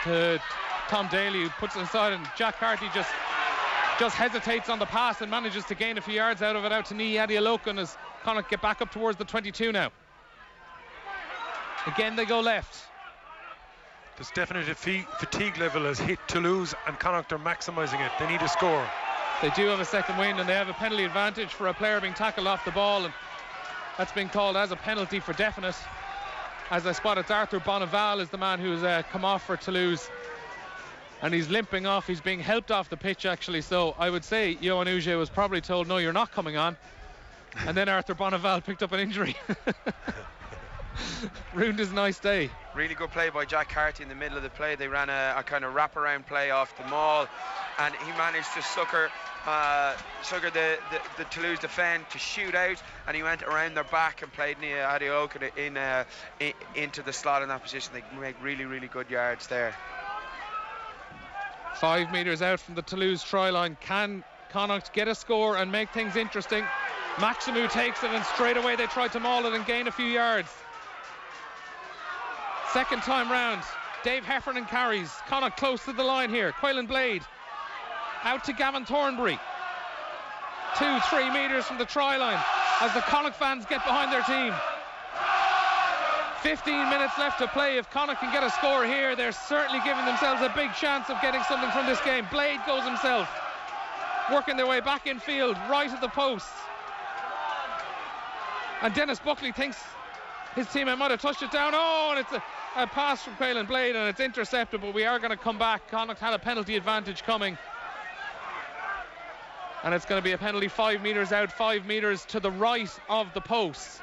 to Tom Daly, who puts it inside, and Jack Carty just hesitates on the pass and manages to gain a few yards out of it, out to Ní Adiolokan, as Connacht get back up towards the 22 now. Again they go left. This definite fatigue level has hit Toulouse, and Connacht are maximising it. They need a score. They do have a second wind, and they have a penalty advantage for a player being tackled off the ball, and that's been called as a penalty for definite. As I spot, it's Arthur Bonneval is the man who's come off for Toulouse, and he's limping off. He's being helped off the pitch actually, so I would say Johan Huget was probably told, no, you're not coming on, and then Arthur Bonneval picked up an injury. Ruined his nice day. Really good play by Jack Carty in the middle of the play. They ran a kind of wraparound play off the maul, and he managed to sucker the Toulouse defend to shoot out, and he went around their back and played Ní Adiolokan into the slot in that position. They make really good yards there. 5 metres out from the Toulouse try line. Can Connacht get a score and make things interesting? Maximu takes it, and straight away they try to maul it and gain a few yards. Second time round, Dave Heffernan carries. Connacht close to the line here. Quaylen Blade out to Gavin Thornbury. 2-3 metres from the try line as the Connacht fans get behind their team. 15 minutes left to play. If Connacht can get a score here, they're certainly giving themselves a big chance of getting something from this game. Blade goes himself, working their way back in field, right at the posts. And Dennis Buckley thinks his teammate might have touched it down. Oh, and it's a pass from Quaylen Blade, and it's intercepted, but we are going to come back. Connacht had a penalty advantage coming, and it's going to be a penalty 5 metres out, 5 metres to the right of the posts.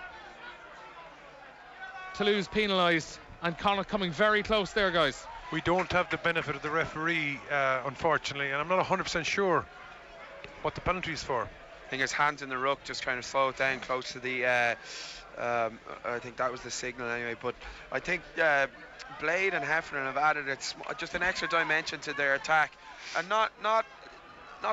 Toulouse penalised, and Connacht coming very close there, guys. We don't have the benefit of the referee, unfortunately, and I'm not 100% sure what the penalty is for. I think his hands in the ruck, just trying to slow it down close to the I think that was the signal anyway. But I think Blade and Heffernan have added just an extra dimension to their attack, and not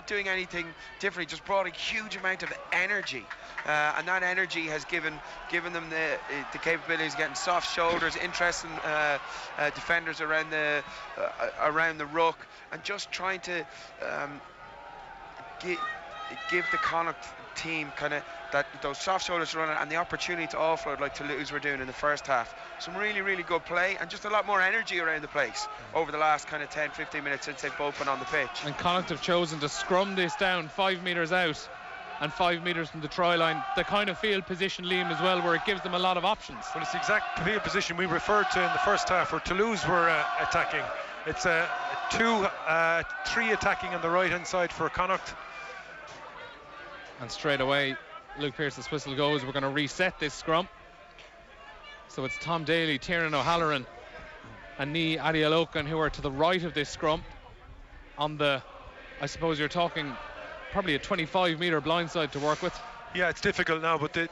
doing anything different. Just brought a huge amount of energy, and that energy has given them the capabilities of getting soft shoulders, interesting defenders around the ruck, and just trying to give the Connacht team kind of those soft shoulders to run and the opportunity to offload like Toulouse were doing in the first half. Some really, really good play and just a lot more energy around the place over the last kind of 10-15 minutes since they've both been on the pitch. And Connacht have chosen to scrum this down 5 metres out and 5 metres from the try line. The kind of field position, Liam, as well, where it gives them a lot of options. Well, it's the exact field position we referred to in the first half where Toulouse were attacking. It's a 2-3 attacking on the right hand side for Connacht. And straight away, Luke Pearce's whistle goes. We're going to reset this scrum. So it's Tom Daly, Tiernan O'Halloran and Ní Adialokan who are to the right of this scrum. On the, I suppose you're talking probably a 25-metre blindside to work with. Yeah, it's difficult now, but the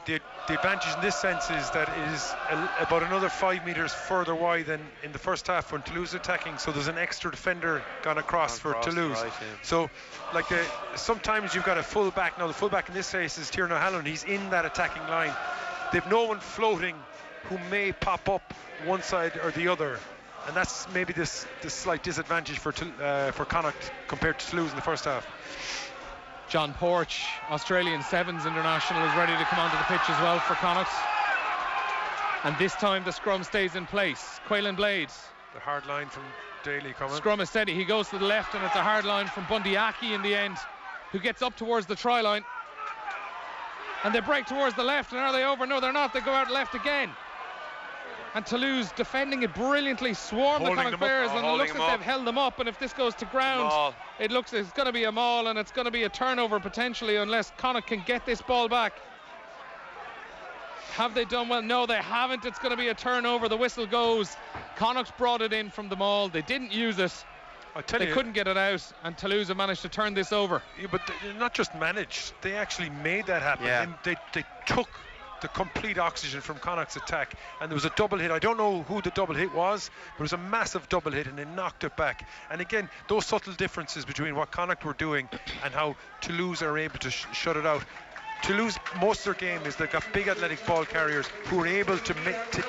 advantage in this sense is that it is about another 5 metres further wide than in the first half when Toulouse is attacking, so there's an extra defender gone across for Toulouse. Right, yeah. So, like, sometimes you've got a full-back. Now, the full-back in this case is Tiernan O'Halloran. He's in that attacking line. They've no one floating who may pop up one side or the other, and that's maybe this slight disadvantage for Connacht compared to Toulouse in the first half. John Porch, Australian Sevens international, is ready to come onto the pitch as well for Connacht. And this time the scrum stays in place. Quaylen Blade. The hard line from Daly coming. Scrum is steady. He goes to the left, and it's a hard line from Bundyaki in the end, who gets up towards the try line. And they break towards the left, and are they over? No, they're not. They go out left again. And Toulouse defending it brilliantly, swarm the Connacht players, and it looks like they've held them up. And if this goes to ground, it looks it's going to be a maul, and it's going to be a turnover potentially, unless Connacht can get this ball back. Have they done well? No, they haven't. It's going to be a turnover. The whistle goes. Connacht brought it in from the maul. They didn't use it. They couldn't get it out, and Toulouse have managed to turn this over. Yeah, but not just managed, they actually made that happen. Yeah. They took the complete oxygen from Connacht's attack, and there was a double hit. I don't know who the double hit was, but it was a massive double hit, and they knocked it back. And again, those subtle differences between what Connacht were doing and how Toulouse are able to shut it out. Toulouse, most of their game is they've got big athletic ball carriers who are able to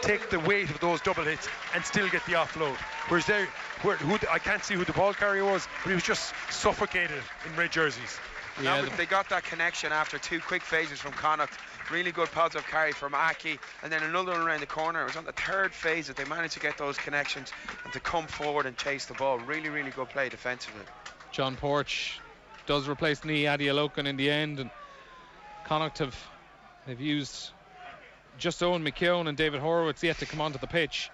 take the weight of those double hits and still get the offload. Whereas I can't see who the ball carrier was, but he was just suffocated in red jerseys. Yeah, they got that connection after 2 quick phases from Connacht. Really good positive carry from Aki, and then another one around the corner. It was on the 3rd phase that they managed to get those connections and to come forward and chase the ball. Really, really good play defensively. John Porch does replace Ní Adialokan in the end, and Connacht they've used just Owen McKeown and David Horowitz yet to come onto the pitch.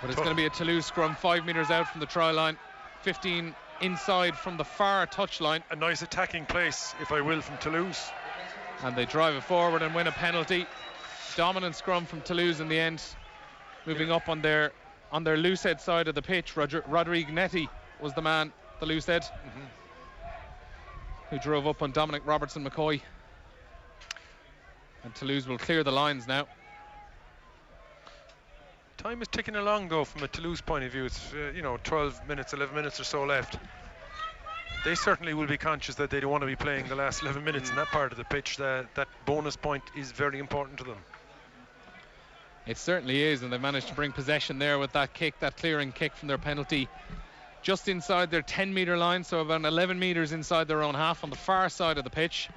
But it's going to be a Toulouse scrum 5 metres out from the try line, 15 inside from the far touchline. A nice attacking place, if I will, from Toulouse. And they drive it forward and win a penalty. Dominant scrum from Toulouse in the end. Moving up on their loose head side of the pitch, Rodrigue Netty was the man, the loose head, who drove up on Dominic Robertson McCoy. And Toulouse will clear the lines now. Time is ticking along though from a Toulouse point of view. It's 12 minutes, 11 minutes or so left. They certainly will be conscious that they don't want to be playing the last 11 minutes in that part of the pitch. That bonus point is very important to them. It certainly is, and they managed to bring possession there with that kick, that clearing kick from their penalty, just inside their 10-metre line, so about 11 metres inside their own half on the far side of the pitch.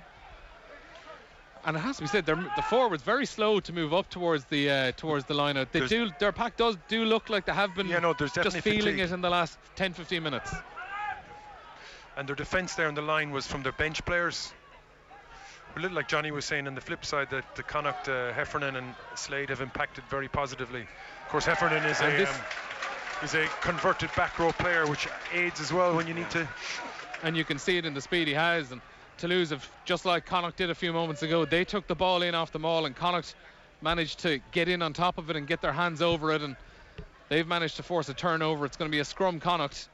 And it has to be said, the forwards very slow to move up towards the line out. Their pack do look like they have been just feeling it in the last 10-15 minutes. And their defence there on the line was from their bench players. A little like Johnny was saying on the flip side, that the Connacht, Heffernan and Slade have impacted very positively. Of course, Heffernan is a converted back row player, which aids as well when you need to. And you can see it in the speed he has. And Toulouse have, just like Connacht did a few moments ago, they took the ball in off the maul, and Connacht managed to get in on top of it and get their hands over it. And They've managed to force a turnover. It's going to be a scrum Connacht.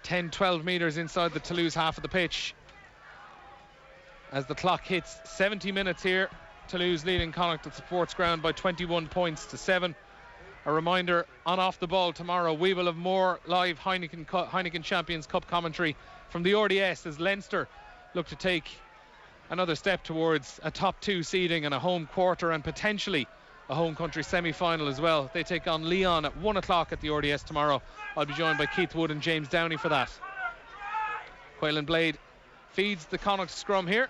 10-12 metres inside the Toulouse half of the pitch. As the clock hits 70 minutes here, Toulouse leading Connacht at Sportsground by 21 points to 7. A reminder, on Off the Ball tomorrow, we will have more live Heineken Champions Cup commentary from the RDS as Leinster look to take another step towards a top 2 seeding and a home quarter and potentially a home country semi-final as well. They take on Leon at 1 o'clock at the RDS tomorrow. I'll be joined by Keith Wood and James Downey for that. Quaylen Blade feeds the Connacht scrum here.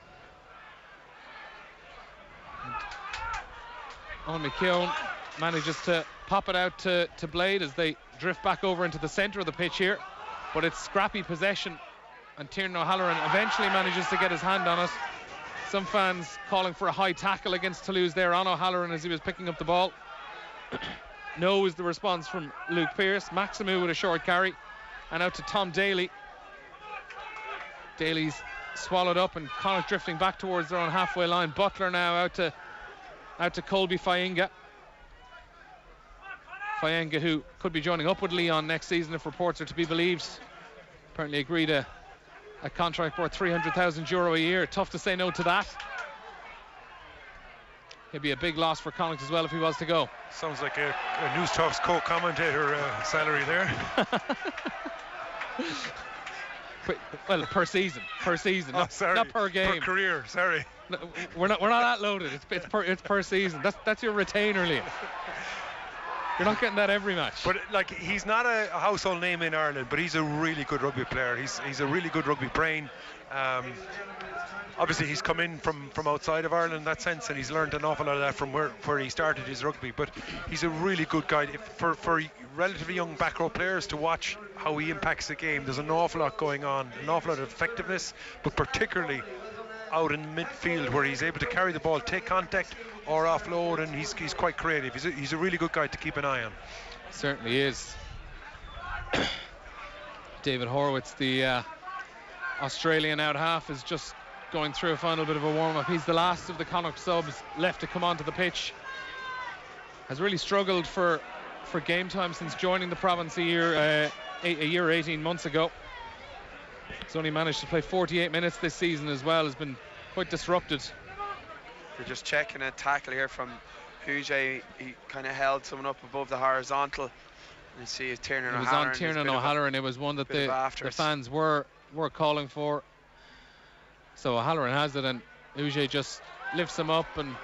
Owen McKeown manages to pop it out to Blade as they drift back over into the centre of the pitch here. But it's scrappy possession, and Tiernan O'Halloran eventually manages to get his hand on it. Some fans calling for a high tackle against Toulouse there on O'Halloran as he was picking up the ball. No is the response from Luke Pearce. Maximu with a short carry, and out to Tom Daly. Daly's swallowed up, and Connacht drifting back towards their own halfway line. Butler now out to Colby Fainga. Fainga, who could be joining up with Leon next season if reports are to be believed. Apparently agreed a contract worth €300,000 a year. Tough to say no to that. It'd be a big loss for Connacht as well if he was to go. Sounds like a News Talk's co-commentator salary there. Well, per season, not per game. Per career, sorry. No, we're not that loaded. It's per season. That's your retainer, Liam. You're not getting that every match. But like, he's not a household name in Ireland, but he's a really good rugby player. He's a really good rugby brain. Obviously, he's come in from outside of Ireland in that sense, and he's learned an awful lot of that from where he started his rugby. But he's a really good guy. For relatively young back row players to watch how he impacts the game, there's an awful lot going on, an awful lot of effectiveness, but particularly out in midfield where he's able to carry the ball, take contact or offload, and he's quite creative. He's a really good guy to keep an eye on. Certainly is. David Horwitz, the Australian out half, is just going through a final bit of a warm-up. He's the last of the Connacht subs left to come onto the pitch. Has really struggled for game time since joining the province a year 18 months ago. He's only managed to play 48 minutes this season as well. Has been quite disrupted. They're just checking a tackle here from Huget. He kind of held someone up above the horizontal. And you see Tiernan O'Halloran. It was on Tiernan O'Halloran. It was one that the fans were calling for. So O'Halloran has it, and Huget just lifts him up, and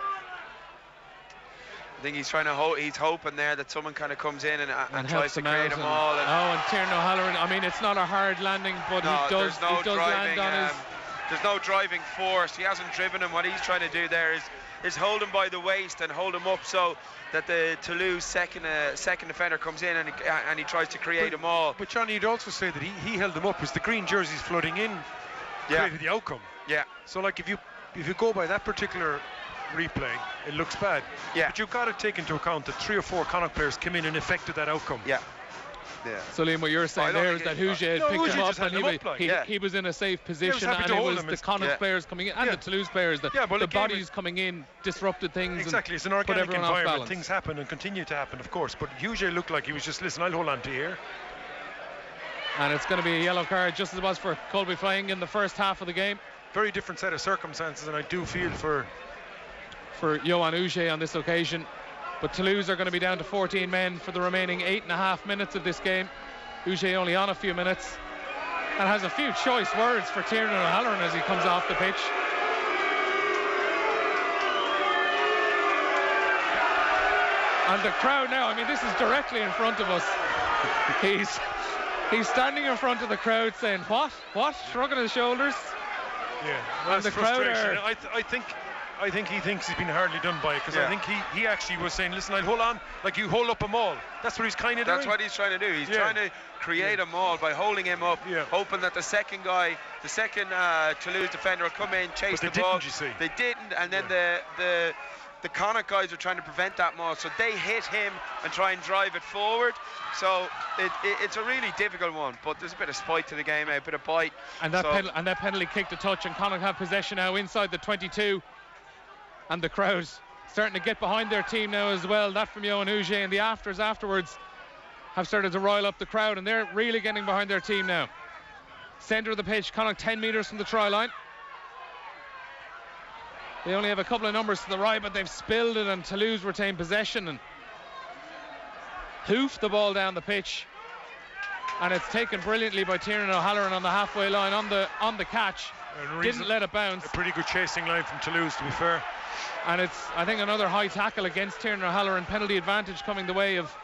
I think he's he's hoping there that someone kind of comes in and tries to create a maul. And Tiernan O'Halloran, I mean, it's not a hard landing, but he does land on his... There's no driving force. He hasn't driven him. What he's trying to do there is hold him by the waist and hold him up so that the Toulouse second defender comes in and he tries to create a maul. But Johnny, you'd also say that he held him up as the green jerseys flooding in created the outcome. Yeah. So like if you go by that particular replay, it looks bad. Yeah. But you've got to take into account that 3 or 4 Connacht players came in and affected that outcome. Yeah. Yeah. So Liam, what you're saying there is that Huget had picked him up and he was in a safe position, and it was the Connacht players coming in and the Toulouse players, the bodies coming in disrupted things. Exactly, it's an organic environment. Things happen and continue to happen, of course. But Huget looked like he was just, listen, I'll hold on to you here. And it's going to be a yellow card, just as it was for Colby Fainga in the first half of the game. Very different set of circumstances, and I do feel for Johan Huget on this occasion. But Toulouse are going to be down to 14 men for the remaining 8.5 minutes of this game. Huget only on a few minutes, and has a few choice words for Tiernan O'Halloran as he comes off the pitch. And the crowd now, I mean, this is directly in front of us. He's standing in front of the crowd saying, what? Shrugging his shoulders. Yeah, well, and the crowd are... I think he thinks he's been hardly done by it, because I think he actually was saying, listen, I'll hold on, like you hold up a maul. That's what he's kind of doing. That's what he's trying to do. He's trying to create a maul by holding him up, hoping that the second Toulouse defender will come in, chase the ball. They didn't, and then the Connacht guys are trying to prevent that maul, so they hit him and try and drive it forward. So it's a really difficult one, but there's a bit of spite to the game, a bit of bite. And that penalty kicked a touch, and Connacht have possession now inside the 22. And the crowd starting to get behind their team now as well. That from Johan Huge, and the afters afterwards have started to rile up the crowd, and they're really getting behind their team now. Centre of the pitch, Connacht 10 metres from the try line. They only have a couple of numbers to the right, but they've spilled it, and Toulouse retain possession and hoof the ball down the pitch. And it's taken brilliantly by Tiernan O'Halloran on the halfway line on the catch. Didn't let it bounce. A pretty good chasing line from Toulouse, to be fair. And it's, I think, another high tackle against Tiernan O'Halloran. Penalty advantage coming the way of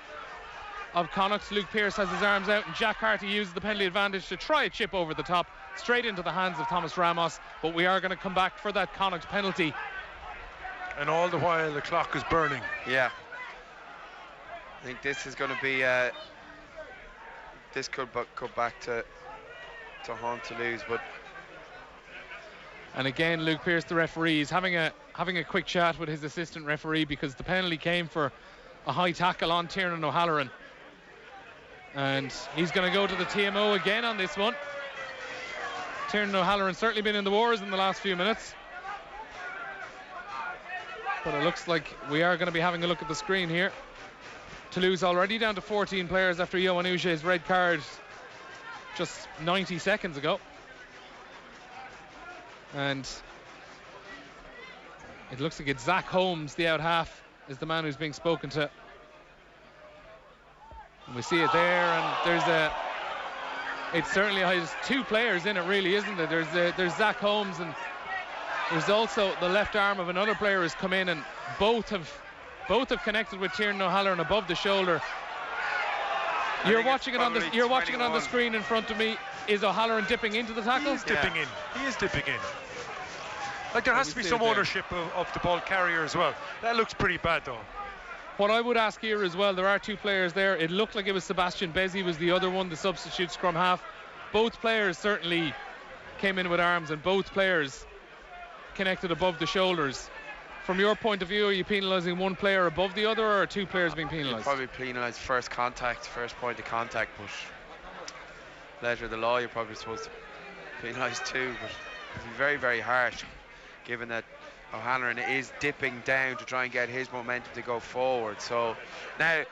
Connacht. Luke Pearce has his arms out, and Jack Harty uses the penalty advantage to try a chip over the top, straight into the hands of Thomas Ramos. But we are going to come back for that Connacht penalty. And all the while the clock is burning. Yeah. I think this is going to be... this could go back to haunt Toulouse, but... And again, Luke Pearce, the referee, is having a quick chat with his assistant referee, because the penalty came for a high tackle on Tiernan O'Halloran. And he's going to go to the TMO again on this one. Tiernan O'Halloran certainly been in the wars in the last few minutes. But it looks like we are going to be having a look at the screen here. Toulouse already down to 14 players after Johan Huge's red card just 90 seconds ago. And it looks like it's Zach Holmes, the out half, is the man who's being spoken to. And we see it there, and it certainly has two players in it, really, isn't it? There's Zach Holmes, and there's also the left arm of another player who's come in, and both have connected with Tiernan O'Halloran above the shoulder. You're watching it on the screen in front of me. Is O'Halloran dipping into the tackle? He is dipping in. He is dipping in. Like, there has to be some ownership of the ball carrier as well. That looks pretty bad, though. What I would ask here as well, there are two players there. It looked like it was Sebastian Bezzi was the other one, the substitute scrum half. Both players certainly came in with arms, and both players connected above the shoulders. From your point of view, are you penalising one player above the other, or are two players being penalised? Probably penalise first point of contact, but letter of the law, you're probably supposed to penalise two, but it'd be very, very harsh, given that O'Halloran is dipping down to try and get his momentum to go forward. So now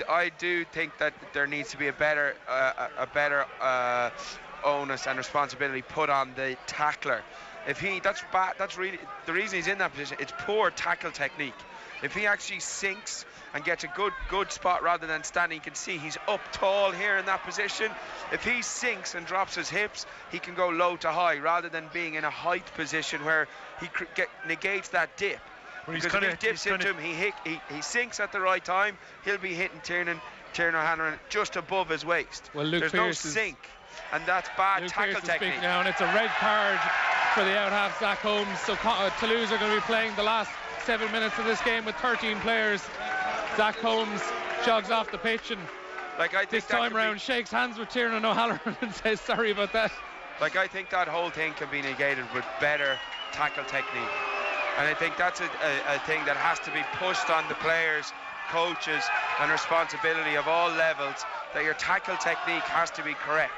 I do think that there needs to be a better onus and responsibility put on the tackler. If that's really the reason he's in that position. It's poor tackle technique. If he actually sinks and gets a good spot rather than standing, you can see he's up tall here in that position. If he sinks and drops his hips, he can go low to high rather than being in a height position where he negates that dip. Because if he dips into him, he sinks at the right time, he'll be hitting Tiernan O'Halloran just above his waist. Well, Luke There's Pearce no sink, and that's bad Luke tackle Pearce technique. Now, and it's a red card for the out half, Zach Holmes. So Toulouse are going to be playing the last 7 minutes of this game with 13 players. Zach Holmes jogs off the pitch, and this time round shakes hands with Tiernan O'Halloran and says sorry about that. Like, I think that whole thing can be negated with better tackle technique, and I think that's a thing that has to be pushed on the players, coaches, and responsibility of all levels, that your tackle technique has to be correct,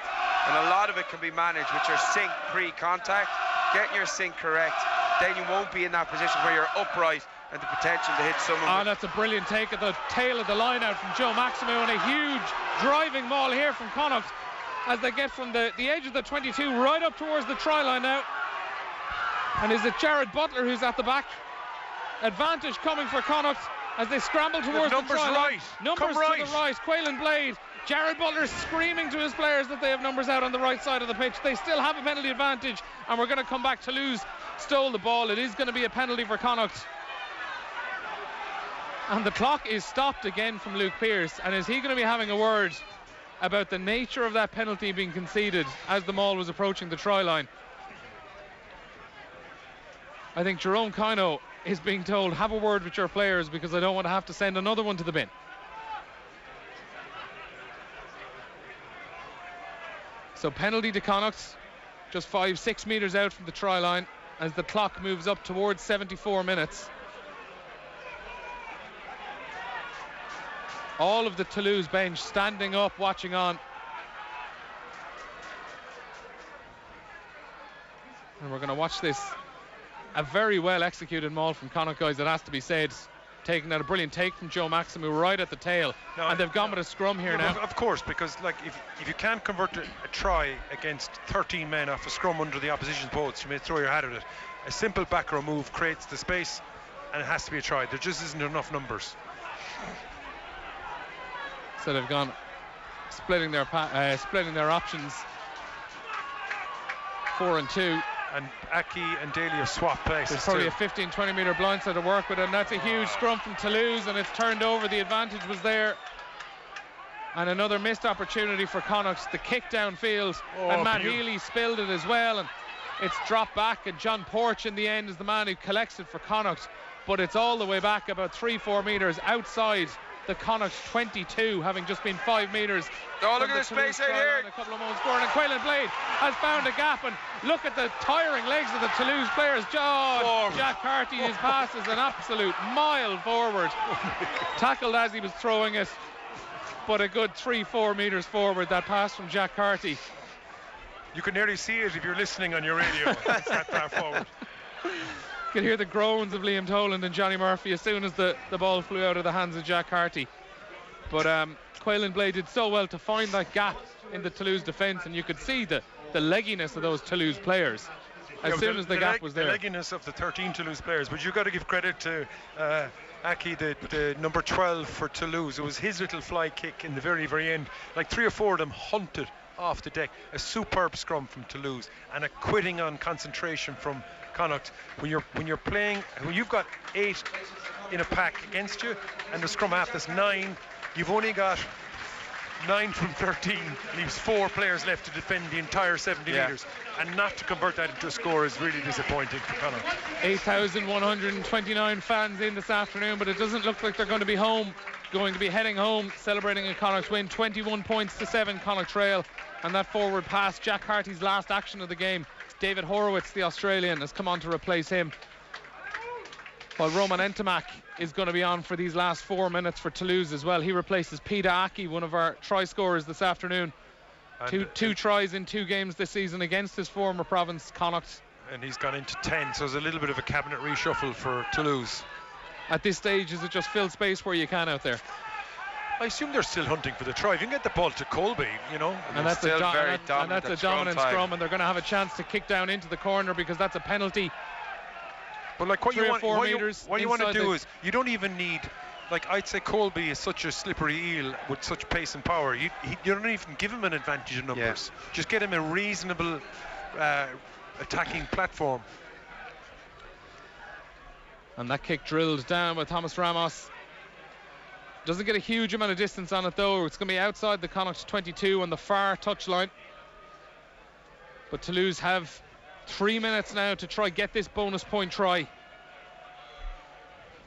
and a lot of it can be managed with your sink pre-contact. Getting your sink correct, then you won't be in that position where you're upright and the potential to hit someone. Oh, that's a brilliant take at the tail of the line out from Joe Maximo, and a huge driving maul here from Connacht as they get from the edge of the 22 right up towards the try line now. And is it Jared Butler who's at the back? Advantage coming for Connacht as they scramble towards the try line. Numbers to the right. Quaylen Blade. Jared Butler screaming to his players that they have numbers out on the right side of the pitch. They still have a penalty advantage, and we're going to come back. Toulouse stole the ball. It is going to be a penalty for Connacht. And the clock is stopped again from Luke Pearce. And is he going to be having a word about the nature of that penalty being conceded as the maul was approaching the try line? I think Jerome Kino is being told, have a word with your players, because I don't want to have to send another one to the bin. So penalty to Connacht, just 5-6 metres out from the try line as the clock moves up towards 74 minutes. All of the Toulouse bench standing up, watching on. And we're going to watch this a very well executed maul from Connacht, guys, it has to be said. Taking out a brilliant take from Joe Maximu right at the tail, and they've gone with a scrum here now. Of course, because like if you can't convert a try against 13 men off a scrum under the opposition's post, you may throw your hat at it. A simple back row move creates the space, and it has to be a try. There just isn't enough numbers. So they've gone splitting their options. 4 and 2. And Aki and Daly have swapped places. There's probably a 15-20 metre blindside to work with, and that's a huge scrum from Toulouse, and it's turned over. The advantage was there. And another missed opportunity for Connacht. The kick downfield, and Matt Healy spilled it as well, and it's dropped back, and John Porch in the end is the man who collects it for Connacht, but it's all the way back about 3-4 metres outside the Connacht 22, having just been 5 metres. Oh, look at the space out here. A couple of moments forward, and Quaylen Blade has found a gap, and look at the tiring legs of the Toulouse players. Jack Carty, his pass is an absolute mile forward. Tackled as he was throwing it, but a good 3-4 metres forward, that pass from Jack Carty. You can nearly see it if you're listening on your radio. It's that far forward. You could hear the groans of Liam Toland and Johnny Murphy as soon as the ball flew out of the hands of Jack Carty. But Quaylen Blade did so well to find that gap in the Toulouse defence, and you could see the legginess of those Toulouse players as soon as the gap was there. The legginess of the 13 Toulouse players, but you've got to give credit to Aki, the number 12 for Toulouse. It was his little fly kick in the very, very end. Like 3 or 4 of them hunted off the deck. A superb scrum from Toulouse, and a quitting on concentration from Connacht. When you're playing, when you've got 8 in a pack against you, and the scrum half, that's 9, you've only got 9 from 13, leaves 4 players left to defend the entire 70 metres, and not to convert that into a score is really disappointing for Connacht. 8,129 fans in this afternoon, but it doesn't look like they're going to be heading home, celebrating a Connacht win. 21 points to 7 Connacht trail, and that forward pass, Jack Carty's last action of the game. David Horowitz, the Australian, has come on to replace him, while Roman Ntamack is going to be on for these last 4 minutes for Toulouse as well. He replaces Peter Aki, one of our try scorers this afternoon. Two tries in 2 games this season against his former province, Connacht. And he's gone into 10, so there's a little bit of a cabinet reshuffle for Toulouse. At this stage, is it just fill space where you can out there? I assume they're still hunting for the try. If you can get the ball to Colby, you know. And that's a dominant scrum, and they're going to have a chance to kick down into the corner because that's a penalty. But like what you want to do is, you don't even need, like I'd say Colby is such a slippery eel with such pace and power. You don't even give him an advantage in numbers. Yeah. Just get him a reasonable attacking platform. And that kick drilled down by Thomas Ramos. Doesn't get a huge amount of distance on it though. It's going to be outside the Connacht 22 on the far touchline. But Toulouse have 3 minutes now to try get this bonus point try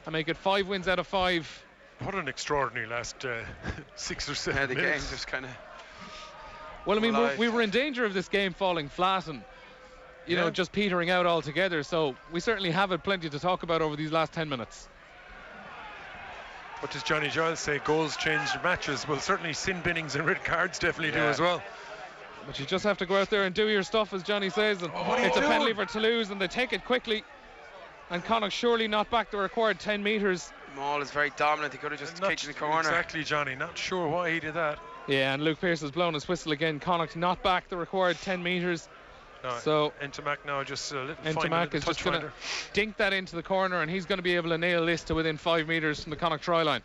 and make it 5 wins out of 5. What an extraordinary last 6 or 7 minutes. The game just kind of... Well, I mean, we were in danger of this game falling flat and, you know, just petering out altogether. So we certainly have plenty to talk about over these last 10 minutes. What does Johnny Giles say? Goals change matches. Well, certainly sin binnings and red cards definitely do as well. But you just have to go out there and do your stuff, as Johnny says. And it's a penalty for Toulouse, and they take it quickly. And Connacht surely not back the required 10 metres. Maul is very dominant. He could have just kicked in the corner. Exactly, Johnny. Not sure why he did that. Yeah, and Luke Pearce has blown his whistle again. Connacht not back the required 10 metres. No, so Ntamack now just a little Ntamack is just going to dink that into the corner, and he's going to be able to nail this to within 5 metres from the Connacht try line.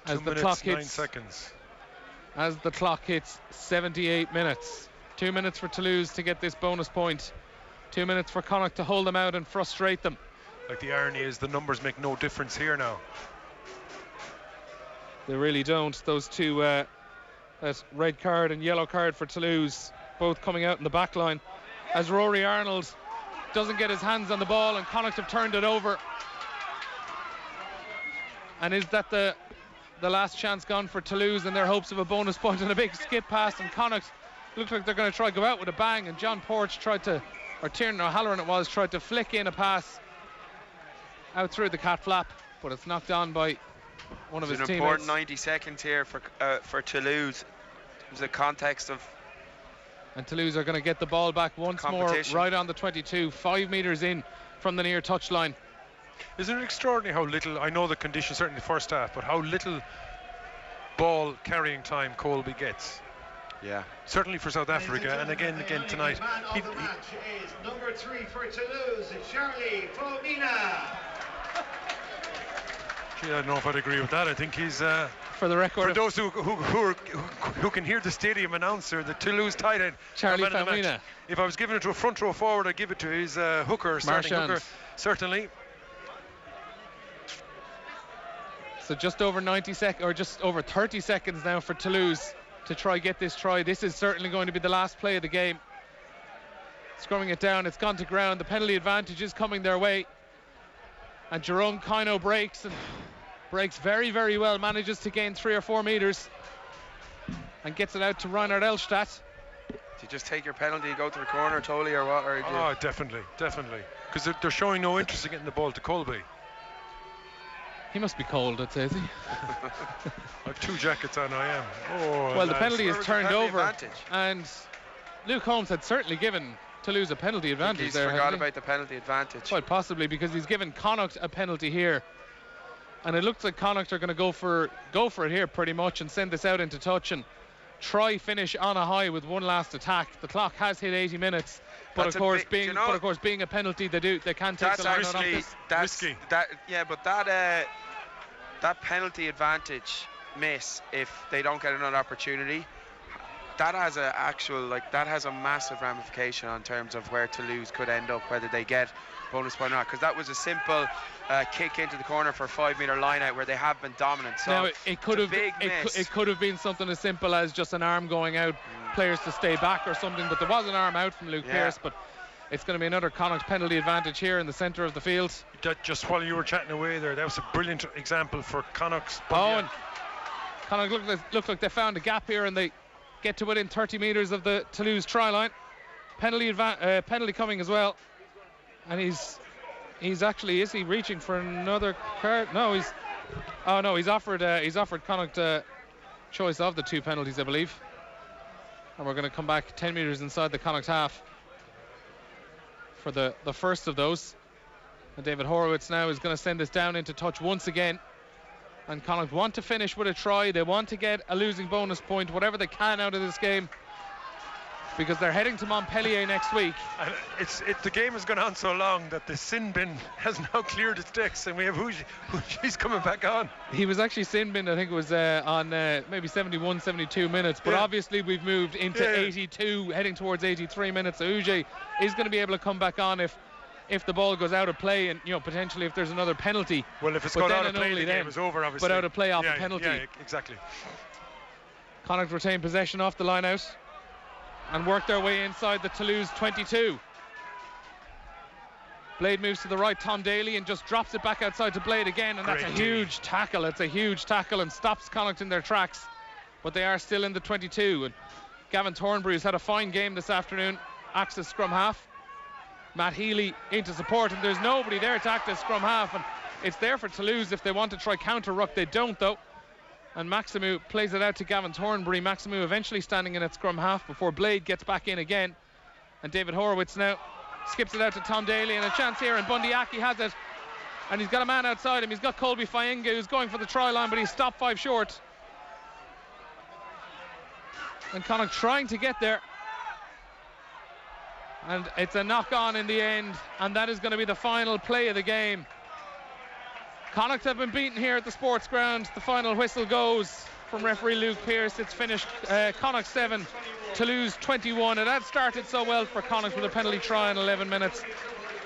As the clock hits 9 seconds. As the clock hits 78 minutes. 2 minutes for Toulouse to get this bonus point. 2 minutes for Connacht to hold them out and frustrate them. Like, the irony is the numbers make no difference here now. They really don't. Those two, that red card and yellow card for Toulouse, both coming out in the back line. As Rory Arnold doesn't get his hands on the ball, and Connacht have turned it over. And is that the last chance gone for Toulouse in their hopes of a bonus point and a big skip pass? And Connacht looks like they're going to try to go out with a bang, and John Porch tried to, or Tiernan O'Halloran it was, tried to flick in a pass out through the cat flap, but it's knocked on by one of his teammates. It's an important 90 seconds here for Toulouse. There's a context of And Toulouse are going to get the ball back once more, right on the 22, 5 metres in from the near touchline. Isn't it extraordinary how little, I know the conditions certainly the first half, but how little ball carrying time Colby gets? Yeah. Certainly for South Africa, and again tonight. Man of the match is number 3 for Toulouse, Charlie Fomina. Gee, I don't know if I'd agree with that. I think he's for the record. For those who can hear the stadium announcer, the Toulouse tight end, Charlie Fomina. If I was giving it to a front row forward, I'd give it to his hooker, starting hooker, certainly. So just over 90 seconds, or just over 30 seconds now for Toulouse to try get this try. This is certainly going to be the last play of the game. Scrumming it down, it's gone to ground. The penalty advantage is coming their way. And Jerome Kino breaks very, very well, manages to gain 3 or 4 metres and gets it out to Reinhard Elstadt. Do you just take your penalty, go to the corner, Tolley, or what? Or oh, definitely. Because they're showing no interest in getting the ball to Colby. He must be cold, I'd say, is he? I've 2 jackets on, I am. Oh, well, the penalty is turned over, and Luke Holmes had certainly given Toulouse a penalty advantage. He's forgot about the penalty advantage. Quite possibly, because he's given Connacht a penalty here, and it looks like Connacht are going to go for it here pretty much and send this out into touch and try finish on a high with one last attack. The clock has hit 80 minutes. But of course, being a penalty, they can take the line out of this. Risky. That penalty advantage miss, if they don't get another opportunity, that has a massive ramification on terms of where Toulouse could end up, whether they get bonus point or not. Because that was a simple kick into the corner for a 5-metre line out where they have been dominant. So now it could have been something as simple as just an arm going out, players to stay back or something, but there was an arm out from Luke Pearce. But it's going to be another Connacht penalty advantage here in the centre of the field. Just while you were chatting away there, that was a brilliant example for Connacht's. And Connacht looked like they found a gap here, and they get to within 30 metres of the Toulouse try line. Penalty coming as well, and he's actually, is he reaching for another card? No, he's offered Connacht choice of the 2 penalties, I believe. And we're going to come back 10 metres inside the Connacht half for the first of those. And David Horowitz now is going to send this down into touch once again. And Connacht want to finish with a try. They want to get a losing bonus point, whatever they can out of this game, because they're heading to Montpellier next week. And the game has gone on so long that the sin bin has now cleared its decks, and we have Huji's coming back on. He was actually sin bin, I think it was on maybe 71, 72 minutes, but obviously we've moved into 82, heading towards 83 minutes. So Huji is going to be able to come back on if the ball goes out of play, and potentially if there's another penalty. Well, if it's gone out of play, the game is over, obviously. But out of play off a penalty. Yeah, exactly. Connacht retain possession off the line out and work their way inside the Toulouse 22. Blade moves to the right, Tom Daly, and just drops it back outside to Blade again, and that's a huge tackle. It's a huge tackle and stops Connacht in their tracks, but they are still in the 22. And Gavin Thornbury has had a fine game this afternoon, acts as scrum half. Matt Healy into support, and there's nobody there to act as scrum half, and it's there for Toulouse if they want to try counter ruck. They don't, though. And Maximu plays it out to Gavin Thornbury. Maximu eventually standing in at scrum half before Blade gets back in again. And David Horowitz now skips it out to Tom Daly, and a chance here, and Bundy Aki has it. And he's got a man outside him. He's got Colby Fayenga, who's going for the try line, but he's stopped 5 short. And Connacht trying to get there. And it's a knock-on in the end, and that is going to be the final play of the game. Connacht have been beaten here at the Sportsground. The final whistle goes from referee Luke Pearce. It's finished Connacht 7, Toulouse 21. It had started so well for Connacht with a penalty try in 11 minutes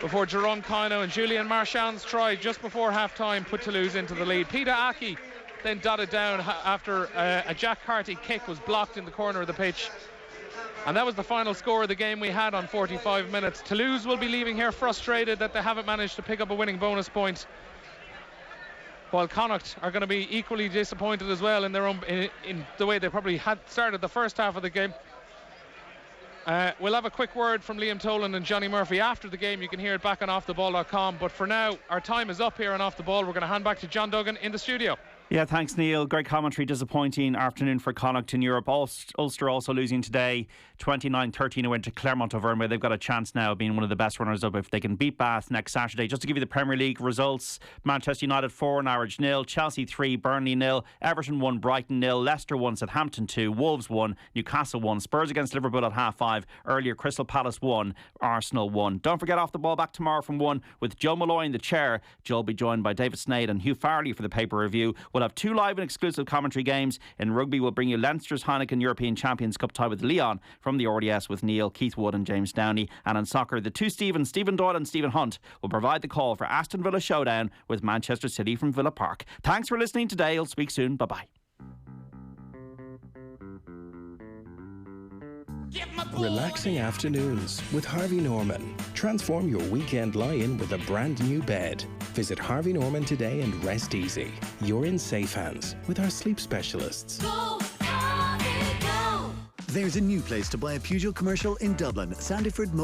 before Jerome Kino and Julian Marchand's try just before half-time put Toulouse into the lead. Peter Aki then dotted down after a Jack Carty kick was blocked in the corner of the pitch. And that was the final score of the game we had on 45 minutes. Toulouse will be leaving here frustrated that they haven't managed to pick up a winning bonus point, while Connacht are going to be equally disappointed as well in their own in the way they probably had started the first half of the game. We'll have a quick word from Liam Toland and Johnny Murphy after the game. You can hear it back on offtheball.com. But for now, our time is up here on Off the Ball. We're going to hand back to John Duggan in the studio. Yeah, thanks, Neil. Great commentary. Disappointing afternoon for Connacht in Europe. Ulster also losing today, 29-13 away to Clermont Auvergne. They've got a chance now of being one of the best runners-up if they can beat Bath next Saturday. Just to give you the Premier League results, Manchester United 4, Norwich 0, Chelsea 3, Burnley 0, Everton 1, Brighton 0, Leicester 1, Southampton 2, Wolves 1, Newcastle 1, Spurs against Liverpool at 5:30. Earlier, Crystal Palace 1, Arsenal 1. Don't forget, Off the Ball back tomorrow from 1 with Joe Malloy in the chair. Joe will be joined by David Sneyd and Hugh Farley for the paper review. We'll have 2 live and exclusive commentary games. In rugby, we'll bring you Leinster's Heineken European Champions Cup tie with Leon from the RDS with Neil, Keith Wood and James Downey. And in soccer, the 2 Stevens, Stephen Doyle and Stephen Hunt, will provide the call for Aston Villa showdown with Manchester City from Villa Park. Thanks for listening today. I'll speak soon. Bye-bye. Relaxing afternoons with Harvey Norman. Transform your weekend lie-in with a brand new bed. Visit Harvey Norman today and rest easy. You're in safe hands with our sleep specialists. Go, Harvey, go! There's a new place to buy a Peugeot commercial in Dublin, Sandyford